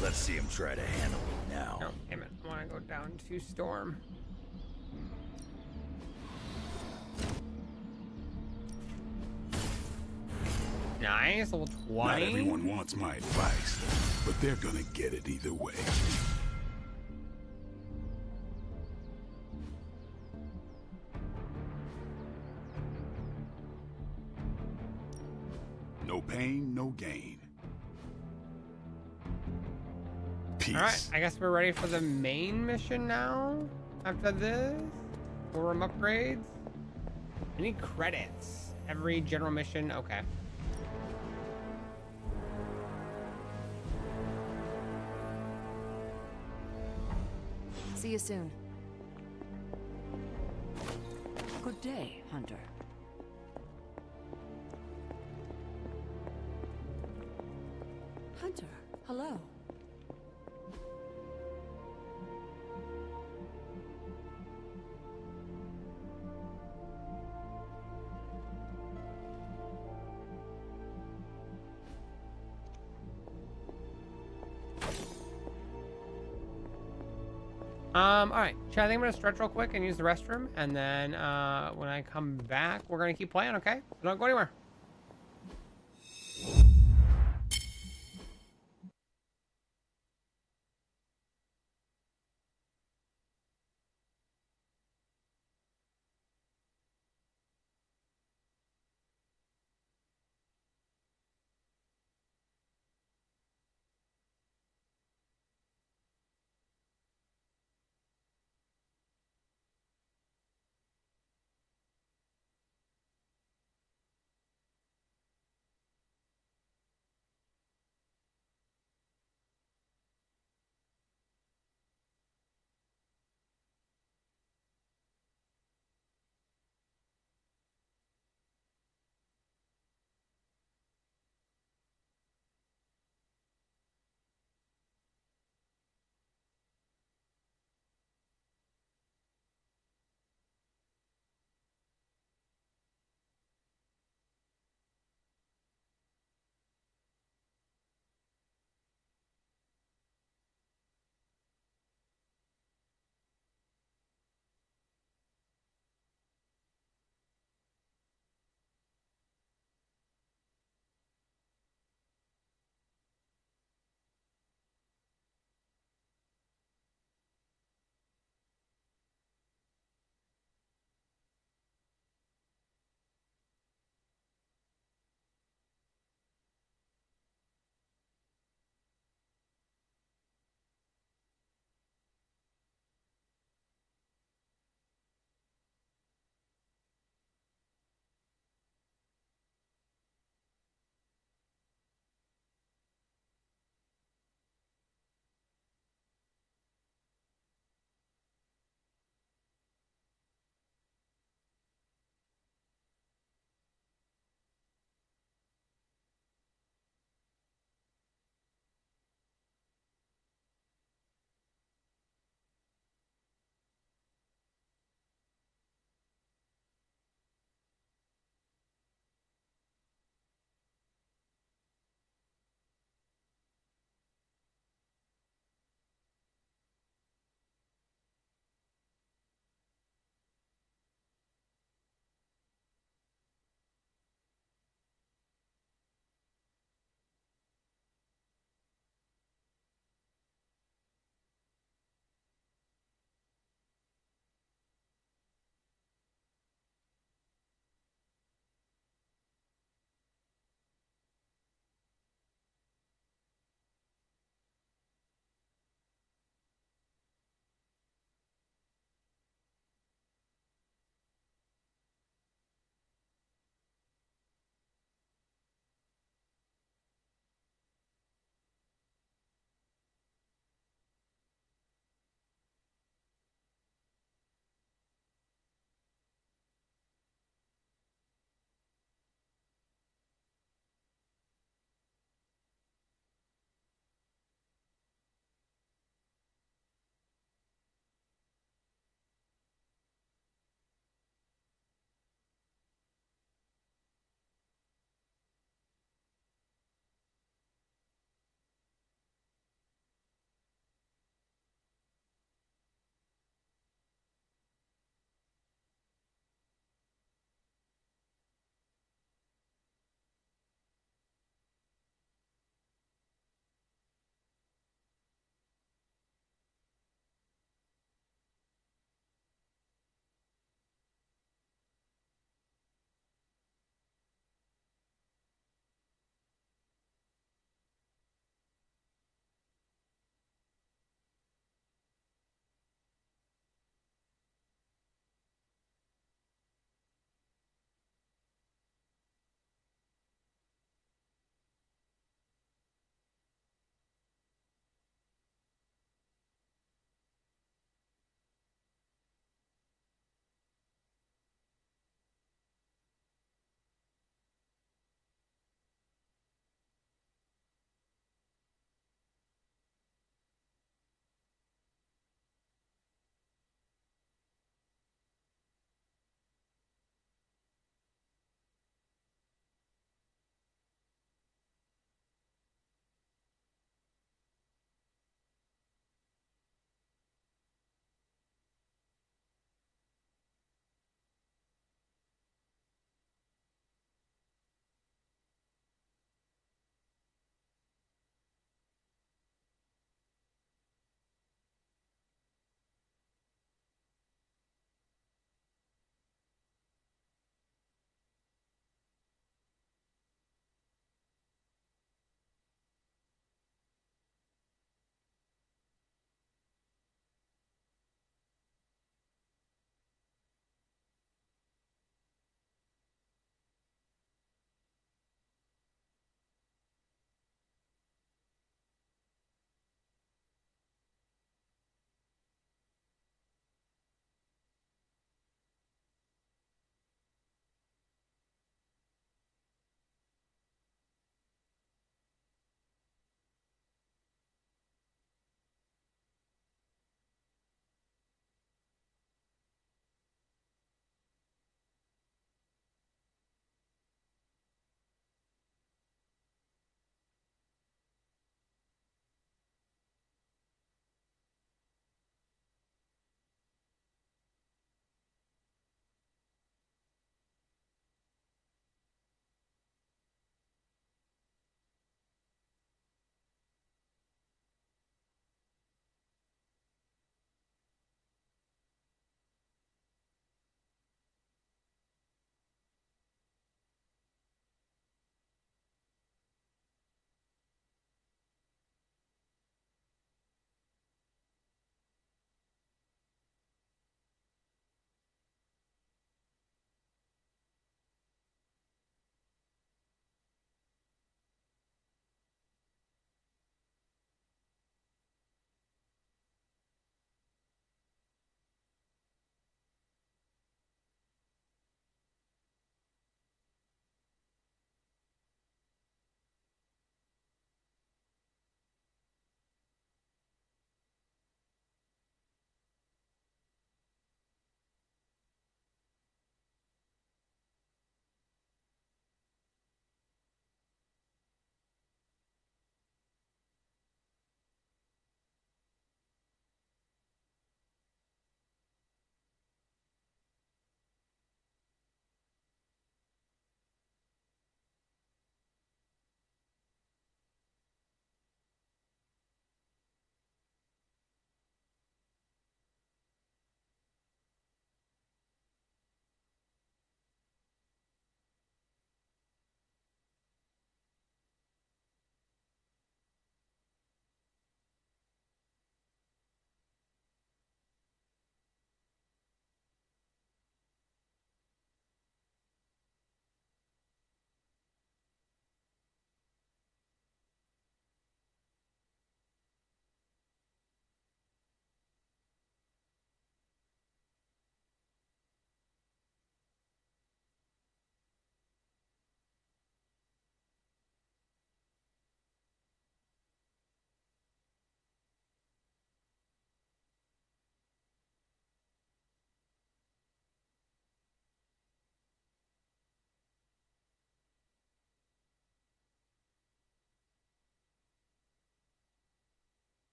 Let's see him try to handle it now. Oh, damn it. I want to go down to Storm. Nice, level 20. Not everyone wants my advice, but they're gonna get it either way. No pain, no gain. Peace. Alright, I guess we're ready for the main mission now. after this? Forum upgrades? I need credits. Every general mission. Okay. See you soon. Good day, Hunter. Hunter, hello. All right, Chad, I think I'm gonna stretch real quick and use the restroom, and then when I come back, we're gonna keep playing. Okay? So don't go anywhere.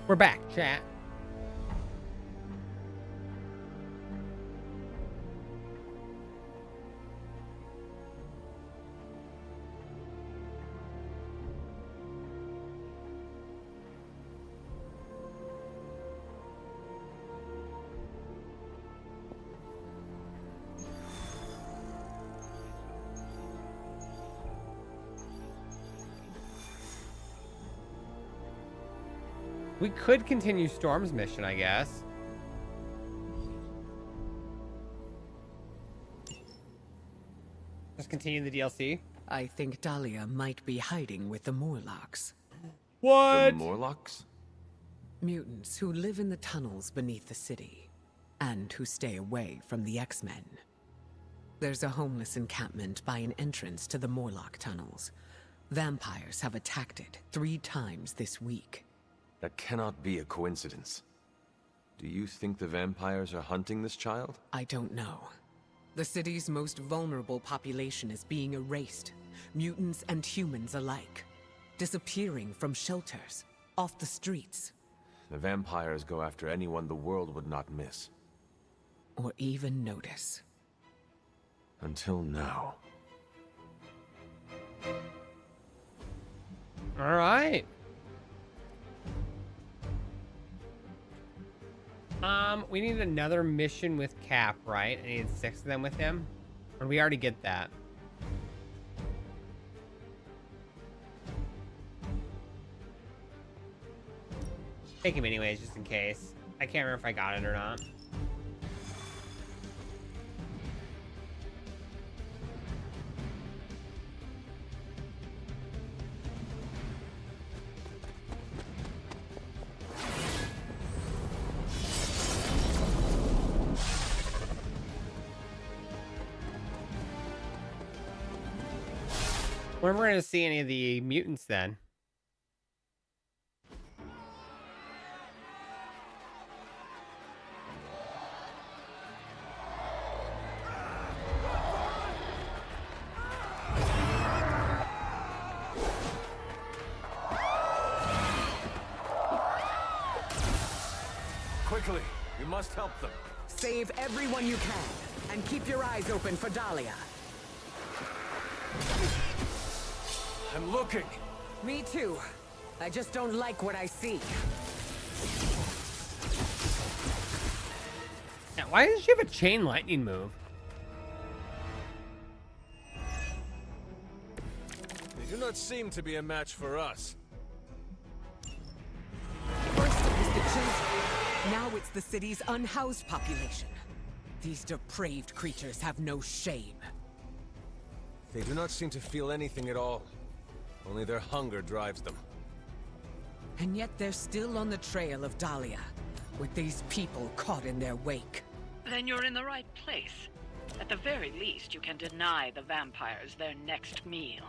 We're back, chat. We could continue Storm's mission, I guess. Just continue the DLC. I think Dahlia might be hiding with the Morlocks. What? The Morlocks? Mutants who live in the tunnels beneath the city, and who stay away from the X-Men. There's a homeless encampment by an entrance to the Morlock tunnels. Vampires have attacked it 3 times this week. That cannot be a coincidence. Do you think the vampires are hunting this child? I don't know. The city's most vulnerable population is being erased, mutants and humans alike. Disappearing from shelters, off the streets. The vampires go after anyone the world would not miss. Or even notice. Until now. All right. We need another mission with Cap, right? I need 6 of them with him. Or did we already get that? Take him anyways, just in case. I can't remember if I got it or not. When we're going to see any of the mutants then? Quickly, we must help them. Save everyone you can, and keep your eyes open for Dahlia. I'm looking. Me too. I just don't like what I see. Now, why does she have a chain lightning move? They do not seem to be a match for us. First it was the children. Now it's the city's unhoused population. These depraved creatures have no shame. They do not seem to feel anything at all. Only their hunger drives them. And yet they're still on the trail of Dahlia, with these people caught in their wake. Then you're in the right place. At the very least, you can deny the vampires their next meal.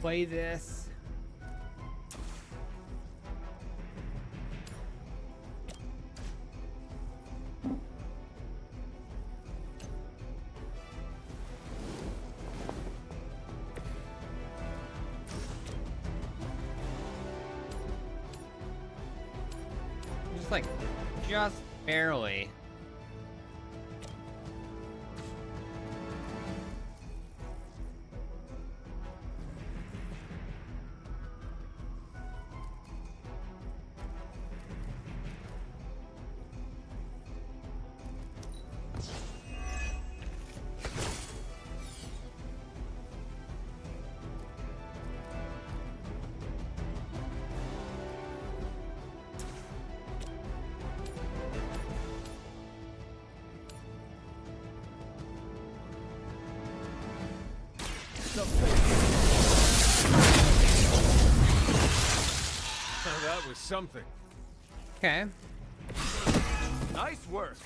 Play this. Just barely. Now that was something. Okay. Nice work.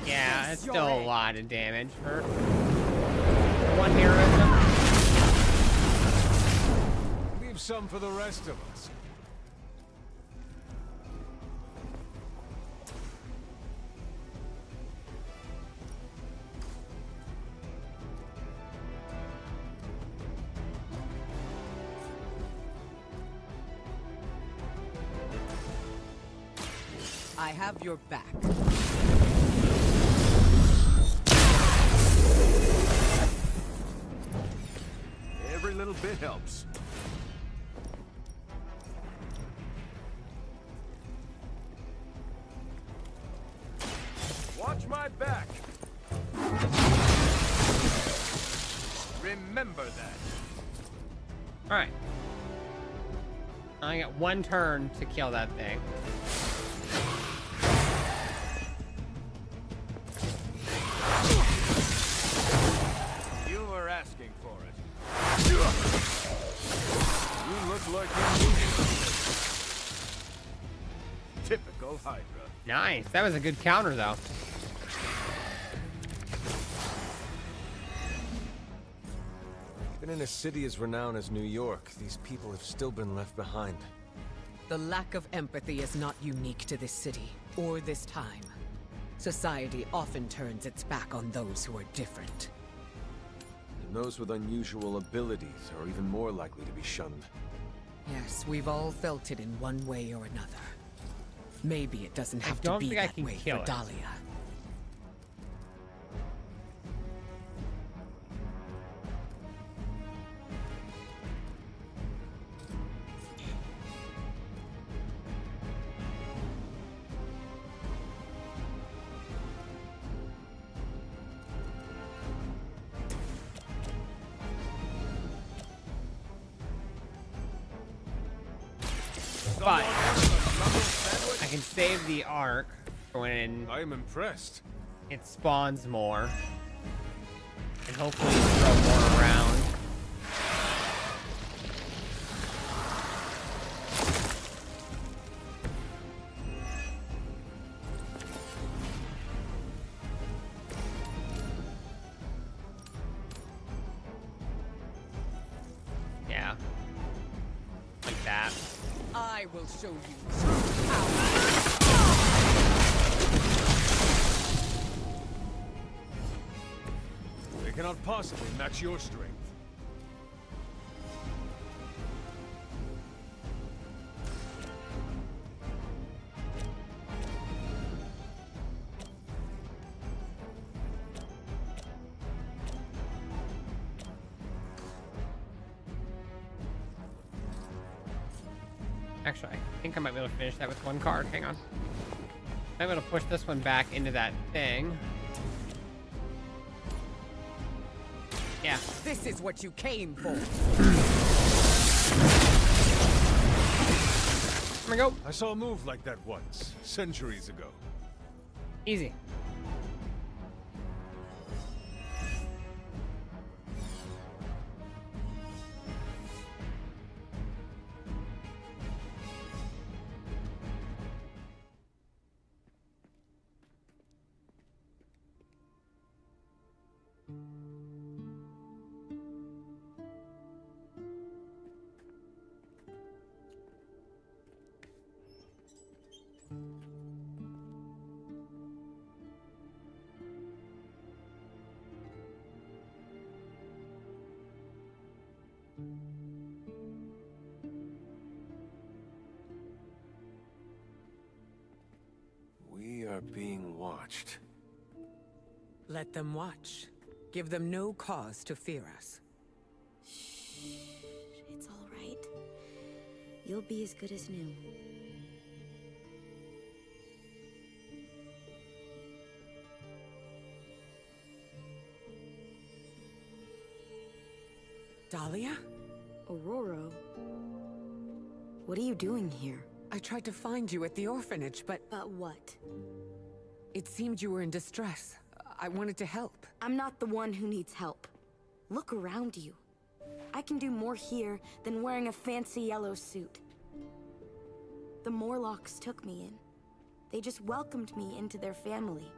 Yeah, it's still a lot of damage for one heroism. Leave some for the rest of us. I have your back. Every little bit helps. Watch my back. Remember that. All right. I got one turn to kill that thing. You were asking for it. You look like you need it. Typical Hydra. Nice. That was a good counter, though. Even in a city as renowned as New York, these people have still been left behind. The lack of empathy is not unique to this city, or this time. Society often turns its back on those who are different. And those with unusual abilities are even more likely to be shunned. Yes, we've all felt it in one way or another. Maybe it doesn't have to don't be think I that can way kill for it. Dahlia. But I can save the arc when I am impressed. It spawns more. And hopefully throw more around. Yeah. Like that. I will show you. They cannot possibly match your strength. Actually, I think I might be able to finish that with one card. Hang on. I'm able to push this one back into that thing. Yeah. This is what you came for. Here we go. I saw a move like that once, centuries ago. Easy. We are being watched. Let them watch. Give them no cause to fear us. It's all right. You'll be as good as new. Thalia? Aurora? What are you doing here? I tried to find you at the orphanage, but... But what? It seemed you were in distress. I wanted to help. I'm not the one who needs help. Look around you. I can do more here than wearing a fancy yellow suit. The Morlocks took me in. They just welcomed me into their family.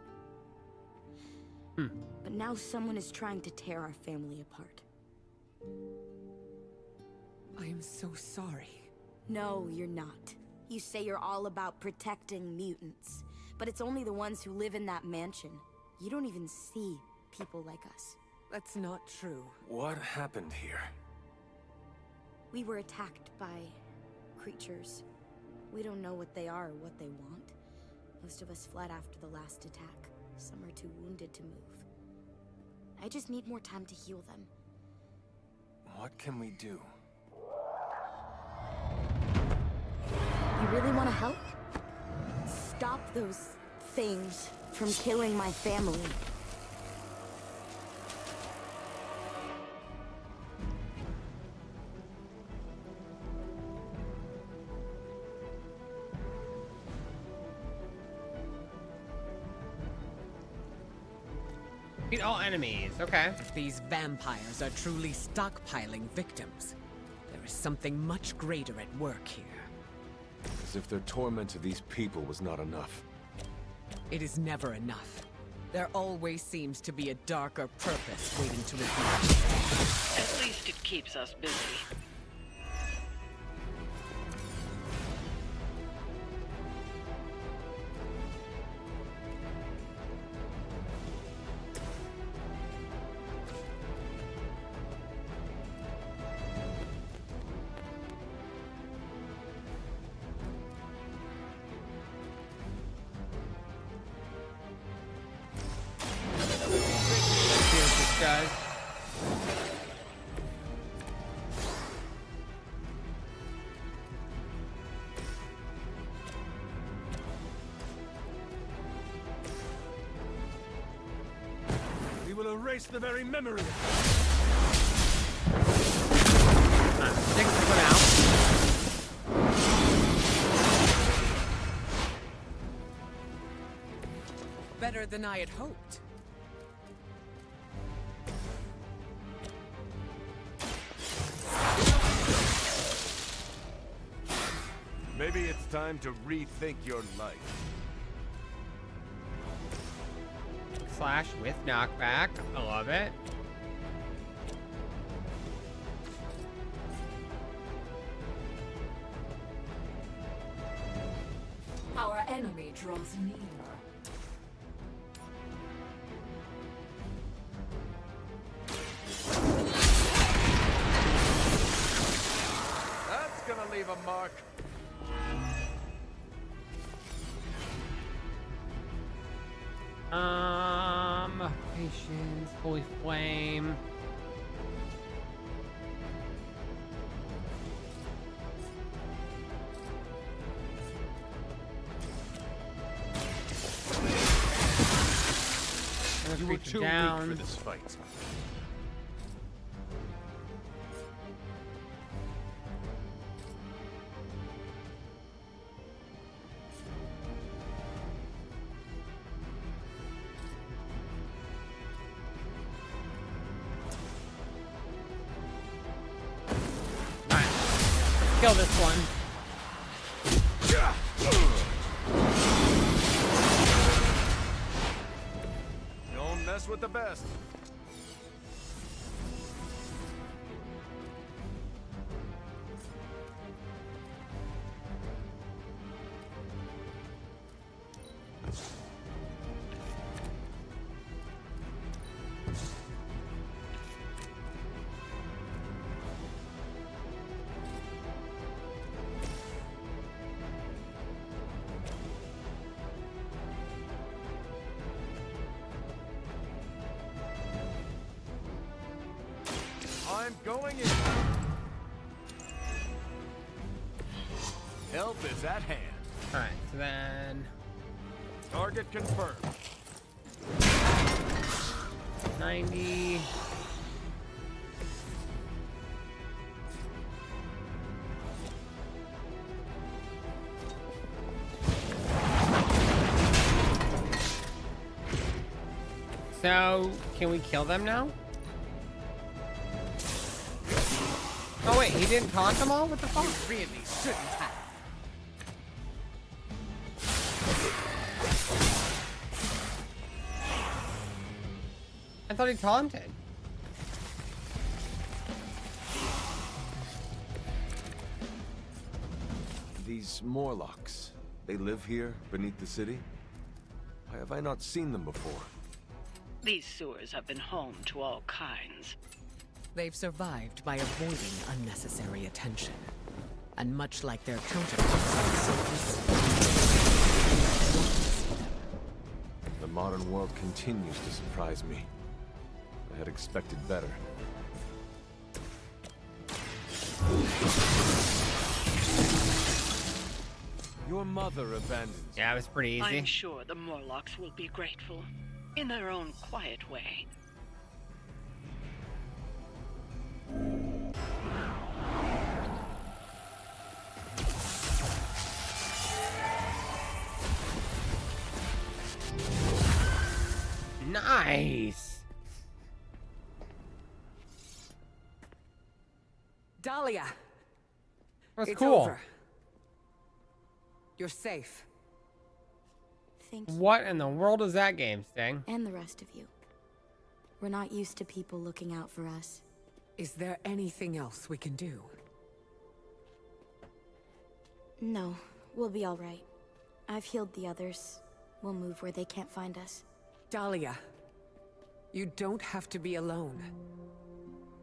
But now someone is trying to tear our family apart. I am so sorry. No, you're not. You say you're all about protecting mutants, but it's only the ones who live in that mansion. You don't even see people like us. That's not true. What happened here? We were attacked by creatures. We don't know what they are or what they want. Most of us fled after the last attack. Some are too wounded to move. I just need more time to heal them. What can we do? You really want to help? Stop those things from killing my family. Beat all enemies, okay. If these vampires are truly stockpiling victims, there is something much greater at work here. As if their torment of these people was not enough. It is never enough. There always seems to be a darker purpose waiting to reveal. At least it keeps us busy. Guys. We will erase the very memory of it. Sticks to put out. Better than I had hoped. Maybe it's time to rethink your life. Slash with knockback. I love it. Our enemy draws near. That's gonna leave a mark. Patience, Holy Flame. You were too down. weak for this fight. Kill this one. Don't mess with the best. I'm going in. Help is at hand. Alright, so then... Target confirmed. 90... So, can we kill them now? Oh wait, he didn't taunt them all? What the fuck? Really shouldn't have. I thought he taunted. These Morlocks, they live here beneath the city? Why have I not seen them before? These sewers have been home to all kinds. They've survived by avoiding unnecessary attention. And much like their counterparts on the surface, The modern world continues to surprise me. I had expected better. Your mother abandons. Yeah, it was pretty easy. I'm sure the Morlocks will be grateful, in their own quiet way. Nice. Dahlia! That's It's cool. over. You're safe. Thank you. What in the world is that game, Sting? And the rest of you. We're not used to people looking out for us. Is there anything else we can do? No, we'll be all right. I've healed the others. We'll move where they can't find us. Dahlia, you don't have to be alone.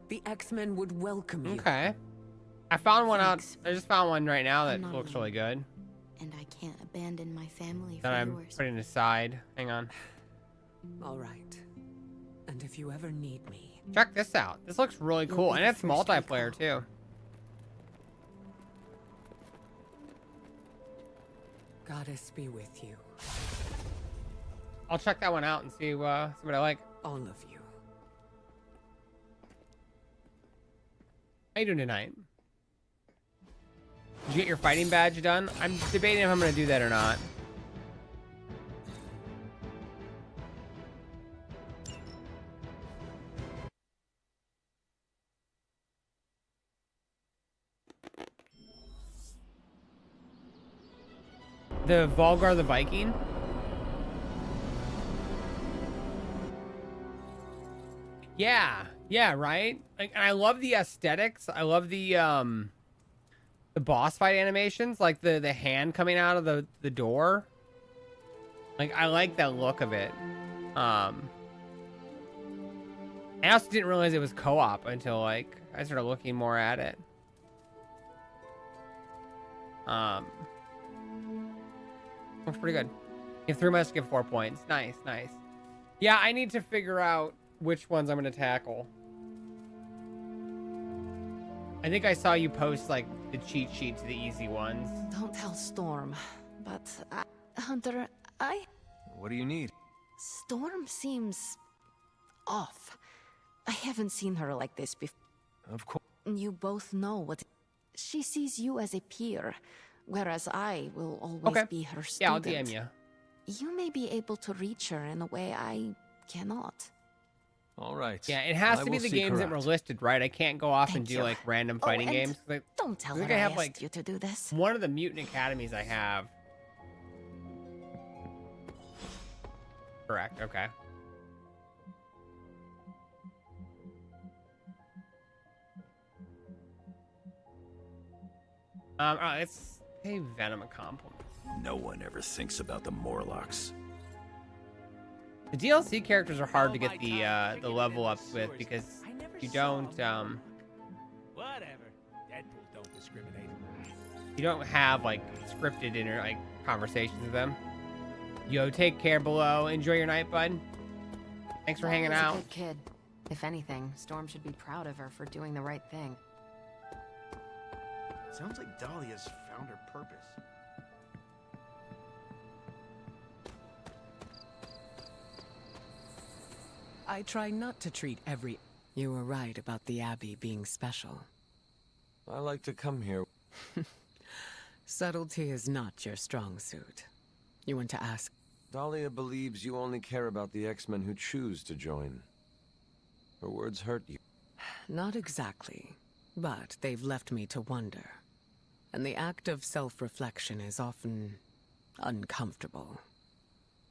The X-Men would welcome you. Okay. I found one out. I just found one right now that I'm not looks alone. really good. And I can't abandon my family That for I'm yours. putting aside. Hang on. All right. And if you ever need me... Check this out. This looks really You'll cool. be And the it's first we multiplayer too. Goddess be with you. I'll check that one out and see what I like. All of you. How you doing tonight? Did you get your fighting badge done? I'm debating if I'm gonna do that or not. The Volgar the Viking? Yeah, right? Like, and I love the aesthetics. I love the boss fight animations, like the hand coming out of the door. Like, I like that look of it. I also didn't realize it was co-op until, like, I started looking more at it. Looks pretty good. Give 3 must give 4 points. Nice. Yeah, I need to figure out which ones I'm going to tackle. I think I saw you post, like, the cheat sheet to the easy ones. Don't tell Storm, but Hunter, What do you need? Storm seems off. I haven't seen her like this before. Of course. You both know what... She sees you as a peer, whereas I will always Okay. be her student. Yeah, I'll DM you. You may be able to reach her in a way I cannot. All right. Yeah, it has I to be will the seek games her that were out. listed, right? I can't go off and Thank do, you. like, random Oh, fighting and games. 'cause don't tell I her think I I have, asked like, you to do this. one of the mutant academies I have. Correct, okay. Let's pay Venom a compliment. No one ever thinks about the Morlocks. The DLC characters are hard to get the level ups with because you don't Whatever. Deadpool don't discriminate. you don't have like scripted conversations with them. Yo, take care below. Enjoy your night, bud. Thanks for hanging Dahlia's out. a good kid. If anything, Storm should be proud of her for doing the right thing. Sounds like Dahlia's found her purpose. I try not to treat every... You were right about the Abbey being special. I like to come here. Subtlety is not your strong suit. You want to ask... Dahlia believes you only care about the X-Men who choose to join. Her words hurt you. Not exactly, but they've left me to wonder. And the act of self-reflection is often uncomfortable.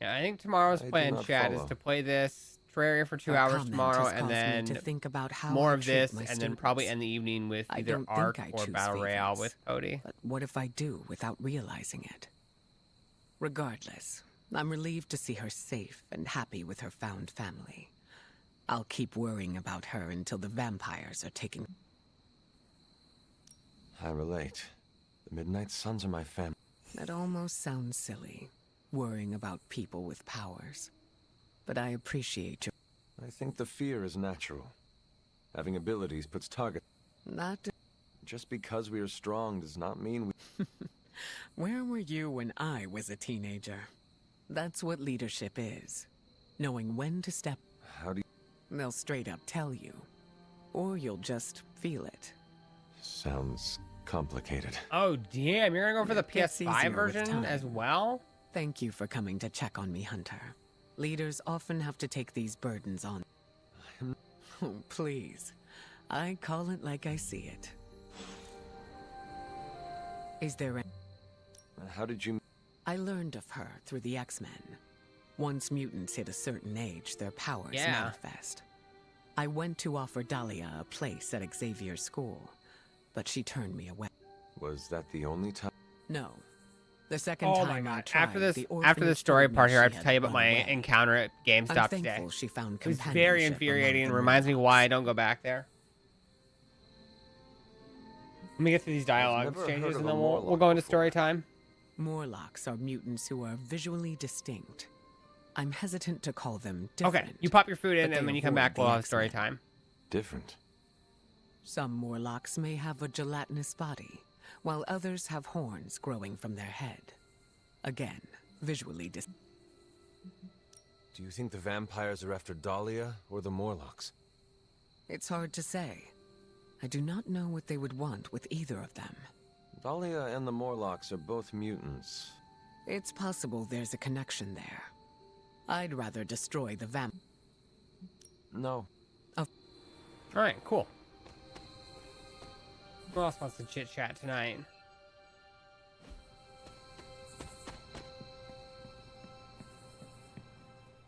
Yeah, I think tomorrow's I do plan, not Chad, is follow. to play this Terraria for 2 Your hours comment tomorrow, has and caused me then to think about how more I of treat this, my and then probably students. end the evening with I either don't Ark think I or choose Battle Royale favorites. with Cody. But what if I do without realizing it? Regardless, I'm relieved to see her safe and happy with her found family. I'll keep worrying about her until the vampires are taken. I relate. The Midnight Suns are my family. That almost sounds silly, worrying about people with powers. But I appreciate your... I think the fear is natural. Having abilities puts target. That... Just because we are strong does not mean we... Where were you when I was a teenager? That's what leadership is. Knowing when to step... How do you... They'll straight up tell you. Or you'll just feel it. Sounds complicated. Oh, damn. You're going to go for the It gets PS5 easier with version time. as well? Thank you for coming to check on me, Hunter. Leaders often have to take these burdens on. Oh, please. I call it like I see it. Is there a... How did you... I learned of her through the X-Men. Once mutants hit a certain age, their powers Yeah. manifest. I went to offer Dahlia a place at Xavier's school, but she turned me away. Was that the only time? No. The second Oh time my I god. tried, After this the after the orphanage story told me part here, I have she to had tell you about run my away. encounter at I'm GameStop today. thankful she found It was very companionship among infuriating and the reminds me Morlocks. why I don't go back there. Let me get through these dialogue never heard exchanges of and a then we'll Morlock go into before. story time. Morlocks are mutants who are visually distinct. I'm hesitant to call them different. Okay, you pop your food in but they and when you come avoid back the we'll have X-Men. story time. Different. Some Morlocks may have a gelatinous body, while others have horns growing from their head. Again, visually distinct. Do you think the vampires are after Dahlia or the Morlocks? It's hard to say. I do not know what they would want with either of them. Dahlia and the Morlocks are both mutants. It's possible there's a connection there. I'd rather destroy the vamp. No. Alright, cool. Who else wants to chit chat tonight?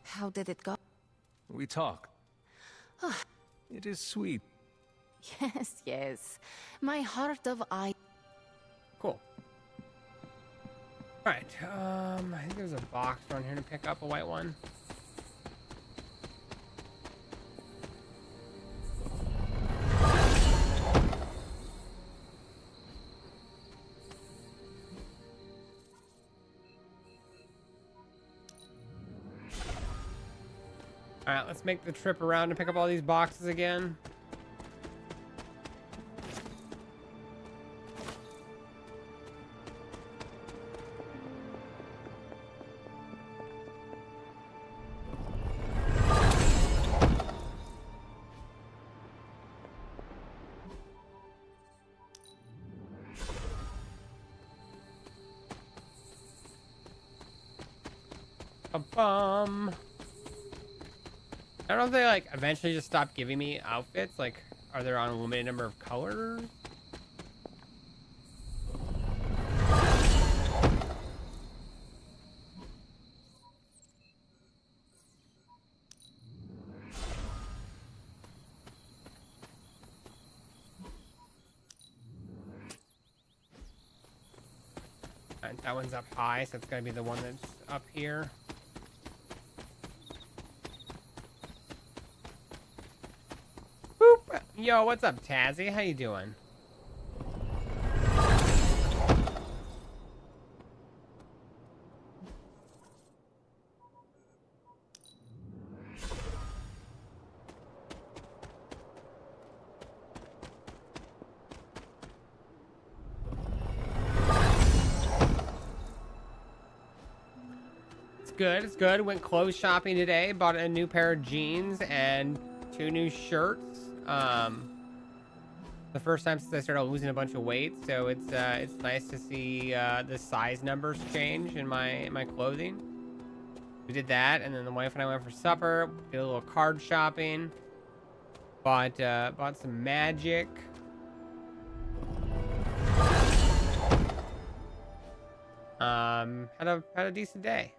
How did it go? We talk. It is sweet. Yes, yes. My heart of ice. Cool. Alright, I think there's a box around here to pick up, a white one. Alright, let's make the trip around to pick up all these boxes again. Bum. I don't know if they like eventually just stop giving me outfits. Like, are there on a limited number of colors? Alright, that one's up high, so it's gonna be the one that's up here. Boop! Yo, what's up, Tazzy? How you doing? It's good, it's good. Went clothes shopping today. Bought a new pair of jeans and 2 new shirts. The first time since I started losing a bunch of weight, so it's nice to see the size numbers change in my clothing. We did that, and then the wife and I went for supper. Did a little card shopping. Bought some Magic. Had a decent day.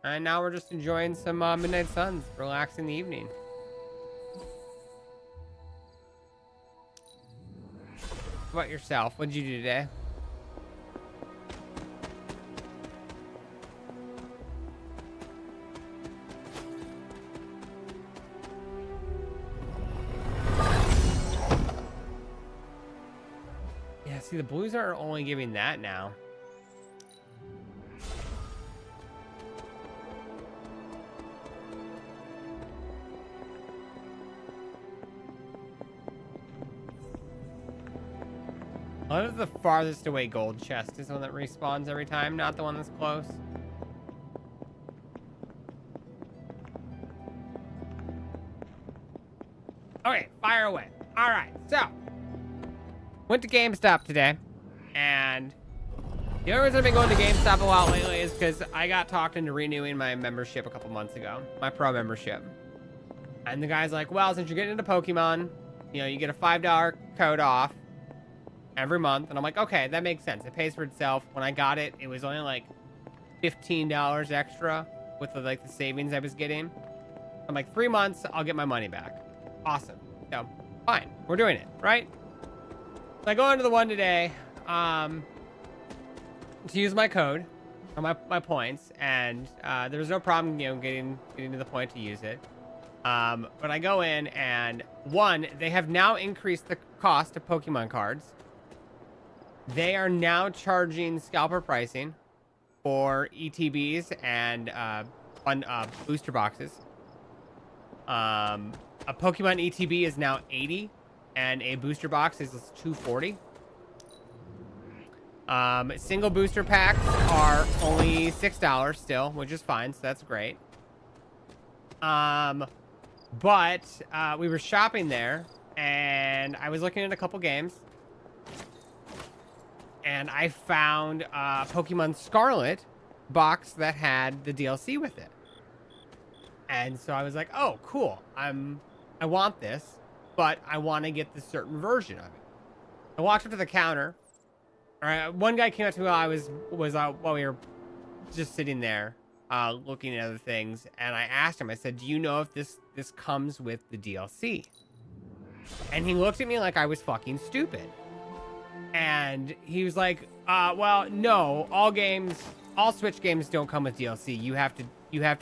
And now we're just enjoying some Midnight Suns, relaxing the evening. How about yourself? What did you do today? Yeah, see, the Blues are only giving that now. What if the farthest away gold chest is the one that respawns every time, not the one that's close? Okay, fire away. All right, so went to GameStop today, and the only reason I've been going to GameStop a lot lately is because I got talked into renewing my membership a couple months ago, my pro membership. And the guy's like, well, since you're getting into Pokemon, you know, you get a $5 code off every month. And I'm like, okay, that makes sense. It pays for itself. When I got it, it was only like $15 extra with the, like, the savings I was getting. I'm like, 3 months, I'll get my money back. Awesome. So, fine. We're doing it, right? So I go into the one today to use my code or my points, and there was no problem, you know, getting to the point to use it. But I go in, and one, they have now increased the cost of Pokemon cards. They are now charging scalper pricing for ETBs and booster boxes. A Pokemon ETB is now $80, and a booster box is $240. Single booster packs are only $6 still, which is fine, so that's great. But we were shopping there, and I was looking at a couple games, and I found a Pokemon Scarlet box that had the DLC with it. And so I was like, oh, cool. I want this, but I want to get the certain version of it. I walked up to the counter. One guy came up to me while while we were just sitting there looking at other things, and I asked him, I said, do you know if this comes with the DLC? And he looked at me like I was fucking stupid. And he was like, well, no, all Switch games don't come with DLC. You have to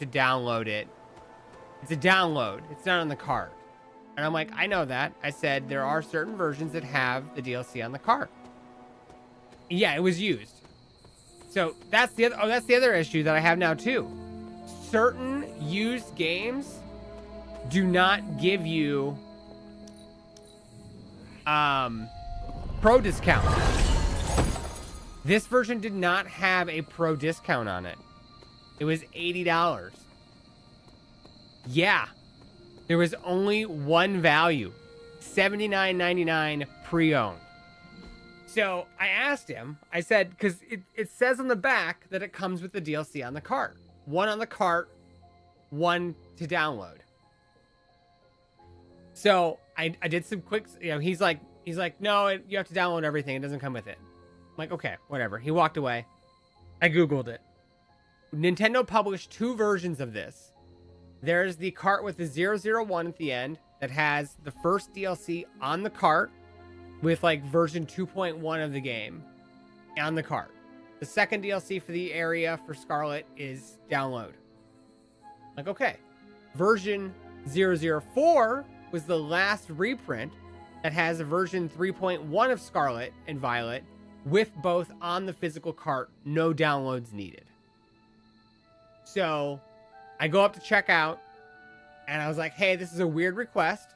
download it. It's a download. It's not on the cart. And I'm like, I know that. I said, there are certain versions that have the DLC on the cart. Yeah, it was used. So that's the other issue that I have now too. Certain used games do not give you pro discount. This version did not have a pro discount on it. It was $80. Yeah. There was only one value, $79.99 pre-owned. So I asked him, I said, because it says on the back that it comes with the DLC on the cart. One on the cart, one to download. So I did some quick, you know, he's like, no, you have to download everything. It doesn't come with it. I'm like, okay, whatever. He walked away. I Googled it. Nintendo published 2 versions of this. There's the cart with the 001 at the end that has the first DLC on the cart with like version 2.1 of the game on the cart. The second DLC for the area for Scarlet is download. Like, okay. Version 004 was the last reprint that has a version 3.1 of Scarlet and Violet with both on the physical cart, no downloads needed. So I go up to check out, and I was like, hey, this is a weird request.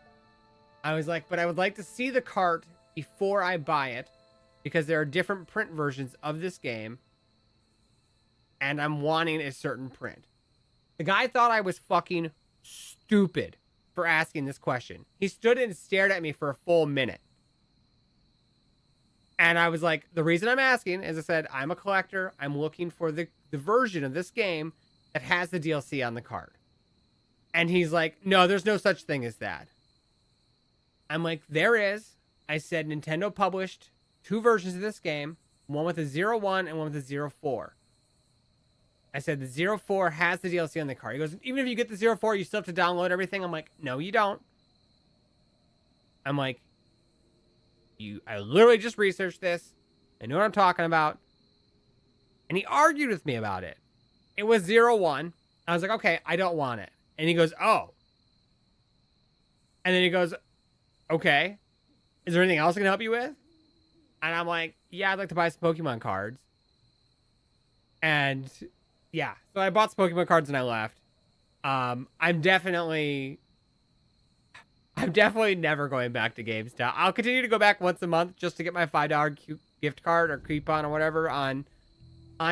I was like, but I would like to see the cart before I buy it, because there are different print versions of this game, and I'm wanting a certain print. The guy thought I was fucking stupid for asking this question. He stood and stared at me for a full minute. And I was like, the reason I'm asking, as I said, I'm a collector. I'm looking for the version of this game that has the DLC on the card. And he's like, no, there's no such thing as that. I'm like, there is. I said Nintendo published 2 versions of this game, one with a 0-1 and one with a 0-4. I said the 0-4 has the DLC on the card. He goes, even if you get the 0-4, you still have to download everything. I'm like, no, you don't. I'm like, I literally just researched this. I know what I'm talking about. And he argued with me about it. It was 0-1. I was like, okay, I don't want it. And he goes, oh. And then he goes, okay. Is there anything else I can help you with? And I'm like, yeah, I'd like to buy some Pokemon cards. And yeah, so I bought some Pokemon cards and I left. I'm definitely never going back to GameStop. I'll continue to go back once a month just to get my $5 gift card or coupon or whatever on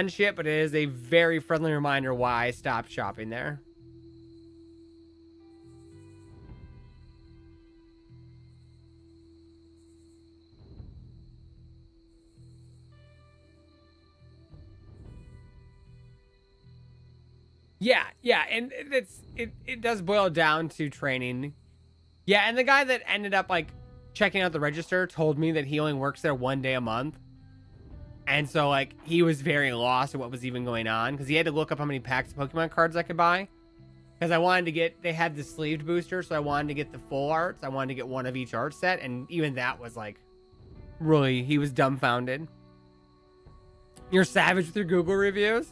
shit, but it is a very friendly reminder why I stopped shopping there. Yeah, and it does boil down to training. Yeah, and the guy that ended up like checking out the register told me that he only works there 1 day a month. And so like he was very lost at what was even going on because he had to look up how many packs of Pokemon cards I could buy. Because I wanted to get, they had the sleeved booster, so I wanted to get the full arts. I wanted to get one of each art set, and even that was like, really, he was dumbfounded. You're savage with your Google reviews?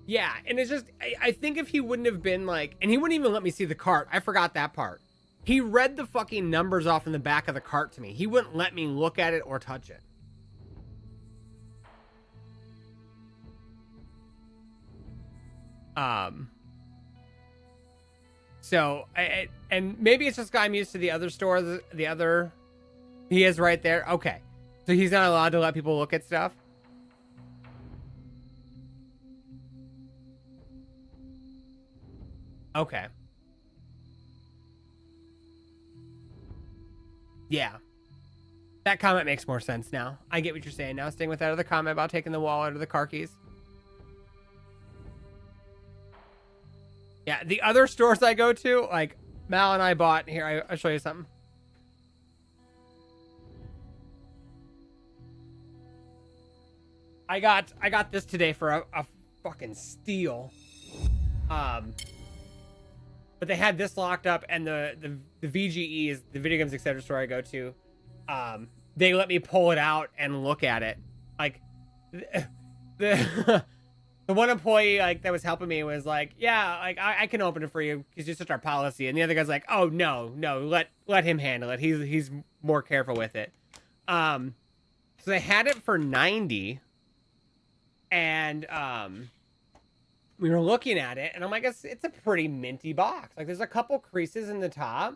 Yeah, and it's just, I think if he wouldn't have been like, and he wouldn't even let me see the cart. I forgot that part. He read the fucking numbers off in the back of the cart to me. He wouldn't let me look at it or touch it. So, and maybe it's just I'm used to the other store, the other, he is right there. Okay. So he's not allowed to let people look at stuff. Okay. Yeah. That comment makes more sense now. I get what you're saying now, staying with that other comment about taking the wallet or the car keys. Yeah, the other stores I go to, like Mal and I bought, here, I'll show you something. I got this today for a fucking steal. But they had this locked up, and the VGE is the video games etc. store I go to. They let me pull it out and look at it. Like the the one employee like that was helping me was like, yeah, like I can open it for you because it's just our policy. And the other guy's like, oh no, let him handle it. He's more careful with it. So they had it for $90, and we were looking at it, and I'm like, it's a pretty minty box. Like, there's a couple creases in the top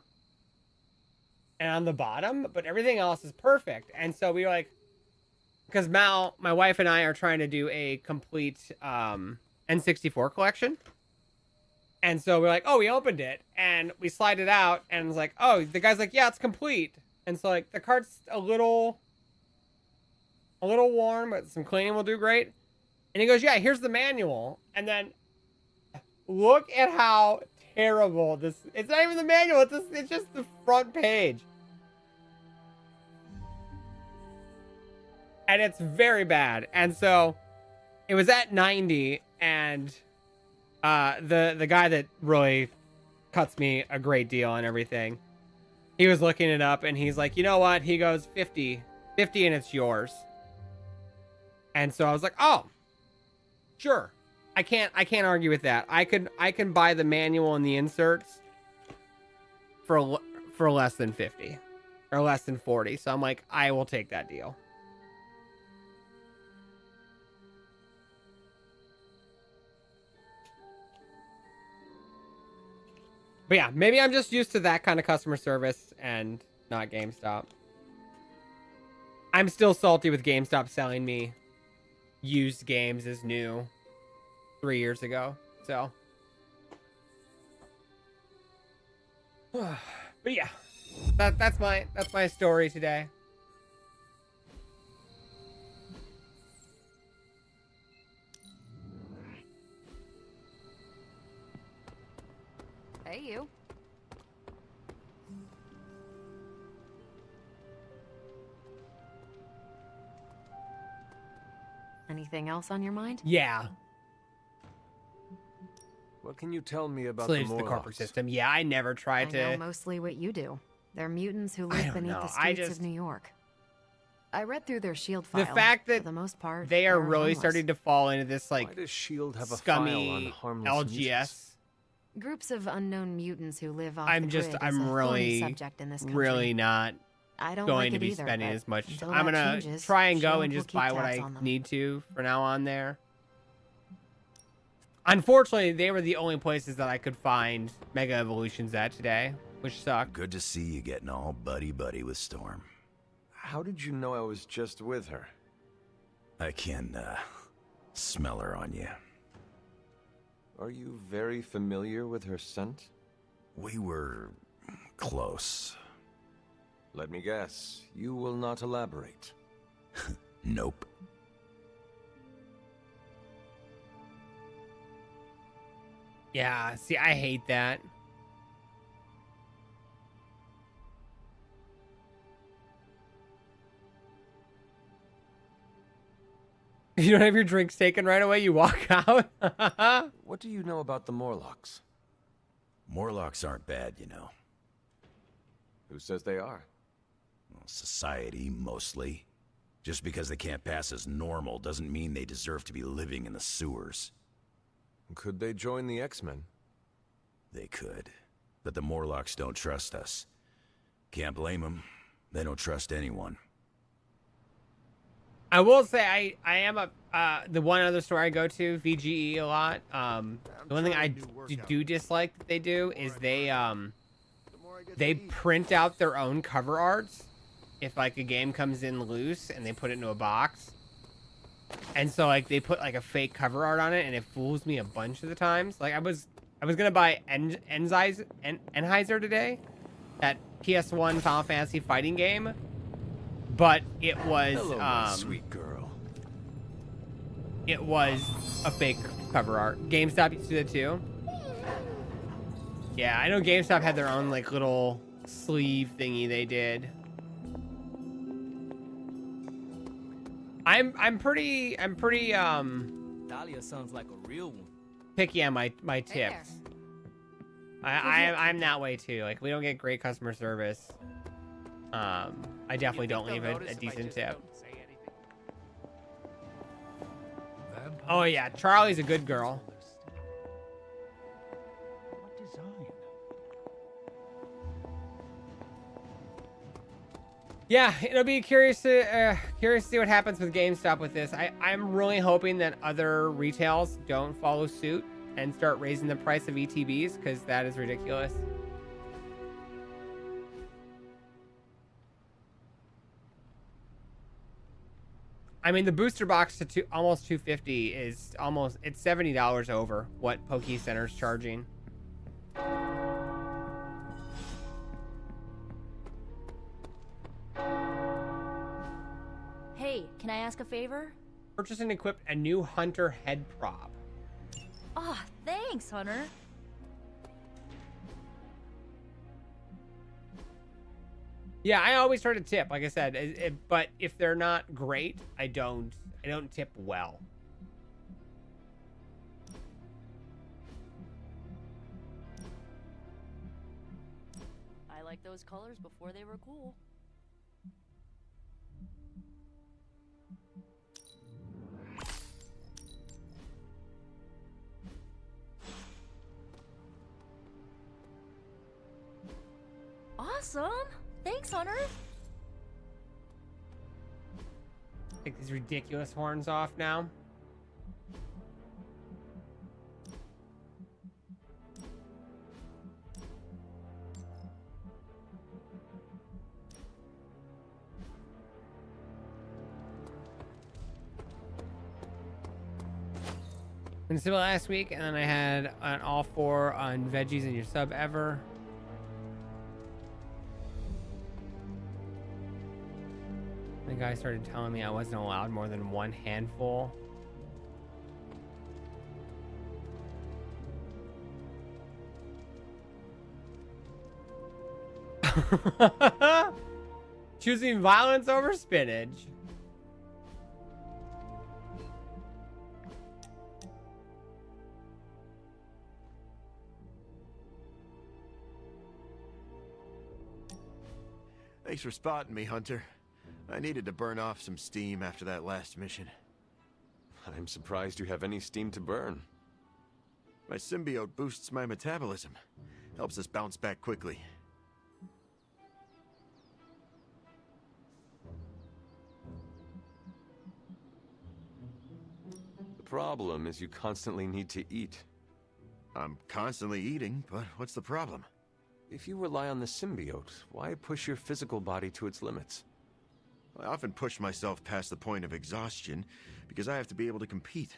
and on the bottom, but everything else is perfect. And so we were like, because Mal, my wife, and I are trying to do a complete N64 collection. And so we're like, oh, we opened it, and we slide it out, and it's like, oh, the guy's like, yeah, it's complete. And so, like, the card's a little warm, but some cleaning will do great. And he goes, yeah, here's the manual. And then look at how terrible this, it's not even the manual, it's just the front page. And it's very bad. And so it was at 90, and the guy that really cuts me a great deal and everything, he was looking it up, and he's like, you know what? He goes, 50 and it's yours. And so I was like, oh, sure. I can't argue with that. I can buy the manual and the inserts for less than 50 or less than 40. So I'm like, I will take that deal. But yeah, maybe I'm just used to that kind of customer service and not GameStop. I'm still salty with GameStop selling me used games as new 3 years ago. So, but yeah, that's my story today. Anything else on your mind? Yeah. What can you tell me about Slaves the to the Morlocks? corporate system. Yeah, I never tried I to. know mostly what you do. They're mutants who I live don't beneath know. the I streets just- of New York. I read through their shield file. The fact that for the most part, they are they're really harmless. starting to fall into this like Why does S.H.I.E.L.D. have a scummy file on harmless LGS. mutants? Groups of unknown mutants who live off I'm the just grid I'm is a thorny really subject in this country. really not I don't going like to it be either, spending but as much. until I'm that gonna changes, try and go S.H.I.E.L.D. and will just keep buy what tabs I on them. need to for now on there. Unfortunately, they were the only places that I could find Mega Evolutions at today, which sucked. Good to see you getting all buddy-buddy with Storm. How did you know I was just with her? I can, smell her on you. Are you very familiar with her scent? We were close. Let me guess, you will not elaborate. Nope. Yeah, see, I hate that. You don't have your drinks taken right away, you walk out. What do you know about the Morlocks? Morlocks aren't bad, you know. Who says they are? Well, society, mostly. Just because they can't pass as normal doesn't mean they deserve to be living in the sewers. Could they join the X-Men? They could. But the Morlocks don't trust us. Can't blame them. They don't trust anyone. I will say I am a the one other store I go to, VGE, a lot. The one thing I do dislike that they do is they print out their own cover arts if like a game comes in loose and they put it into a box. And so like they put like a fake cover art on it and it fools me a bunch of the times. Like I was gonna buy Enheiser today, that PS1 Final Fantasy fighting game. But it was Hello, my sweet girl. It was a fake cover art. GameStop used to do that too. Yeah, I know GameStop had their own like little sleeve thingy they did. I'm pretty Dahlia sounds like a real one. picky on my tips. I'm that way too. Like we don't get great customer service. I definitely don't leave a decent tip. Oh yeah, Charlie's a good girl. Yeah, it'll be curious to see what happens with GameStop with this. I'm really hoping that other retails don't follow suit and start raising the price of ETBs, because that is ridiculous. I mean, the booster box to almost $250 is almost, it's $70 over what Poke Center's charging. Hey, can I ask a favor? Purchase and equip a new Hunter head prop. Ah, thanks, Hunter. Yeah, I always try to tip, like I said, but if they're not great, I don't tip well. I liked those colors before they were cool. Awesome! Thanks, Hunter! Take these ridiculous horns off now. Been civil last week, and then I had an all 4 on veggies in your sub ever. The guy started telling me I wasn't allowed more than one handful. Choosing violence over spinach. Thanks for spotting me, Hunter. I needed to burn off some steam after that last mission. I'm surprised you have any steam to burn. My symbiote boosts my metabolism. Helps us bounce back quickly. The problem is you constantly need to eat. I'm constantly eating, but what's the problem? If you rely on the symbiote, why push your physical body to its limits? I often push myself past the point of exhaustion because I have to be able to compete.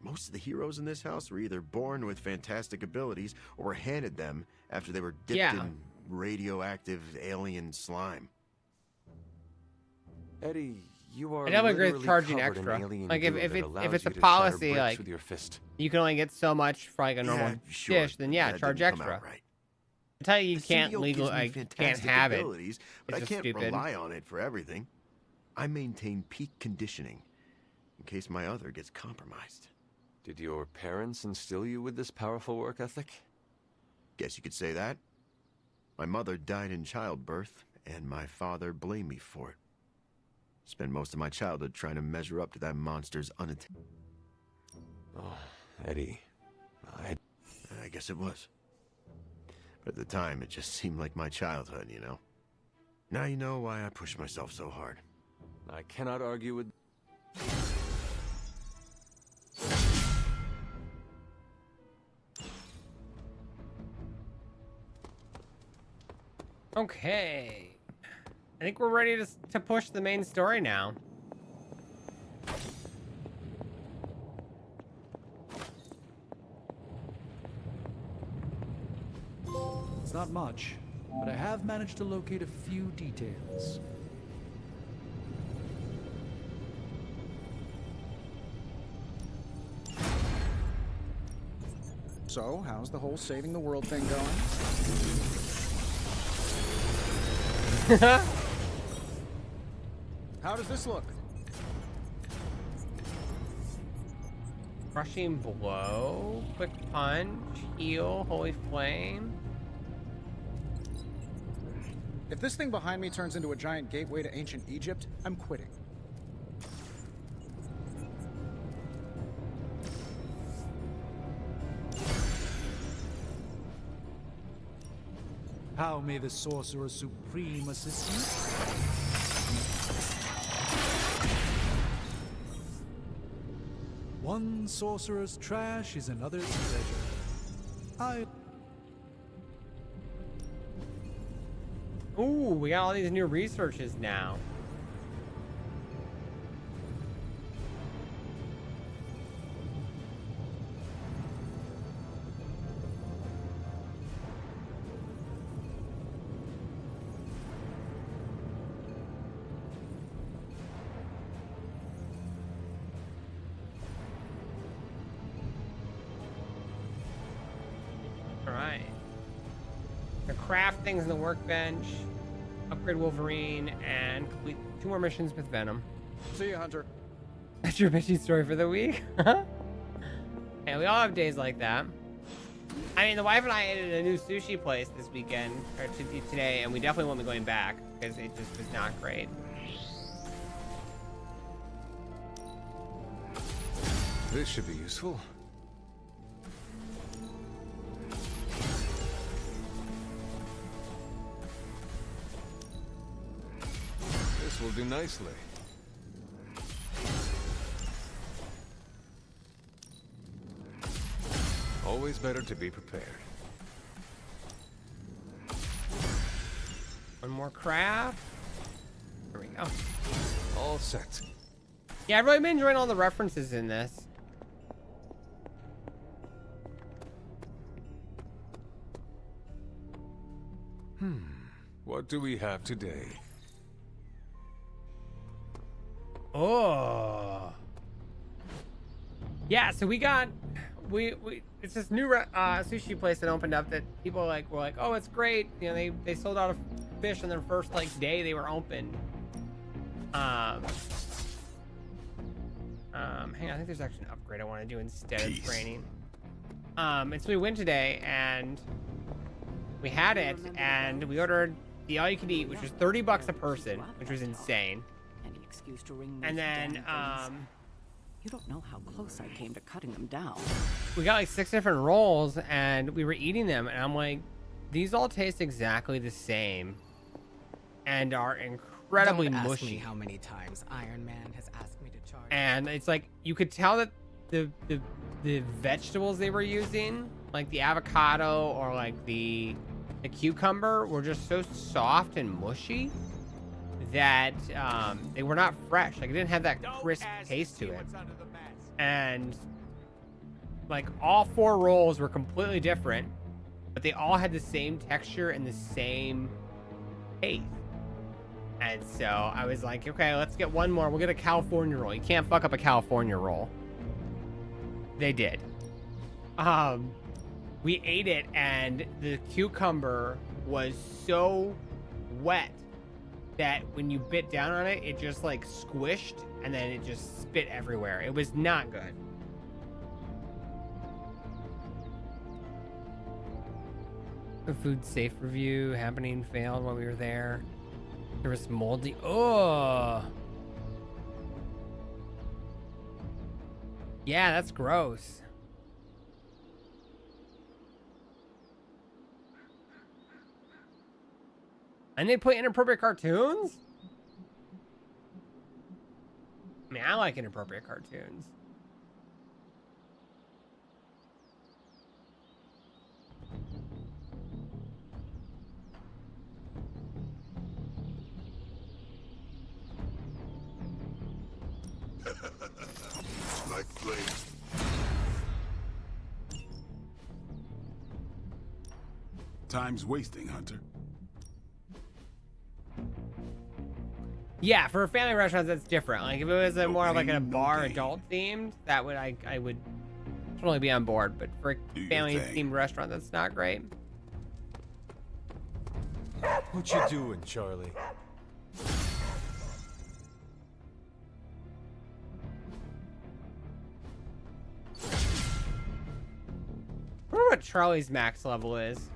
Most of the heroes in this house were either born with fantastic abilities or were handed them after they were dipped in radioactive alien slime. Eddie, you are I definitely agree with literally charging covered in extra. alien Like goo if that allows it's a you to shatter policy, bricks like with your fist. you can only get so much for like a normal dish, then yeah, That charge didn't come extra. out right. I tell you, you The can't symbiote legally, gives me like, can't fantastic have abilities, it. but It's I just can't stupid. rely on it for everything. I maintain peak conditioning in case my other gets compromised. Did your parents instill you with this powerful work ethic? Guess you could say that. My mother died in childbirth, and my father blamed me for it. Spent most of my childhood trying to measure up to that monster's unattainable. Oh, Eddie. I guess it was. But at the time, it just seemed like my childhood, you know? Now you know why I push myself so hard. I cannot argue with... Okay. I think we're ready to push the main story now. It's not much, but I have managed to locate a few details. So, how's the whole saving the world thing going? How does this look? Crushing blow, quick punch, heal, holy flame. If this thing behind me turns into a giant gateway to ancient Egypt, I'm quitting. How may the Sorcerer Supreme assist you? One sorcerer's trash is another's treasure. Ooh, we got all these new researches now. Alright. The craft things in the workbench. Upgrade Wolverine and complete 2 more missions with Venom. See you, Hunter. That's your bitchy story for the week. And we all have days like that. I mean, the wife and I ate at a new sushi place this weekend, or today, and we definitely won't be going back because it just was not great. This should be useful. This will do nicely. Always better to be prepared. One more craft. There we go. All set. Yeah, I've really been enjoying all the references in this. What do we have today? Oh. Yeah, so we got it's this new sushi place that opened up that people were like, oh, it's great. You know, they sold out of fish on their first day they were open. Hang on, I think there's actually an upgrade I want to do instead of training. And so we went today and we had it and we ordered the all you can eat, which was $30 a person, which was insane. Any excuse to ring And those then, damn things. You don't know how close I came to cutting them down. we got like 6 different rolls, and we were eating them, and I'm like, these all taste exactly the same, and are incredibly Don't ask mushy. me how many times Iron Man has asked me to charge. And it's like you could tell that the vegetables they were using, like the avocado or like the cucumber, were just so soft and mushy that they were not fresh. Like it didn't have that crisp taste to it. And like all 4 rolls were completely different, but they all had the same texture and the same taste. And so I was like, okay, let's get one more. We'll get a California roll. You can't fuck up a California roll. They did. We ate it, and the cucumber was so wet that when you bit down on it, it just like squished, and then it just spit everywhere. It was not good. A food safe review happening failed while we were there. There was moldy. Oh. Yeah, that's gross. And they play inappropriate cartoons? I mean, I like inappropriate cartoons. Like flames. Time's wasting, Hunter. Yeah, for family restaurants, that's different. Like, if it was a more like a bar adult themed, that would, I would totally be on board. But for a family themed restaurant, that's not great. What you doing, Charlie? I wonder what Charlie's max level is.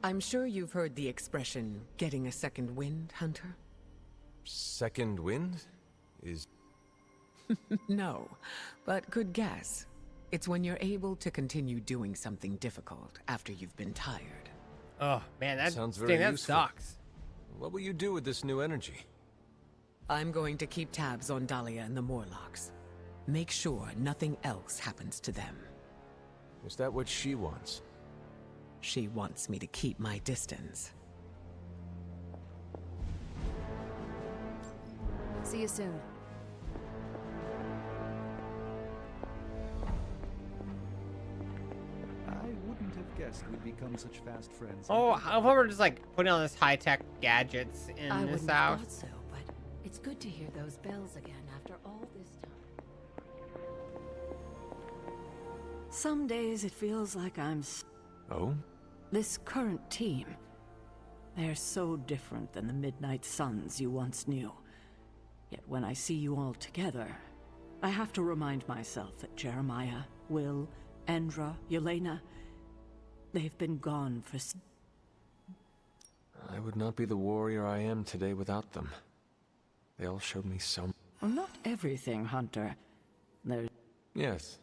I'm sure you've heard the expression, getting a second wind, Hunter? Second wind? Is... No, but good guess. It's when you're able to continue doing something difficult after you've been tired. Oh, man, that sounds very that useful. sucks. What will you do with this new energy? I'm going to keep tabs on Dahlia and the Morlocks. Make sure nothing else happens to them. Is that what she wants? She wants me to keep my distance. See you soon. I wouldn't have guessed we'd become such fast friends. Oh, I hope we're just like putting all this high-tech gadgets in I this wouldn't house. have thought so, but it's good to hear those bells again after all this time. Some days it feels like Oh? This current team. They're so different than the Midnight Suns you once knew. Yet when I see you all together, I have to remind myself that Jeremiah, Will, Endra, Yelena, they've been gone for... I would not be the warrior I am today without them. They all showed me so... Well, not everything, Hunter. There's... Yes.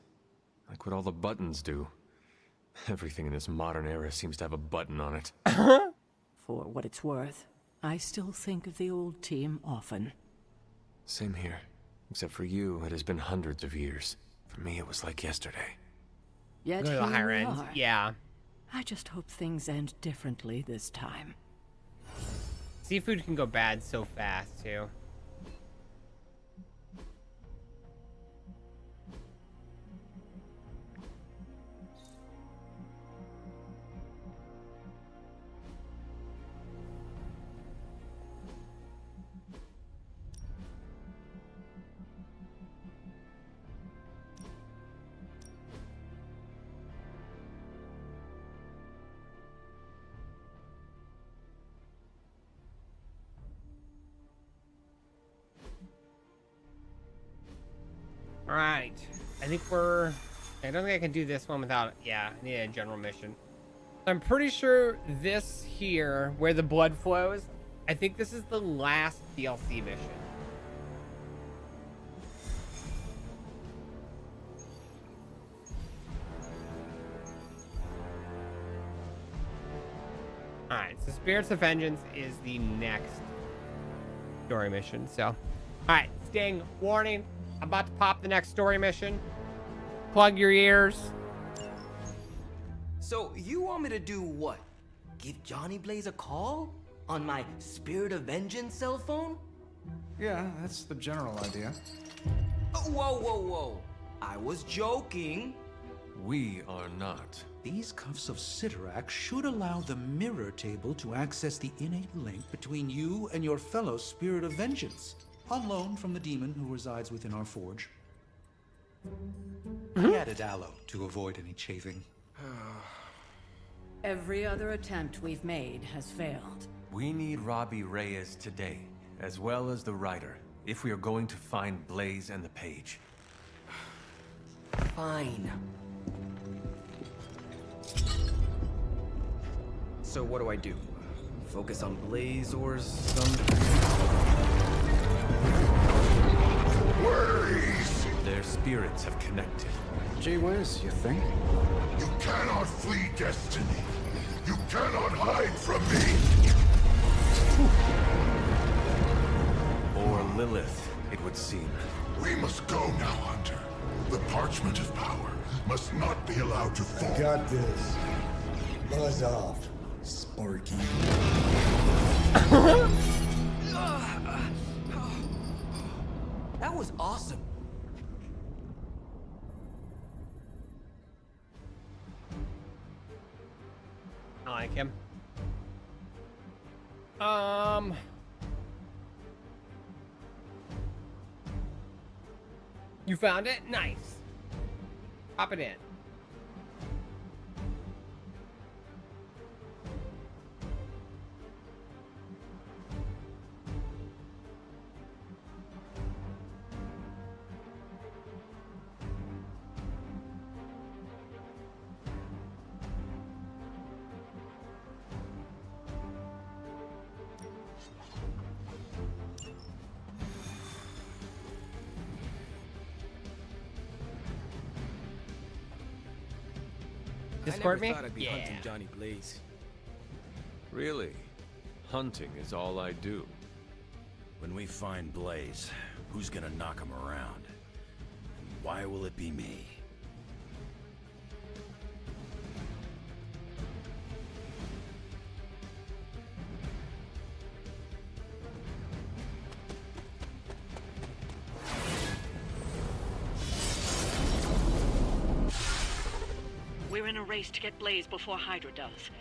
Like what all the buttons do. Everything in this modern era seems to have a button on it. For what it's worth, I still think of the old team often. Same here. Except for you, it has been hundreds of years. For me, it was like yesterday. Yet Go to the here higher we ends. are. Yeah. I just hope things end differently this time. Seafood can go bad so fast, too. Alright. I think we're... I don't think I can do this one without... Yeah, I need a general mission. I'm pretty sure this here, where the blood flows, I think this is the last DLC mission. Alright, so Spirits of Vengeance is the next story mission, so. Alright, Sting, warning. I'm about to pop the next story mission. Plug your ears. So, you want me to do what? Give Johnny Blaze a call? On my Spirit of Vengeance cell phone? Yeah, that's the general idea. Whoa. I was joking. We are not. These cuffs of Cyttorak should allow the mirror table to access the innate link between you and your fellow Spirit of Vengeance, on loan from the demon who resides within our forge. I added aloe to avoid any chafing. Every other attempt we've made has failed. We need Robbie Reyes today, as well as the writer, if we are going to find Blaze and the page. Fine. So what do I do? Focus on Blaze or some... Blaze! Their spirits have connected. Gee whiz, you think? You cannot flee destiny. You cannot hide from me. Or Lilith, it would seem. We must go now, Hunter. The parchment of power must not be allowed to fall. I got this. Buzz off, Sparky. That was awesome. I like him. You found it? Nice. Pop it in. Discord me? I never thought I'd be Yeah. hunting Johnny Blaze. Really? Hunting is all I do. When we find Blaze, who's gonna knock him around? And why will it be me? We're in a race to get Blaze before Hydra does.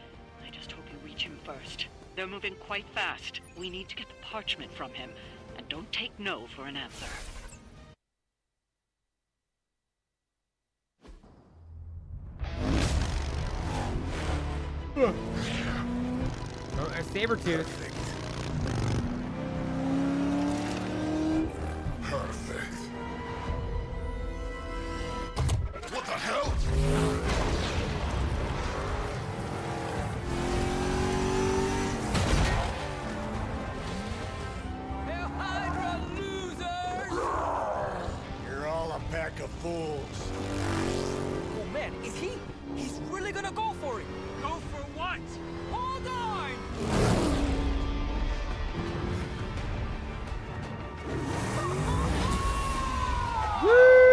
I just hope you reach him first. They're moving quite fast. We need to get the parchment from him. And don't take no for an answer. Oh, a Sabretooth. Perfect. What the hell? You're all a pack of fools. Oh man, is he? He's really gonna go for it. Go for what? Hold on! Woo!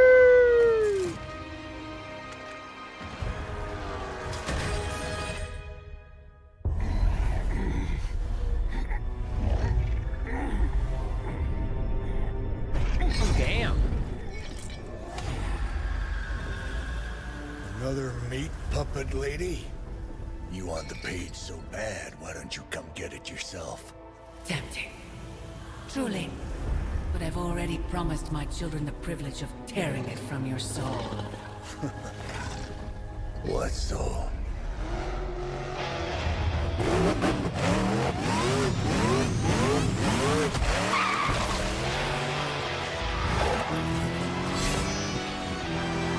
Damn. Another meat puppet lady? You want the page so bad, why don't you come get it yourself? Tempting. Truly. But I've already promised my children the privilege of tearing it from your soul. What soul?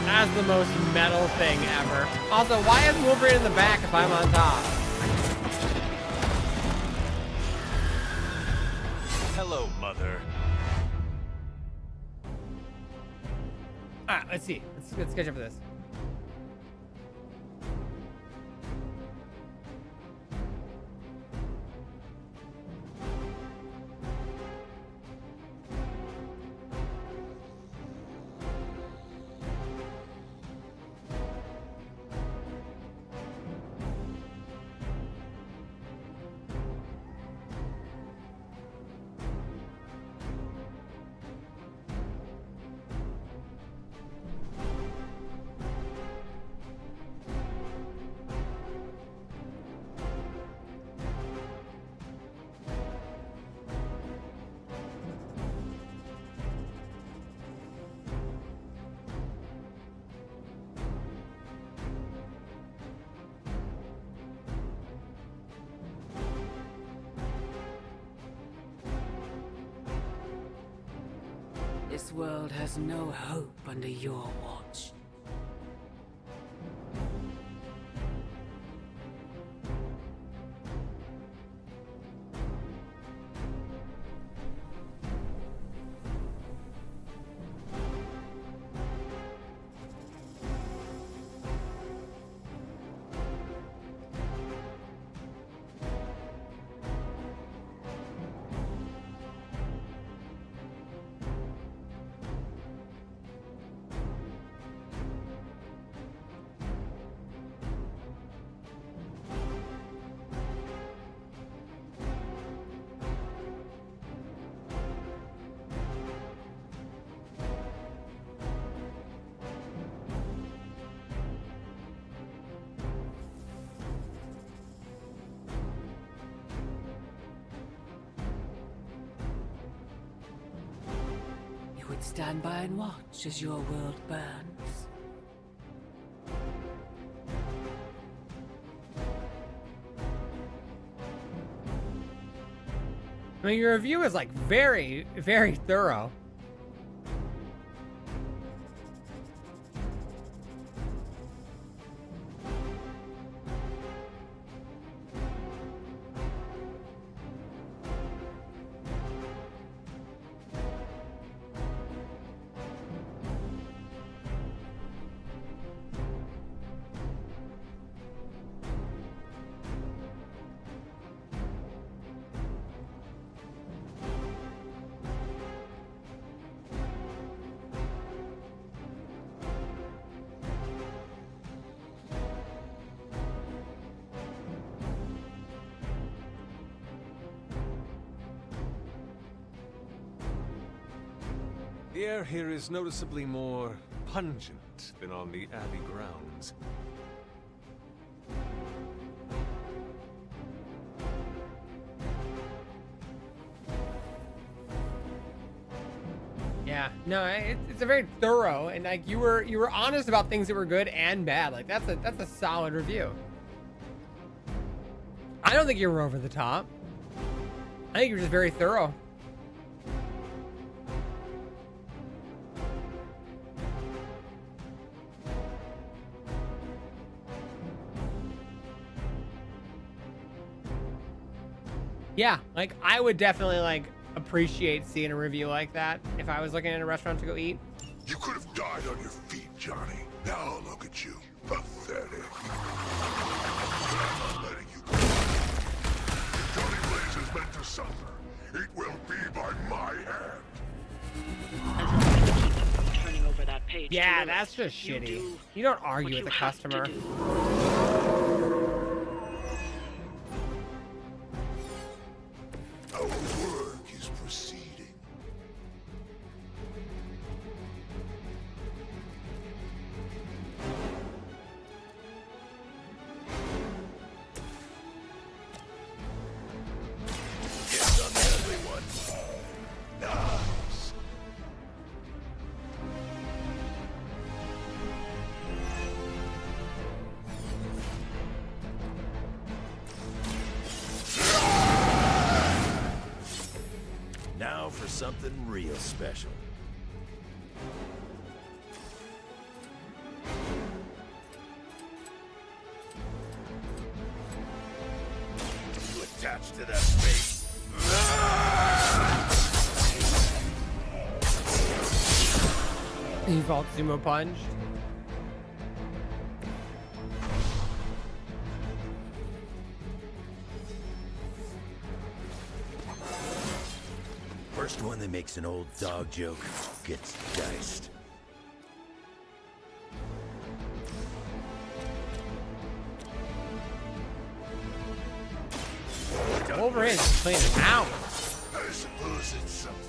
That's the most metal thing ever. Also, why is Wolverine in the back if I'm on top? Hello, Mother. Alright, let's see. Let's catch up with this. This world has no hope under your watch. You would stand by and watch as your world burns. I mean, your review is like very, very thorough. The air here is noticeably more pungent than on the Abbey grounds. Yeah, no, it's a very thorough, and like you were honest about things that were good and bad. Like that's a solid review. I don't think you were over the top. I think you're just very thorough. Yeah, like I would definitely like appreciate seeing a review like that if I was looking at a restaurant to go eat. You could have died on your feet, Johnny. Now look at you. Pathetic. I'm not letting you go. If Johnny Blaze is meant to suffer, it will be by my hand. Turning over that page. Yeah, that's just shitty. You don't argue with a customer. Our work is proceeding. It's on everyone. Nice. Now for something real special. Default sumo punch. First one that makes an old dog joke gets diced. Wolverine is cleaning house. I suppose it's something.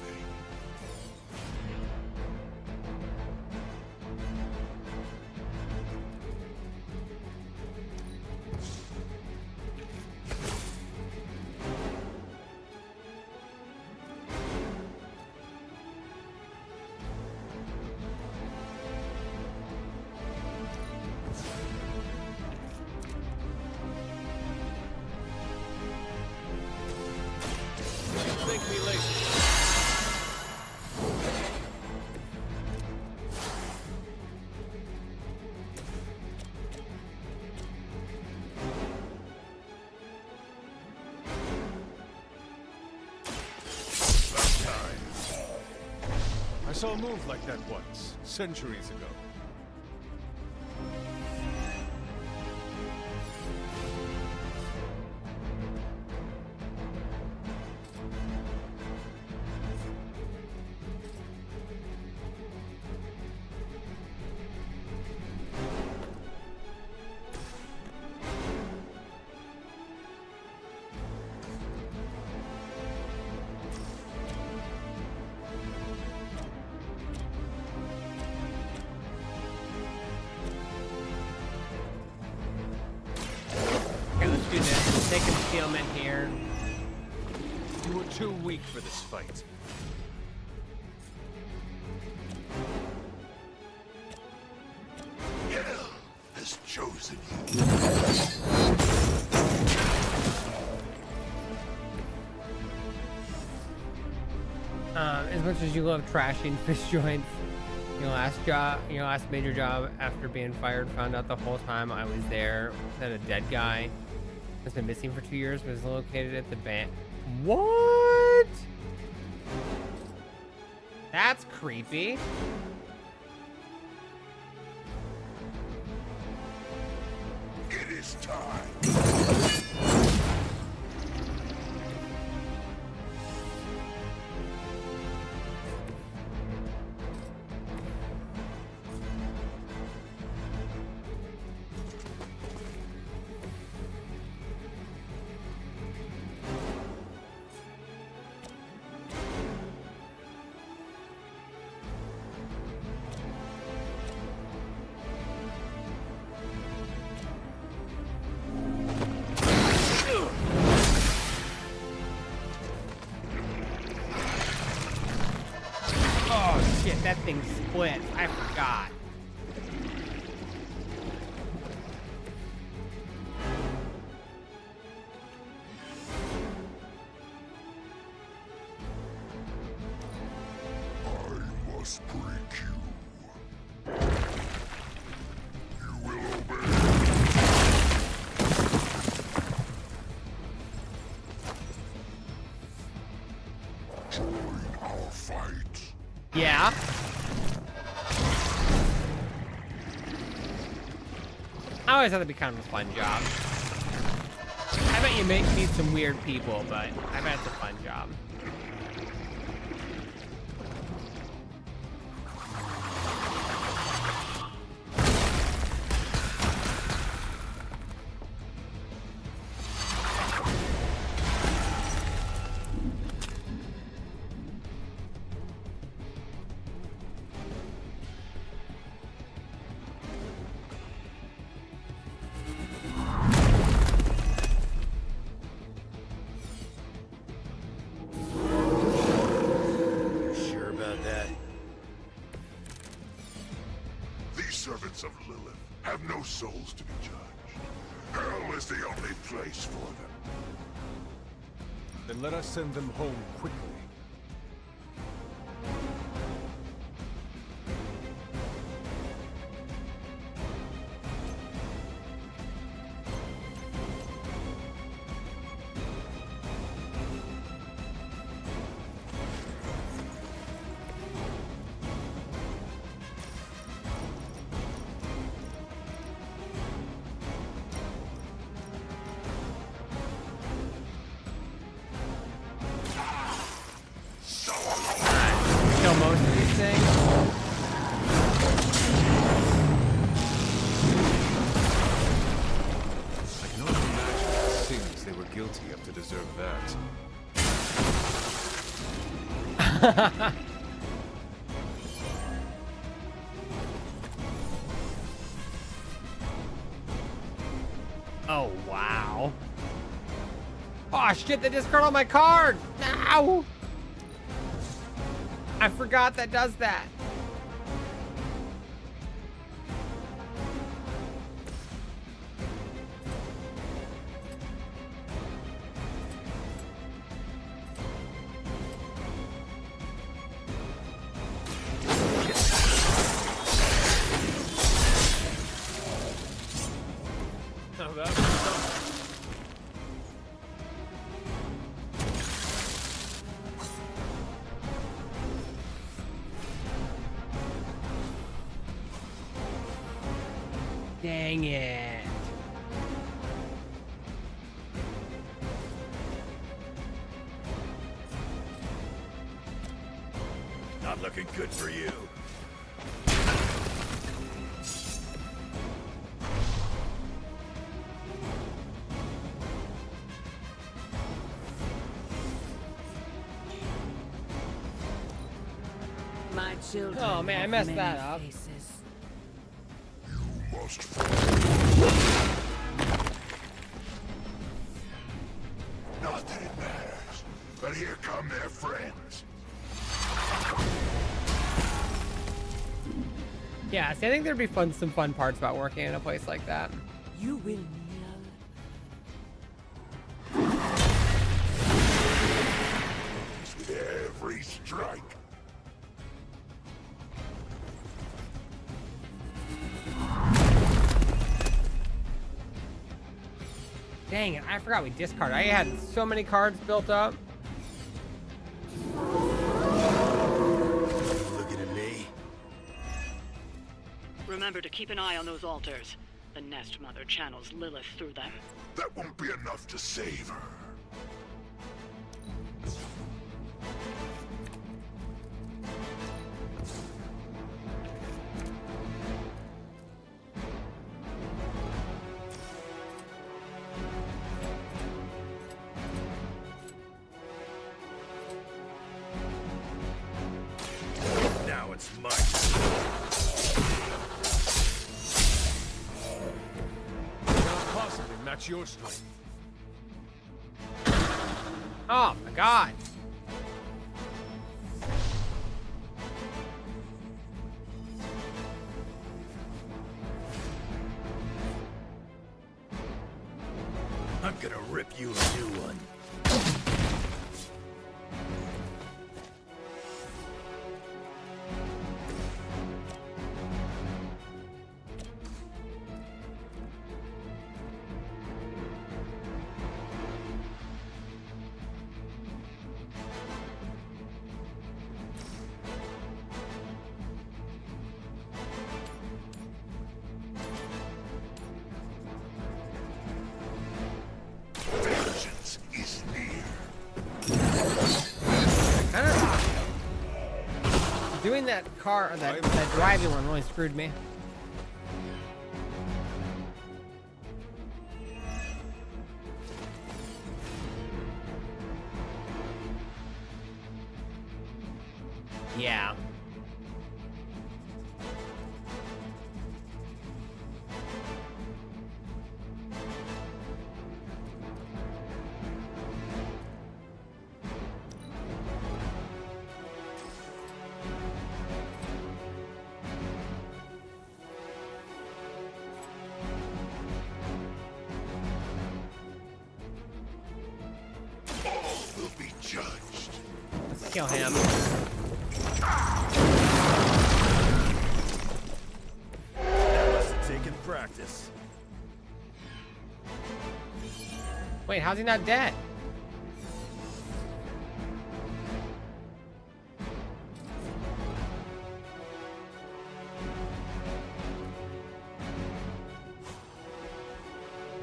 Thank me later. I saw a move like that once, centuries ago. Okay, let's do this. Let's take concealment here. You were too weak for this fight. Hell has chosen you. As much as you love trashing fish joints, your last major job after being fired, found out the whole time I was there that a dead guy has been missing for 2 years was located at the band. What? That's creepy. It is time. Oh shit, that thing split. I forgot. I must break you. You will obey. Join our fight. Yeah. I always thought it'd be kind of a fun job. I bet you meet some weird people, but I bet it's a fun job. Sure about that? These servants of Lilith have no souls to be judged. Hell is the only place for them. Then let us send them home quickly. most of these things. I can only imagine the sins they were guilty of to deserve that. Oh, wow. Oh, shit, they discard all my card. No! I forgot that does that. Now that was something. Dang it. Not looking good for you. My children. Oh, man, I have messed many that up. faces. Must fall. Not that it matters, but here come their friends. Yeah, see, I think there'd be some fun parts about working in a place like that. You will With every strike. Dang it, I forgot we discarded. I had so many cards built up. Looking at me? Remember to keep an eye on those altars. The Nest Mother channels Lilith through them. That won't be enough to save her. Now it's my Cannot possibly match your strength. Oh my god. I'm gonna rip you a new one. Vengeance is near. Doing that car, or that driving one really screwed me. Yeah. All will be judged. Let's kill him. That must have taken practice. Wait, how's he not dead?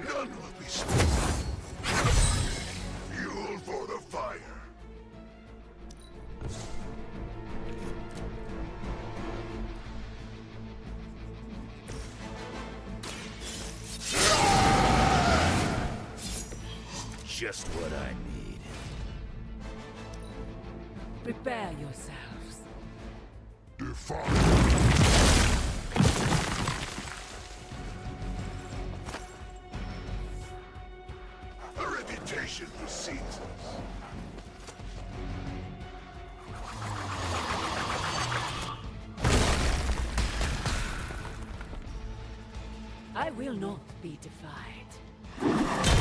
None will be spared. Fuel for the fire. just what I need. Prepare yourselves. A reputation precedes us. I will not be defied.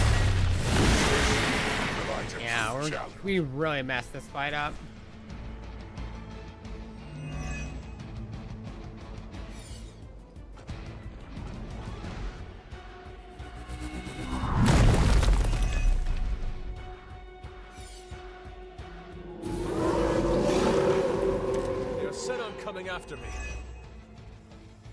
Yeah, we really messed this fight up. You're set on coming after me.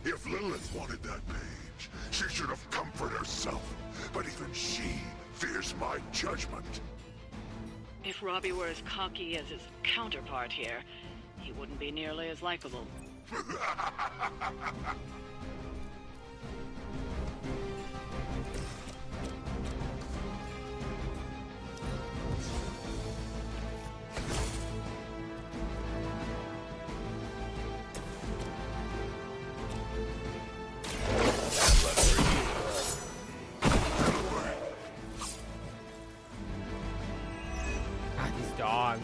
If Lilith wanted that page, she should have come for it herself. But even she fears my judgment. If Robbie were as cocky as his counterpart here, he wouldn't be nearly as likable. God, these dogs.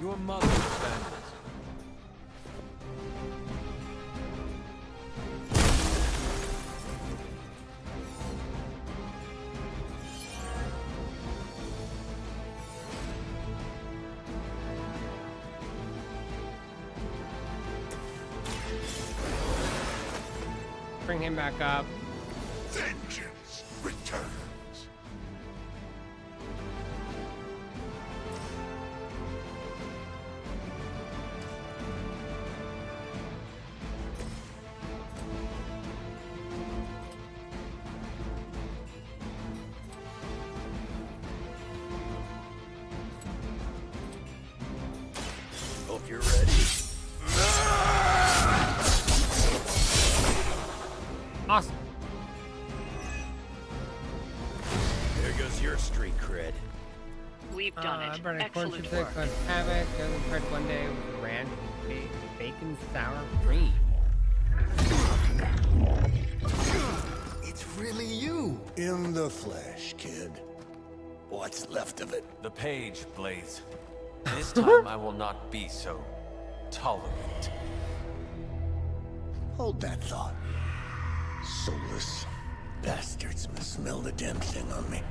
Your mother abandoned. Bring him back up. Vengeance returns. Hope you're ready. Awesome. There goes your street cred. We've done it. Burning corn Excellent chipsticks work. on Havoc. Doesn't tried one day with ranch, bacon, sour cream. It's really you. In the flesh, kid. What's left of it? The page, Blaze. This time I will not be so tolerant. Hold that thought. Soulless bastards must smell the damn thing on me.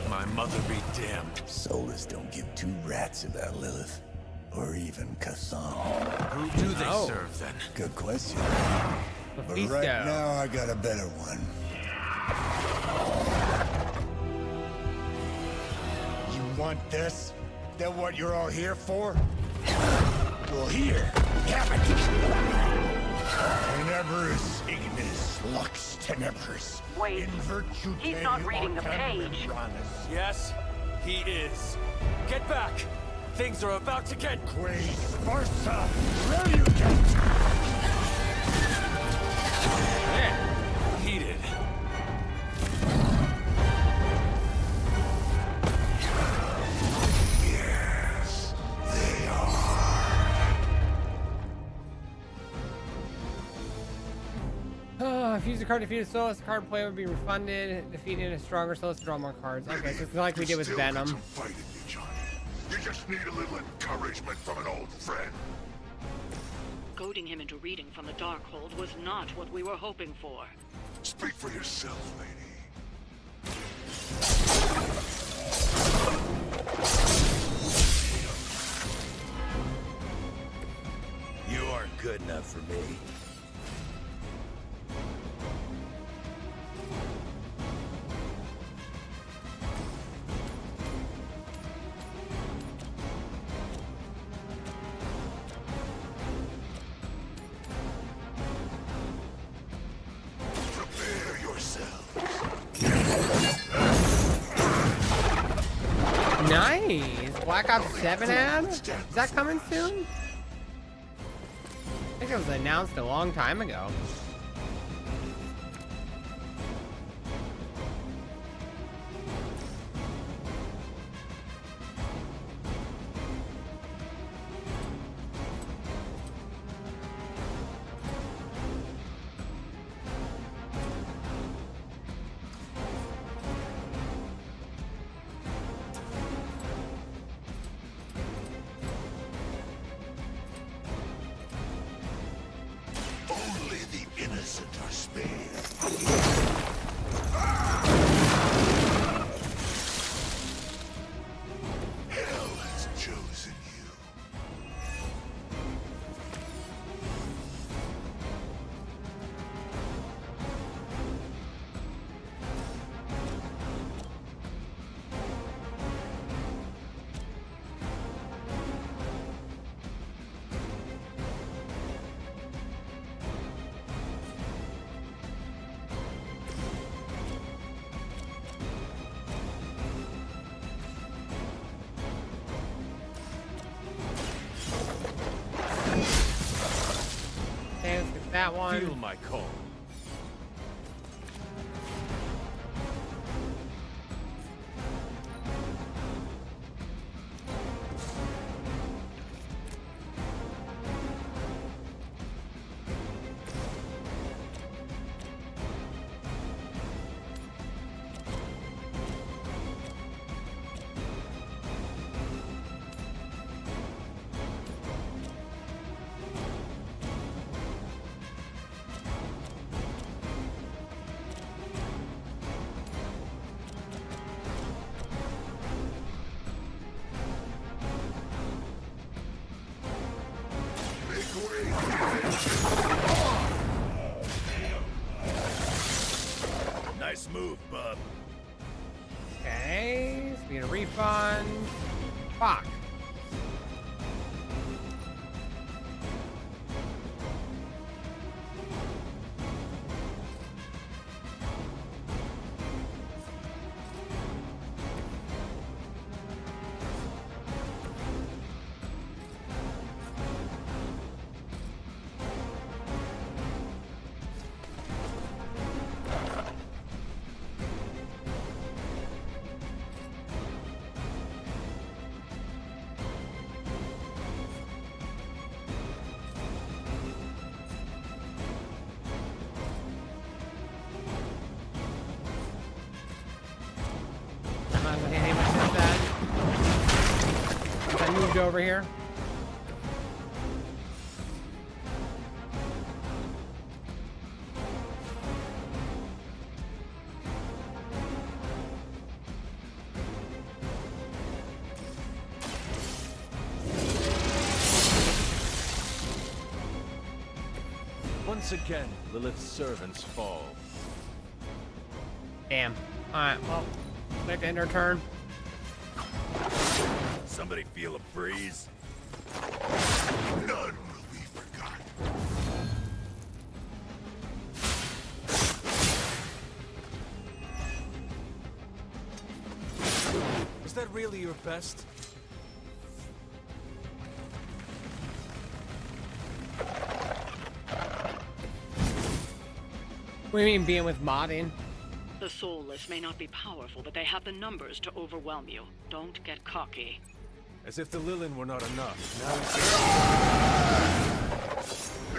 My mother be damned. Soulless don't give two rats about Lilith. Or even Kassan. Who do they serve, then? Good question. But Mephisto. right now, I got a better one. You want this? That what you're all here for? Well, here, have it! Tenebris ignis lux tenebris. Wait, In virtue he's not reading the page. Yes, he is. Get back! Things are about to get... Quae Sparsa, relucant! heated. Yes, they are. If you use a card to defeat a Solus, the card player would be refunded. Defeating a stronger Solus to draw more cards. Okay, so it's like we did with Still got Venom. some fight in you, Johnny. You just need a little encouragement from an old friend. Goading him into reading from the Darkhold was not what we were hoping for. Speak for yourself, lady. You aren't good enough for me. Prepare yourselves. Jeez, Black Ops 7 ad? Is that coming soon? I think it was announced a long time ago. Only the innocent are spared. Hell has chosen you. Okay, let's get that one. Feel my call. Nice move, bub. Okay, speed of refund. Fuck. I moved over here. Once again, Lilith's servants fall. Damn. Alright, well, click to end our turn. Somebody feel a breeze? None will be forgotten. Is that really your best? What do you mean being with modding? The Soulless may not be powerful, but they have the numbers to overwhelm you. Don't get cocky. As if the Lilin were not enough. Now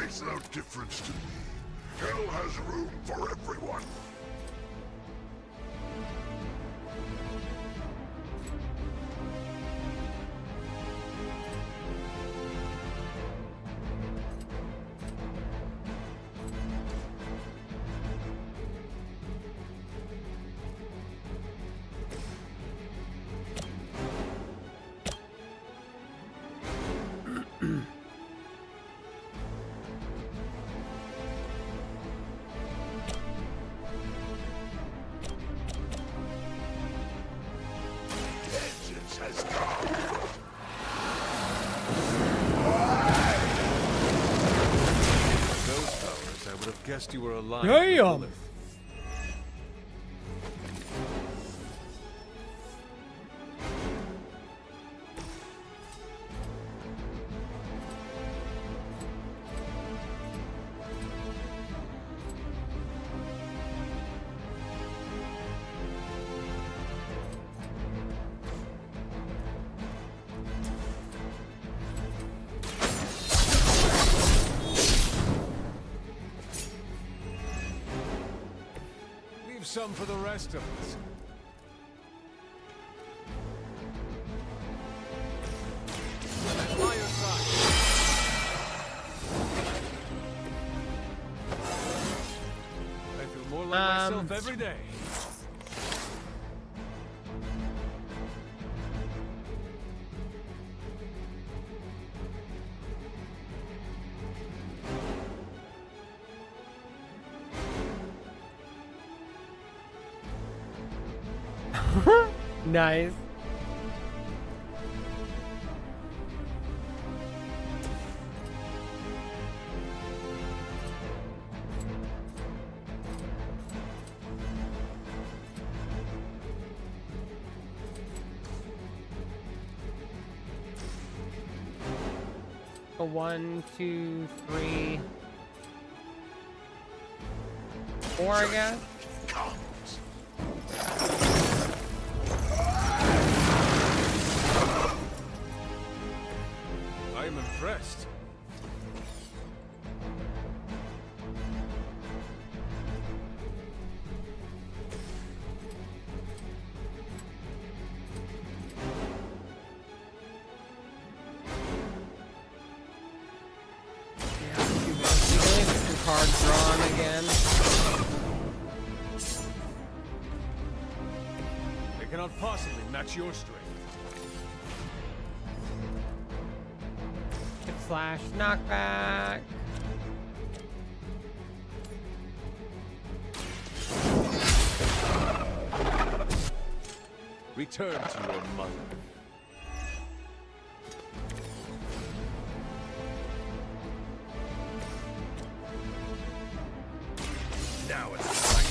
Makes no difference to me. Hell has room for everyone. Vengeance has come. those powers, I would have guessed you were aligned Damn. with Lilith. some for the rest of us. I'm by your side. I feel more like myself every day. Nice. A 1, 2, 3, 4, I guess. I am impressed. Card drawn again. They cannot possibly match your strength. Slash knockback. Return to your mother. Now it's right.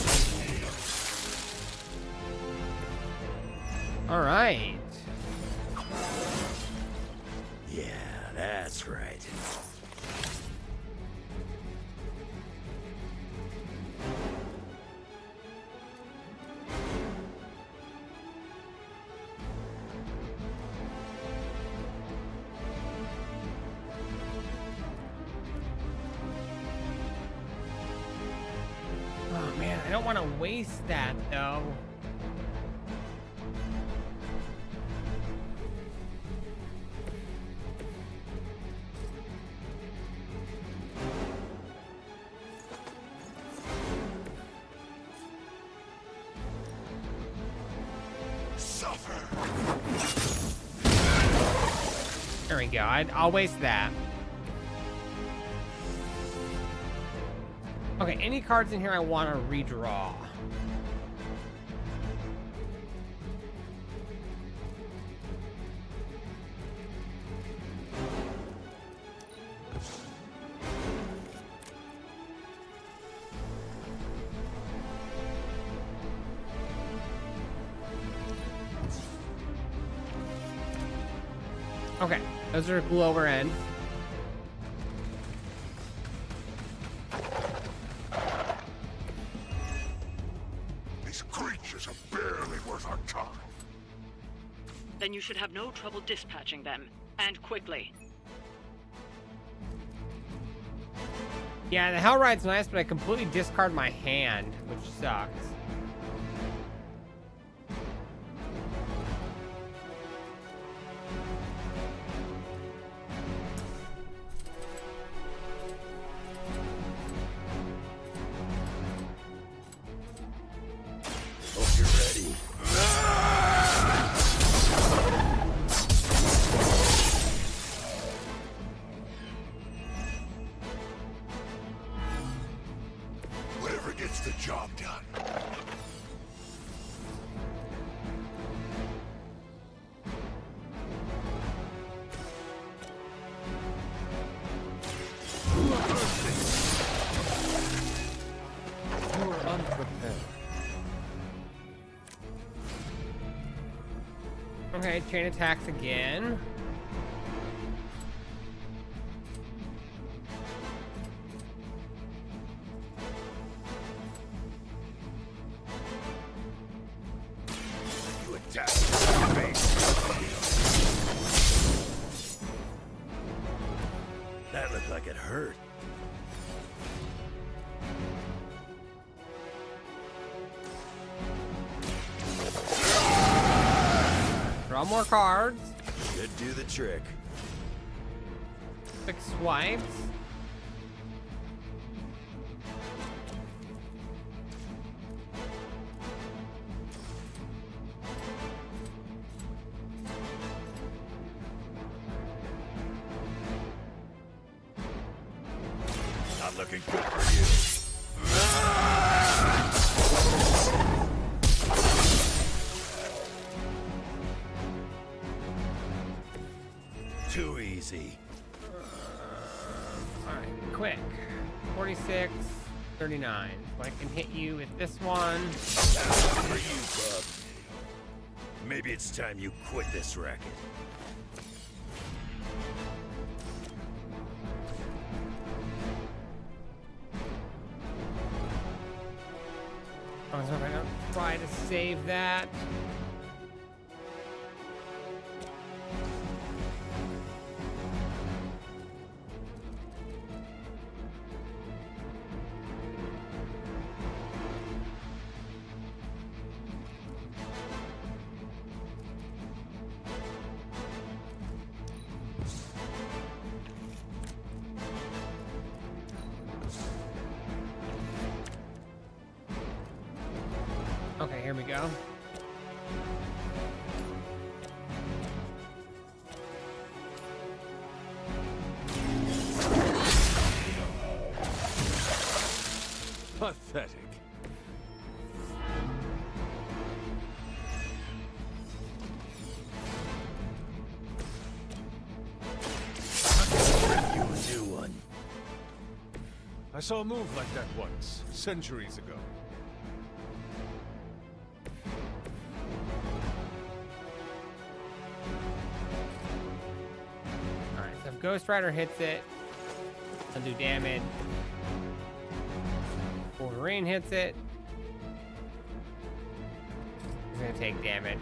All right. Yeah, that's right. Oh man, I don't want to waste that though. There we go. I'll waste that. Okay, any cards in here I want to redraw. Okay, those are lower end. These creatures are barely worth our time. Then you should have no trouble dispatching them, and quickly. Yeah, the Hell Ride's nice, but I completely discard my hand, which sucks. Hope you're ready. Whatever gets the job done. You are unprepared. Okay, chain attacks again. You attack the base. That looked like it hurt. more cards. Should do the trick. 6 swipes. Not looking good for you. Too easy. Alright, quick. 46, 39. So I can hit you with this one. For you, bub. Maybe it's time you quit this racket. So if I don't try to save that. Okay, here we go. Pathetic. You a new one. I saw a move like that once, centuries ago. Alright, so if Ghost Rider hits it, I'll do damage. Wolverine hits it, he's gonna take damage.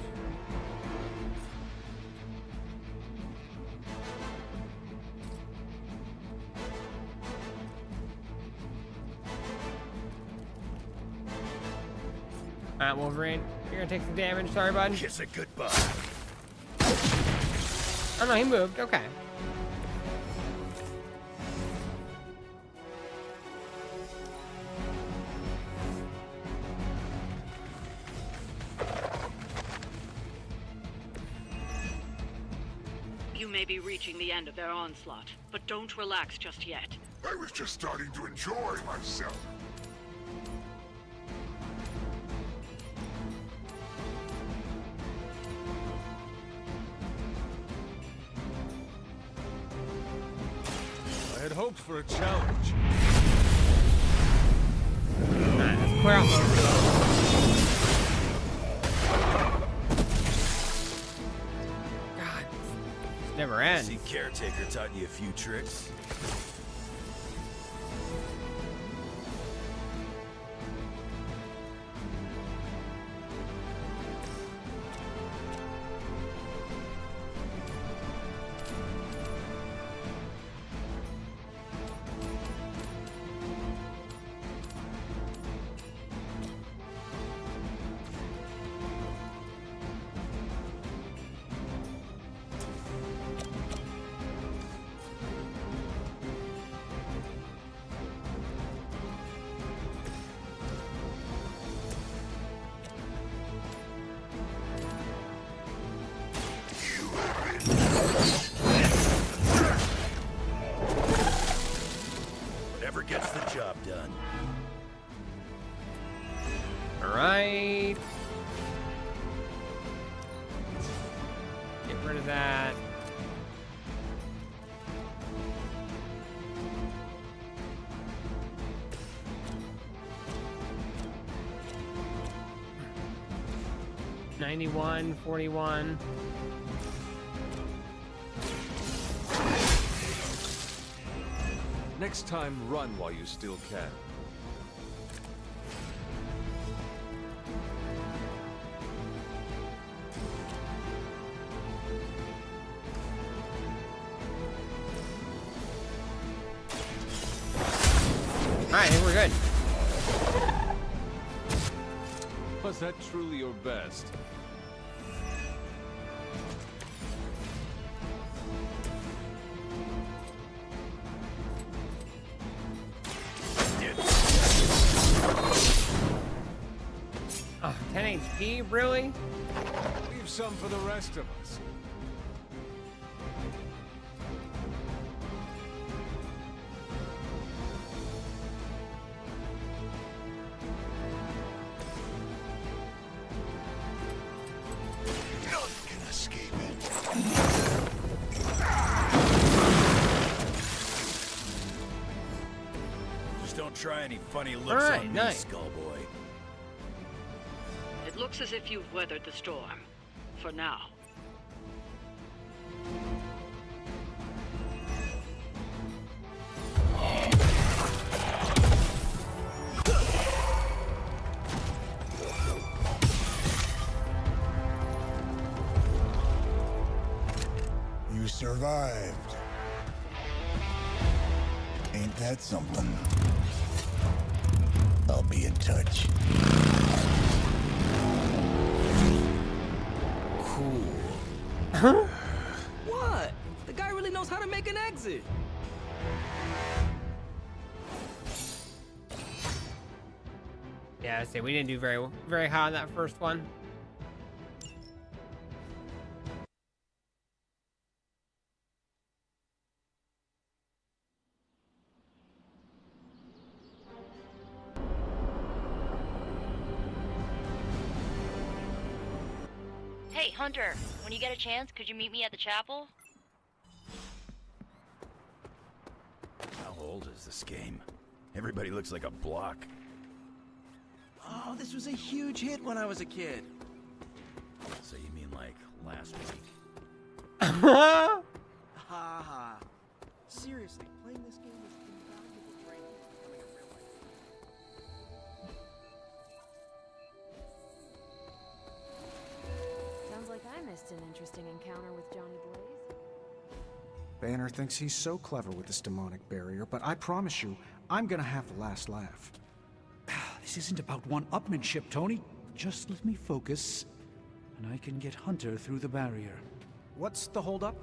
Alright, Wolverine, you're gonna take some damage. Sorry, bud. Kiss it goodbye. Oh no, he moved. Okay. You may be reaching the end of their onslaught, but don't relax just yet. I was just starting to enjoy myself. I had hoped for a challenge. Alright, let's clear out those. God, this never ends. See, Caretaker taught you a few tricks. Whatever gets the job done. Alright. Get rid of that. $91, $41. Next time, run while you still can. Alright, I think we're good. Was that truly your best? key? Really? Leave some for the rest of us. None can escape it. Just don't try any funny looks All right, on me, nice. Skullboy. It looks as if you've weathered the storm. For now. You survived. Ain't that something? I'll be in touch. Cool. Huh? What? The guy really knows how to make an exit. Yeah, I say we didn't do very high on that first one. Hey, Hunter, when you get a chance, could you meet me at the chapel? How old is this game? Everybody looks like a block. Oh, this was a huge hit when I was a kid. So you mean like last week? Ha ha. Seriously, playing this game is invaluable training for becoming a real life. Sounds like I missed an interesting encounter with Johnny Blaze. Banner thinks he's so clever with this demonic barrier, but I promise you, I'm gonna have the last laugh. This isn't about one-upmanship, Tony. Just let me focus, and I can get Hunter through the barrier. What's the holdup?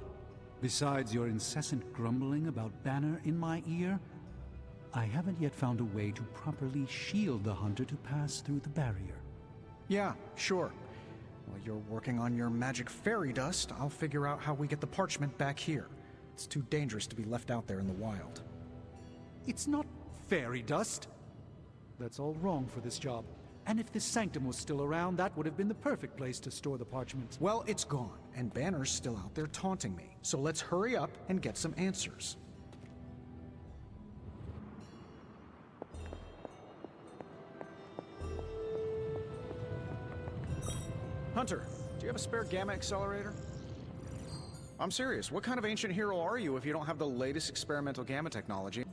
Besides your incessant grumbling about Banner in my ear, I haven't yet found a way to properly shield the Hunter to pass through the barrier. Yeah, sure. While you're working on your magic fairy dust, I'll figure out how we get the parchment back here. It's too dangerous to be left out there in the wild. It's not fairy dust. That's all wrong for this job. And if this sanctum was still around, that would have been the perfect place to store the parchment. Well, it's gone, and Banner's still out there taunting me. So let's hurry up and get some answers. Hunter, do you have a spare gamma accelerator? I'm serious. What kind of ancient hero are you if you don't have the latest experimental gamma technology?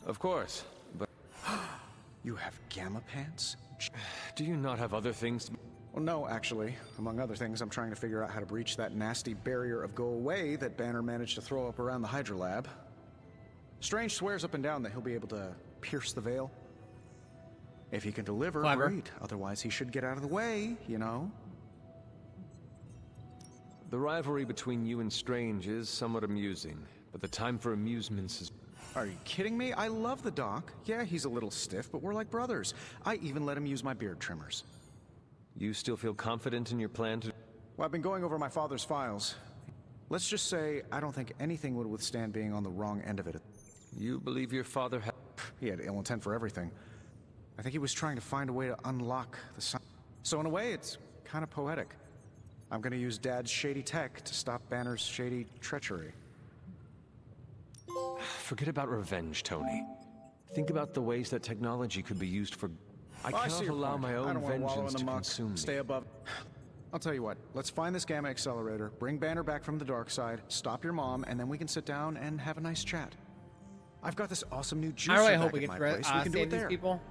Of course, but... You have gamma pants? Do you not have other things to... Well, no, actually. Among other things, I'm trying to figure out how to breach that nasty barrier of go away that Banner managed to throw up around the Hydra lab. Strange swears up and down that he'll be able to pierce the veil. If he can deliver, Clever. great. Otherwise, he should get out of the way, you know? The rivalry between you and Strange is somewhat amusing, but the time for amusements is... Are you kidding me? I love the Doc. Yeah, he's a little stiff, but we're like brothers. I even let him use my beard trimmers. You still feel confident in your plan to... Well, I've been going over my father's files. Let's just say I don't think anything would withstand being on the wrong end of it. You believe your father had... He had ill intent for everything. I think he was trying to find a way to unlock the sun. So in a way, it's kind of poetic. I'm gonna use Dad's shady tech to stop Banner's shady treachery. Forget about revenge, Tony. Think about the ways that technology could be used for... I Oh, see cannot your allow point. my I own don't wanna wallow in vengeance the to muck. consume me. Stay above. I'll tell you what. Let's find this gamma accelerator, bring Banner back from the dark side, stop your mom, and then we can sit down and have a nice chat. I've got this awesome new juicer I really back hope we at get my to place. We can do save it these there. people.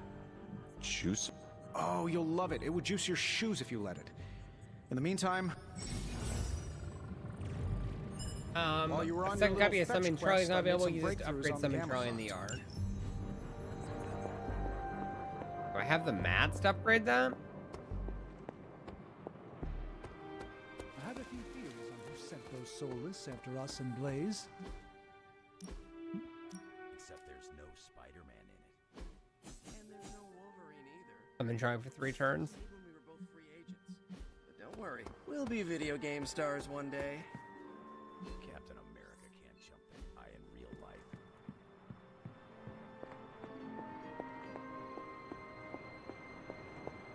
Juice? Oh, you'll love it. It would juice your shoes if you let it. In the meantime, while you were on second your copy of little Summon fetch Charlie's quest, not I made available. some You just breakthroughs upgrade on the Summon gamma Charlie in the front. yard. Do I have the mats to upgrade that? I have a few theories on who sent those soulless after us and Blaze. Except there's no Spider-Man in it. And there's no Wolverine either. I been trying for 3 turns. When we were both free agents. But don't worry, we'll be video game stars one day. Captain America can't jump that high in real life.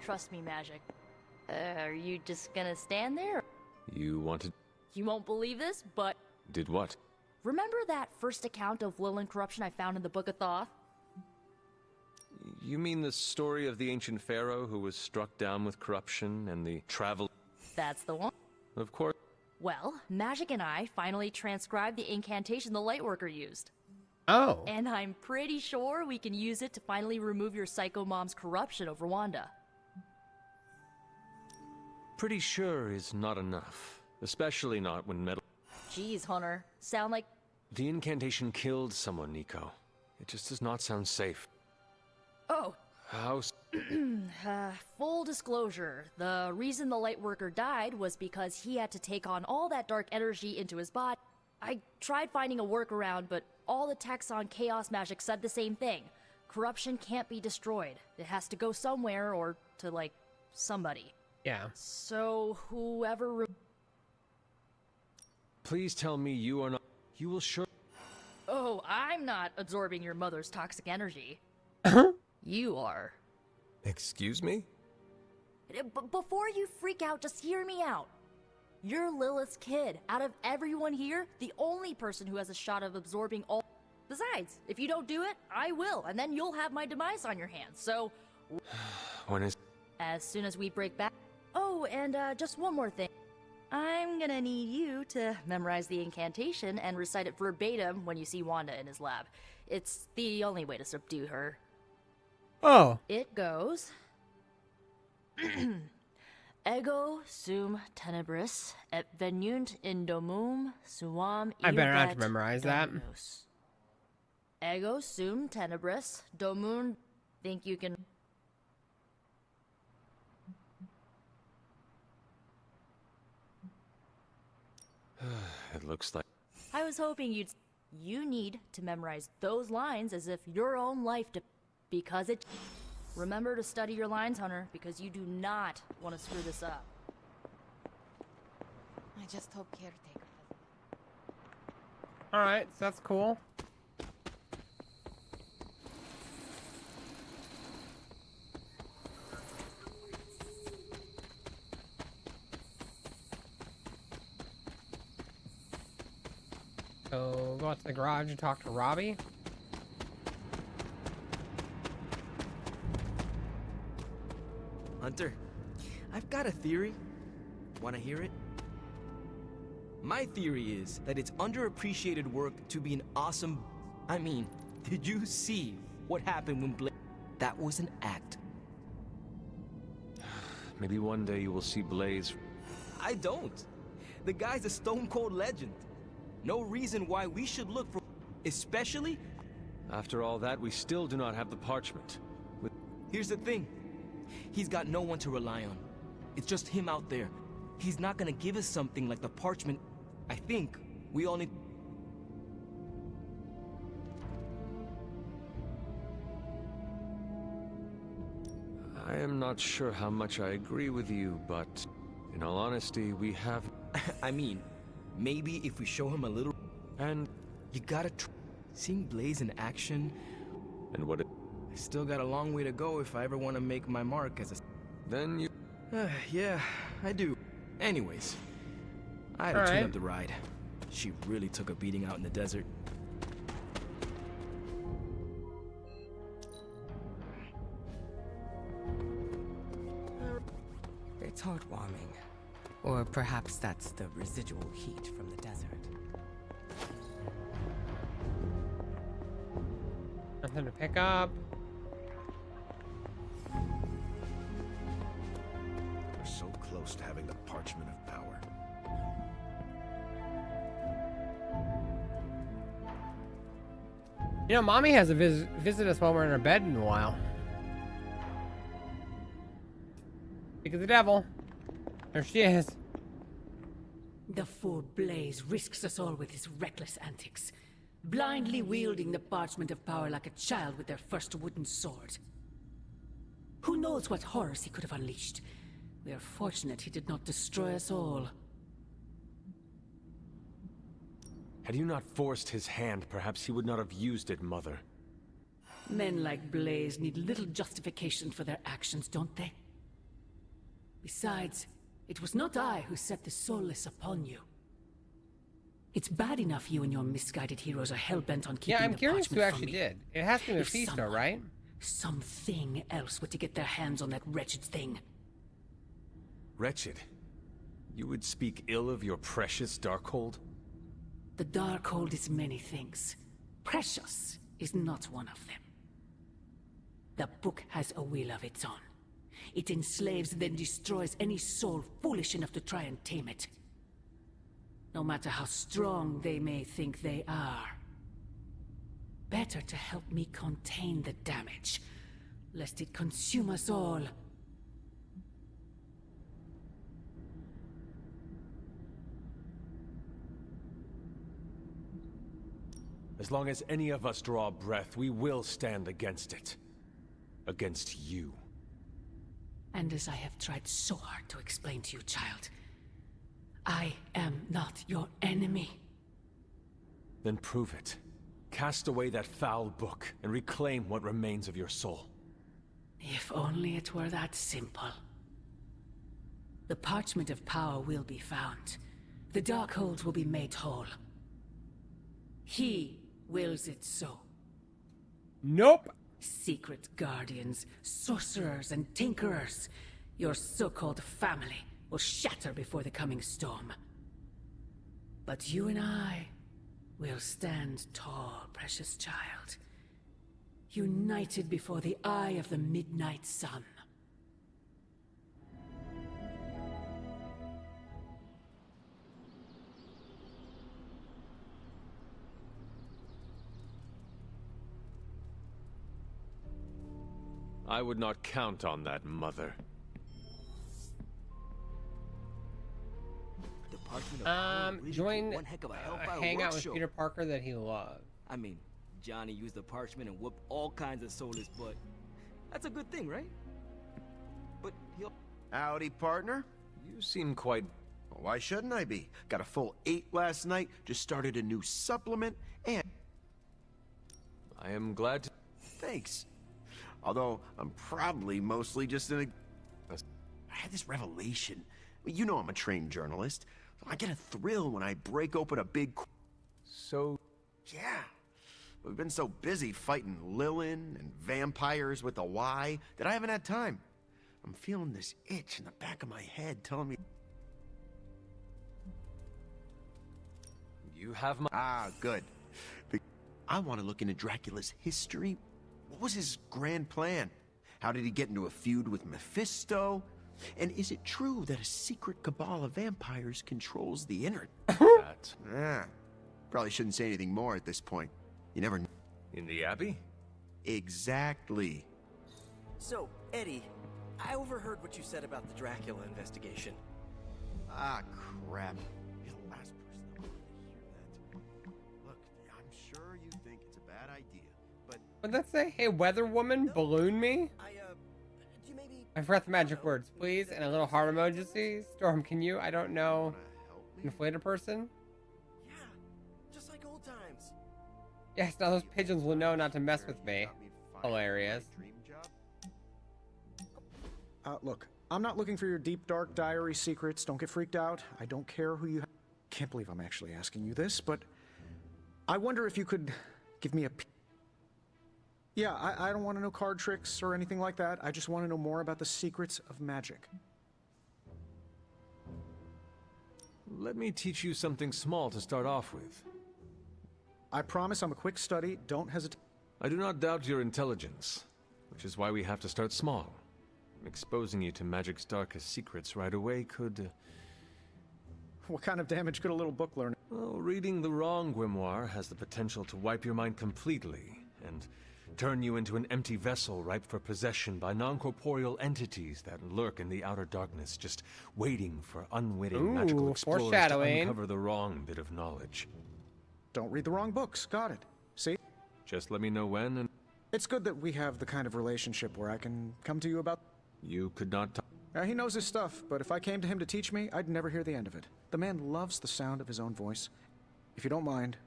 Trust me, Magic. Are you just gonna stand there? You wanted... You won't believe this, but Did what? remember that first account of Lilin corruption I found in the Book of Thoth? You mean the story of the ancient pharaoh who was struck down with corruption and the travel... That's the one. Of course. Well, Magic and I finally transcribed the incantation the Lightworker used. Oh. And I'm pretty sure we can use it to finally remove your psycho mom's corruption over Wanda. Pretty sure is not enough. Especially not when metal... Jeez, Hunter. Sound like... The incantation killed someone, Nico. It just does not sound safe. Oh. How... Full disclosure, the reason the Lightworker died was because he had to take on all that dark energy into his body. I tried finding a workaround, but all the texts on Chaos Magic said the same thing. Corruption can't be destroyed. It has to go somewhere or to, like, somebody. Yeah. So, whoever... Please tell me you are not... You will sure... Oh, I'm not absorbing your mother's toxic energy. You are. Excuse me? Before you freak out, just hear me out. You're Lilith's kid. Out of everyone here, the only person who has a shot of absorbing all... Besides, if you don't do it, I will, and then you'll have my demise on your hands, so... When is... As soon as we break back... Oh, and just one more thing. I'm gonna need you to memorize the incantation and recite it verbatim when you see Wanda in his lab. It's the only way to subdue her. Oh. It goes... Ego sum tenebris et venunt in domum suam I better not have to iubet memorize that. dominus. Ego sum tenebris domum... Think you can... It looks like... I was hoping you'd... You need to memorize those lines as if your own life because it... Remember to study your lines, Hunter, because you do not want to screw this up. I just hope Caretaker doesn't. Alright, so that's cool. So, go out to the garage and talk to Robbie. Hunter, I've got a theory. Wanna hear it? My theory is that it's underappreciated work to be an awesome... I mean, did you see what happened when Blaze... That was an act. Maybe one day you will see Blaze... I don't. The guy's a stone-cold legend. No reason why we should look for... Especially... After all that, we still do not have the parchment. Here's the thing. He's got no one to rely on. It's just him out there. He's not gonna give us something like the parchment. I think we all need... I am not sure how much I agree with you, but... In all honesty, we have... I mean, maybe if we show him a little... And... You gotta seeing Blaze in action... And what... I still got a long way to go if I ever want to make my mark as a... Then you... Yeah, I do. Anyways, I had to tune up the ride. She really took a beating out in the desert. It's heartwarming. Or perhaps that's the residual heat from the desert. Nothing to pick up. We're so close to having the parchment of power. You know, Mommy hasn't visited us while we're in our bed in a while. Speak of the devil. There she is. The fool Blaze risks us all with his reckless antics, blindly wielding the parchment of power like a child with their first wooden sword. Who knows what horrors he could have unleashed? We are fortunate he did not destroy us all. Had you not forced his hand, perhaps he would not have used it, Mother. Men like Blaze need little justification for their actions, don't they? Besides, it was not I who set the Soulless upon you. It's bad enough you and your misguided heroes are hell-bent on keeping Yeah, I'm the curious who parchment actually from me. did. It has to be If Mephisto, someone, right? Something else were to get their hands on that wretched thing. Wretched? You would speak ill of your precious Darkhold? The Darkhold is many things. Precious is not one of them. The book has a will of its own. It enslaves, then destroys any soul foolish enough to try and tame it. No matter how strong they may think they are. Better to help me contain the damage, lest it consume us all. As long as any of us draw breath, we will stand against it. Against you. And as I have tried so hard to explain to you, child, I am not your enemy. Then prove it. Cast away that foul book and reclaim what remains of your soul. If only it were that simple. The parchment of power will be found. The Darkhold will be made whole. He wills it so. Nope. Secret guardians, sorcerers, and tinkerers, your so-called family will shatter before the coming storm. But you and I will stand tall, precious child. United before the eye of the midnight sun. I would not count on that, Mother. Join one heck of a a hellfire hangout with workshop. Peter Parker that he loved. I mean, Johnny used the parchment and whooped all kinds of soulless butt. That's a good thing, right? But he'll... Howdy, partner. You seem quite... Well, why shouldn't I be? Got a full 8 last night, just started a new supplement, and... I am glad to... Thanks. Although, I'm probably mostly just in a... I had this revelation. You know I'm a trained journalist. I get a thrill when I break open a big... So... Yeah. We've been so busy fighting Lilin and vampires with a Y that I haven't had time. I'm feeling this itch in the back of my head telling me... You have my... Ah, good. I want to look into Dracula's history. What was his grand plan? How did he get into a feud with Mephisto? And is it true that a secret cabal of vampires controls the internet? Probably shouldn't say anything more at this point. You never know. In the Abbey? Exactly. So, Eddie, I overheard what you said about the Dracula investigation. Ah, crap. You're the last person I wanted to hear that. Look, I'm sure you think it's a bad idea, but... What'd that say? Hey, weather woman, balloon me? Do you maybe... I forgot the magic words, please, and a little heart emoji. Storm, can you? I don't know. Inflate a person? Yeah, just like old times. Yes, now those pigeons will know not to mess with me. Hilarious. Look, I'm not looking for your deep, dark diary secrets. Don't get freaked out. I don't care who you... Can't believe I'm actually asking you this, but... I wonder if you could give me a... Yeah, I don't want to know card tricks or anything like that. I just want to know more about the secrets of magic. Let me teach you something small to start off with. I promise I'm a quick study. Don't hesitate. I do not doubt your intelligence, which is why we have to start small. Exposing you to magic's darkest secrets right away could... What kind of damage could a little book learn? Well, reading the wrong grimoire has the potential to wipe your mind completely, and turn you into an empty vessel ripe for possession by non-corporeal entities that lurk in the outer darkness, just waiting for unwitting magical explorers to uncover the wrong bit of knowledge. Don't read the wrong books. Got it. See? Just let me know when and... It's good that we have the kind of relationship where I can come to you about... You could not he knows his stuff, but if I came to him to teach me, I'd never hear the end of it. The man loves the sound of his own voice. If you don't mind...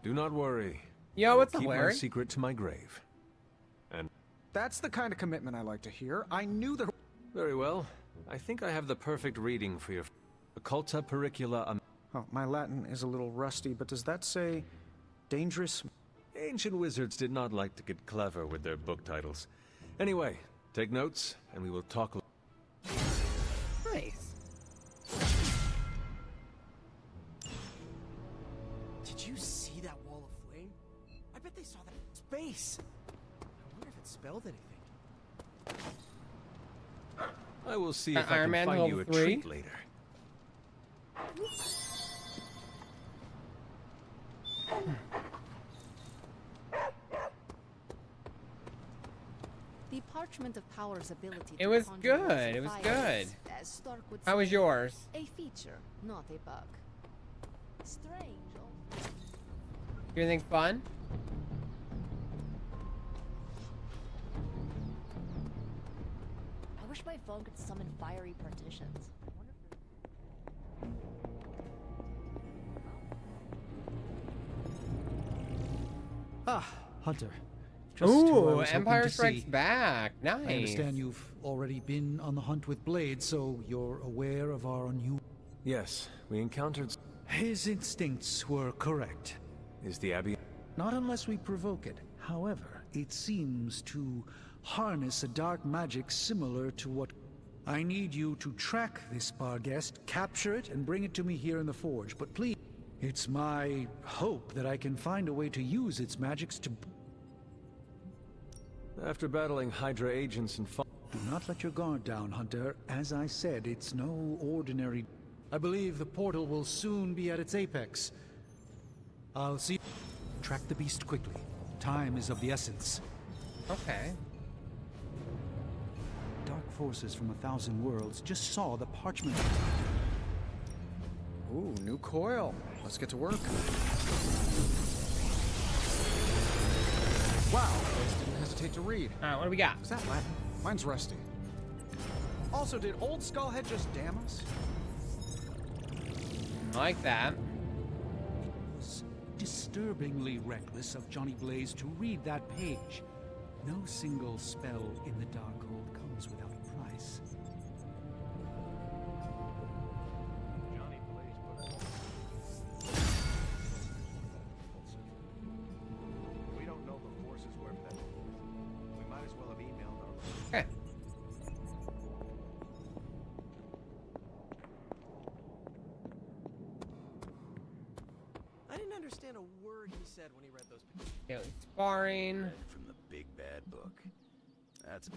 Do not worry. Yo, what's I'll up, keep my Larry? secret to my grave. And That's the kind of commitment I like to hear. I knew there... very well. I think I have the perfect reading for your Occulta Pericula. Oh, my Latin is a little rusty, but does that say dangerous? Ancient wizards did not like to get clever with their book titles. Anyway, take notes, and we will talk. Nice. Did you see that wall of flame? I bet they saw that in space. I wonder if it spelled anything. I will see if I Iron can Man find you a level 3? treat later. The Parchment of Power's ability It to was conjure good, words it of was fire good. is, as Stark would How was say, yours? A feature, not a bug. Strange. You anything fun? I wish my phone could summon fiery partitions. I wonder if Ah, Hunter. Just who I Ooh, was hoping Empire to Strikes see. Back. Nice. I understand you've already been on the hunt with Blade, so you're aware of our unusual... Yes, we encountered... His instincts were correct. Is the Abbey... Not unless we provoke it. However, it seems to harness a dark magic similar to what... I need you to track this Barghest, capture it, and bring it to me here in the Forge. But please, it's my hope that I can find a way to use its magics to... After battling Hydra agents and... Do not let your guard down, Hunter. As I said, it's no ordinary... I believe the portal will soon be at its apex. I'll see... Track the beast quickly. Time is of the essence. Okay. Dark forces from 1,000 worlds just saw the parchment. Ooh, new coil. Let's get to work. Wow, Blaze didn't hesitate to read. Alright, what do we got? Is that Latin? Mine's rusty. Also, did Old Skullhead just damn us? I like that. Disturbingly reckless of Johnny Blaze to read that page. No single spell in the Darkhold comes without a price. Johnny Blaze we don't know the forces worth that. We might as well have emailed our... Okay. I didn't understand a word he said when he read those pictures. Okay, sparring. From the big bad book. That's...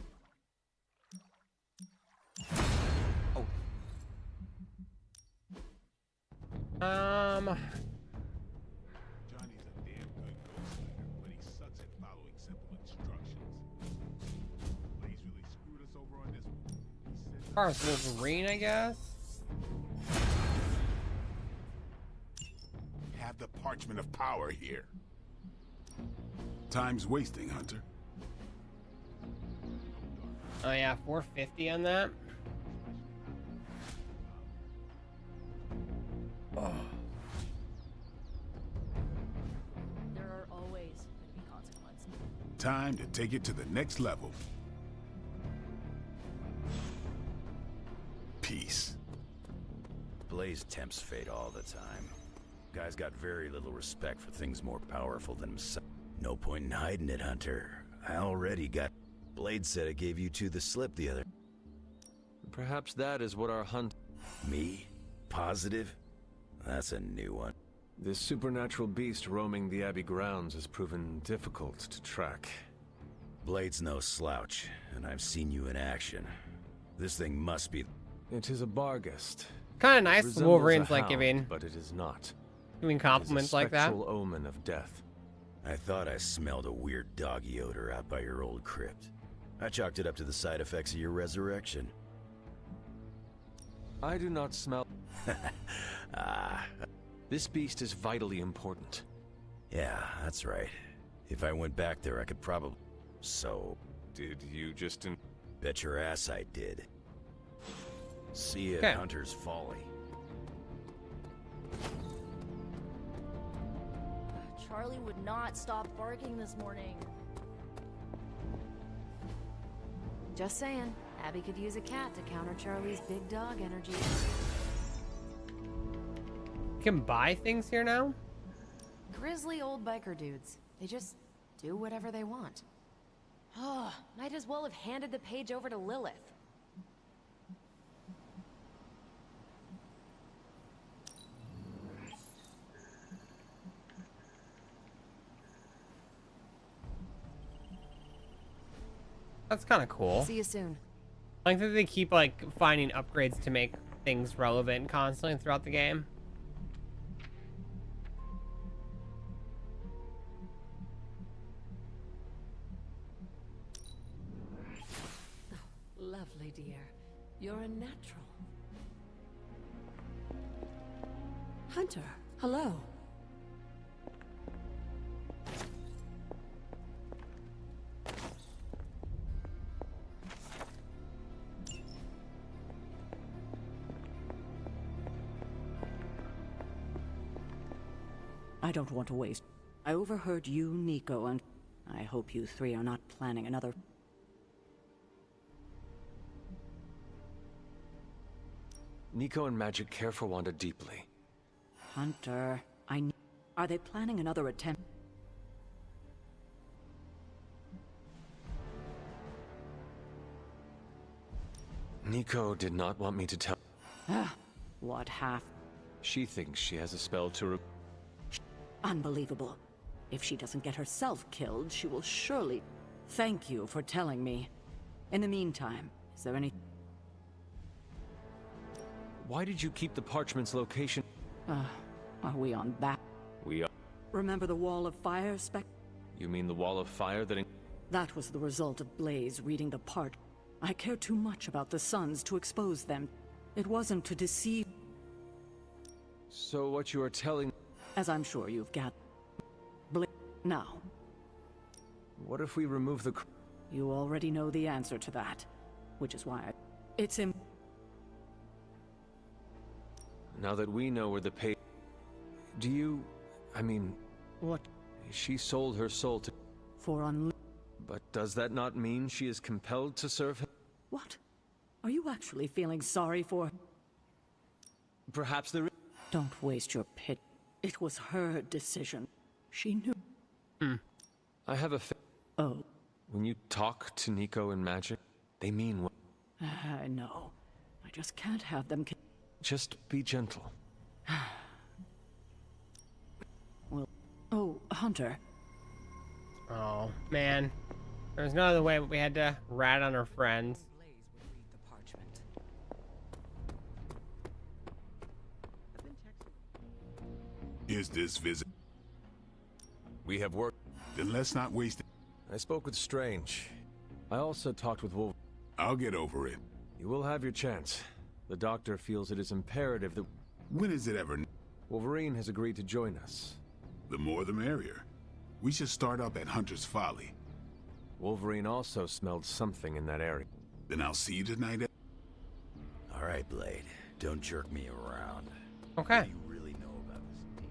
Johnny's a damn good ghostwriter, but he sucks at following simple instructions. Blaze really screwed us over on this one. He said... Far as Wolverine, I guess. Have the Parchment of Power here. Time's wasting, Hunter. Oh yeah, 450 on that. Oh. there are always going to be consequences. Time to take it to the next level. Peace. Blaze tempts fate all the time. Guy's got very little respect for things more powerful than himself. No point in hiding it, Hunter. I already got... Blade said I gave you two the slip the other... Perhaps that is what our hunt... Me? Positive? That's a new one. This supernatural beast roaming the Abbey grounds has proven difficult to track. Blade's no slouch, and I've seen you in action. This thing must be... It is a Barghest. Kind of nice. Resembles The Wolverine's a like hound, giving, but it is not. doing compliments like that. It is a spectral omen of death. I thought I smelled a weird doggy odor out by your old crypt. I chalked it up to the side effects of your resurrection. I do not smell... This beast is vitally important. Yeah, that's right. If I went back there, I could probably... So... Did you just... Bet your ass I did. See you Okay. at Hunter's Folly. Charlie would not stop barking this morning. Just saying, Abby could use a cat to counter Charlie's big dog energy. You can buy things here now? Grizzly old biker dudes. They just do whatever they want. Oh, might as well have handed the page over to Lilith. That's kind of cool. See you soon. I like that they keep like finding upgrades to make things relevant constantly throughout the game. Lovely, dear. You're a natural. Hunter, hello. I don't want to waste. I overheard you, Nico, and I hope you three are not planning another... Nico and Magic care for Wanda deeply. Hunter, Are they planning another attempt? Nico did not want me to tell... What half? She thinks she has a spell to Unbelievable. If she doesn't get herself killed, she will surely... Thank you for telling me. In the meantime, is there any... Why did you keep the parchment's location? Are we on back? We are... Remember the Wall of Fire spec? You mean the wall of fire that... That was the result of Blaze reading the part. I care too much about the Suns to expose them. It wasn't to deceive... So what you are telling... As I'm sure you've gathered. Now. What if we remove the... You already know the answer to that. Which is why it's Now that we know where the page... Do you... I mean... What? She sold her soul to... For But does that not mean she is compelled to serve him? What? Are you actually feeling sorry for... Perhaps there is... Don't waste your pit. It was her decision. She knew. I have a... Oh. When you talk to Nico and Magic, they mean what? I know. I just can't have them... Just be gentle. Well... Oh, Hunter. Oh, man. There's no other way, but we had to rat on our friends. Is this visit? We have work. Then let's not waste it. I spoke with Strange. I also talked with Wolf. I'll get over it. You will have your chance. The doctor feels it is imperative that... When is it ever? Wolverine has agreed to join us. The more the merrier. We should start up at Hunter's Folly. Wolverine also smelled something in that area. Then I'll see you tonight. All right, Blade. Don't jerk me around. Okay. What do you really know about this team?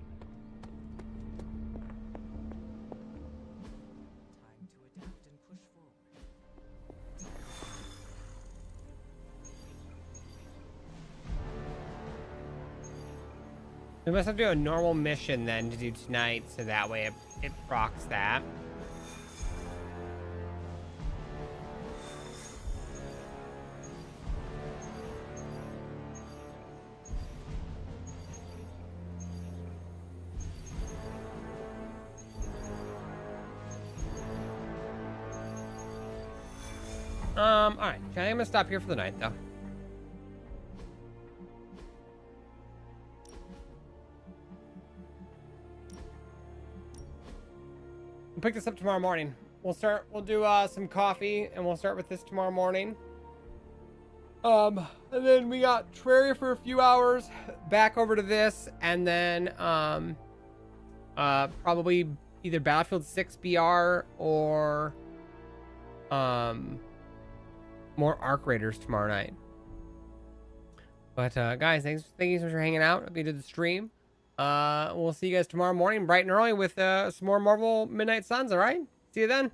Time to adapt and push forward. We must have to do a normal mission then to do tonight, so that way it procs that. Alright, I'm gonna stop here for the night though. We'll pick this up tomorrow morning. We'll do some coffee and we'll start with this tomorrow morning. And then we got Terraria for a few hours, back over to this, and then probably either Battlefield 6 BR or more Arc Raiders tomorrow night. But guys, thank you so much for hanging out. Hope you did the stream. We'll see you guys tomorrow morning, bright and early, with some more Marvel Midnight Suns. All right, see you then.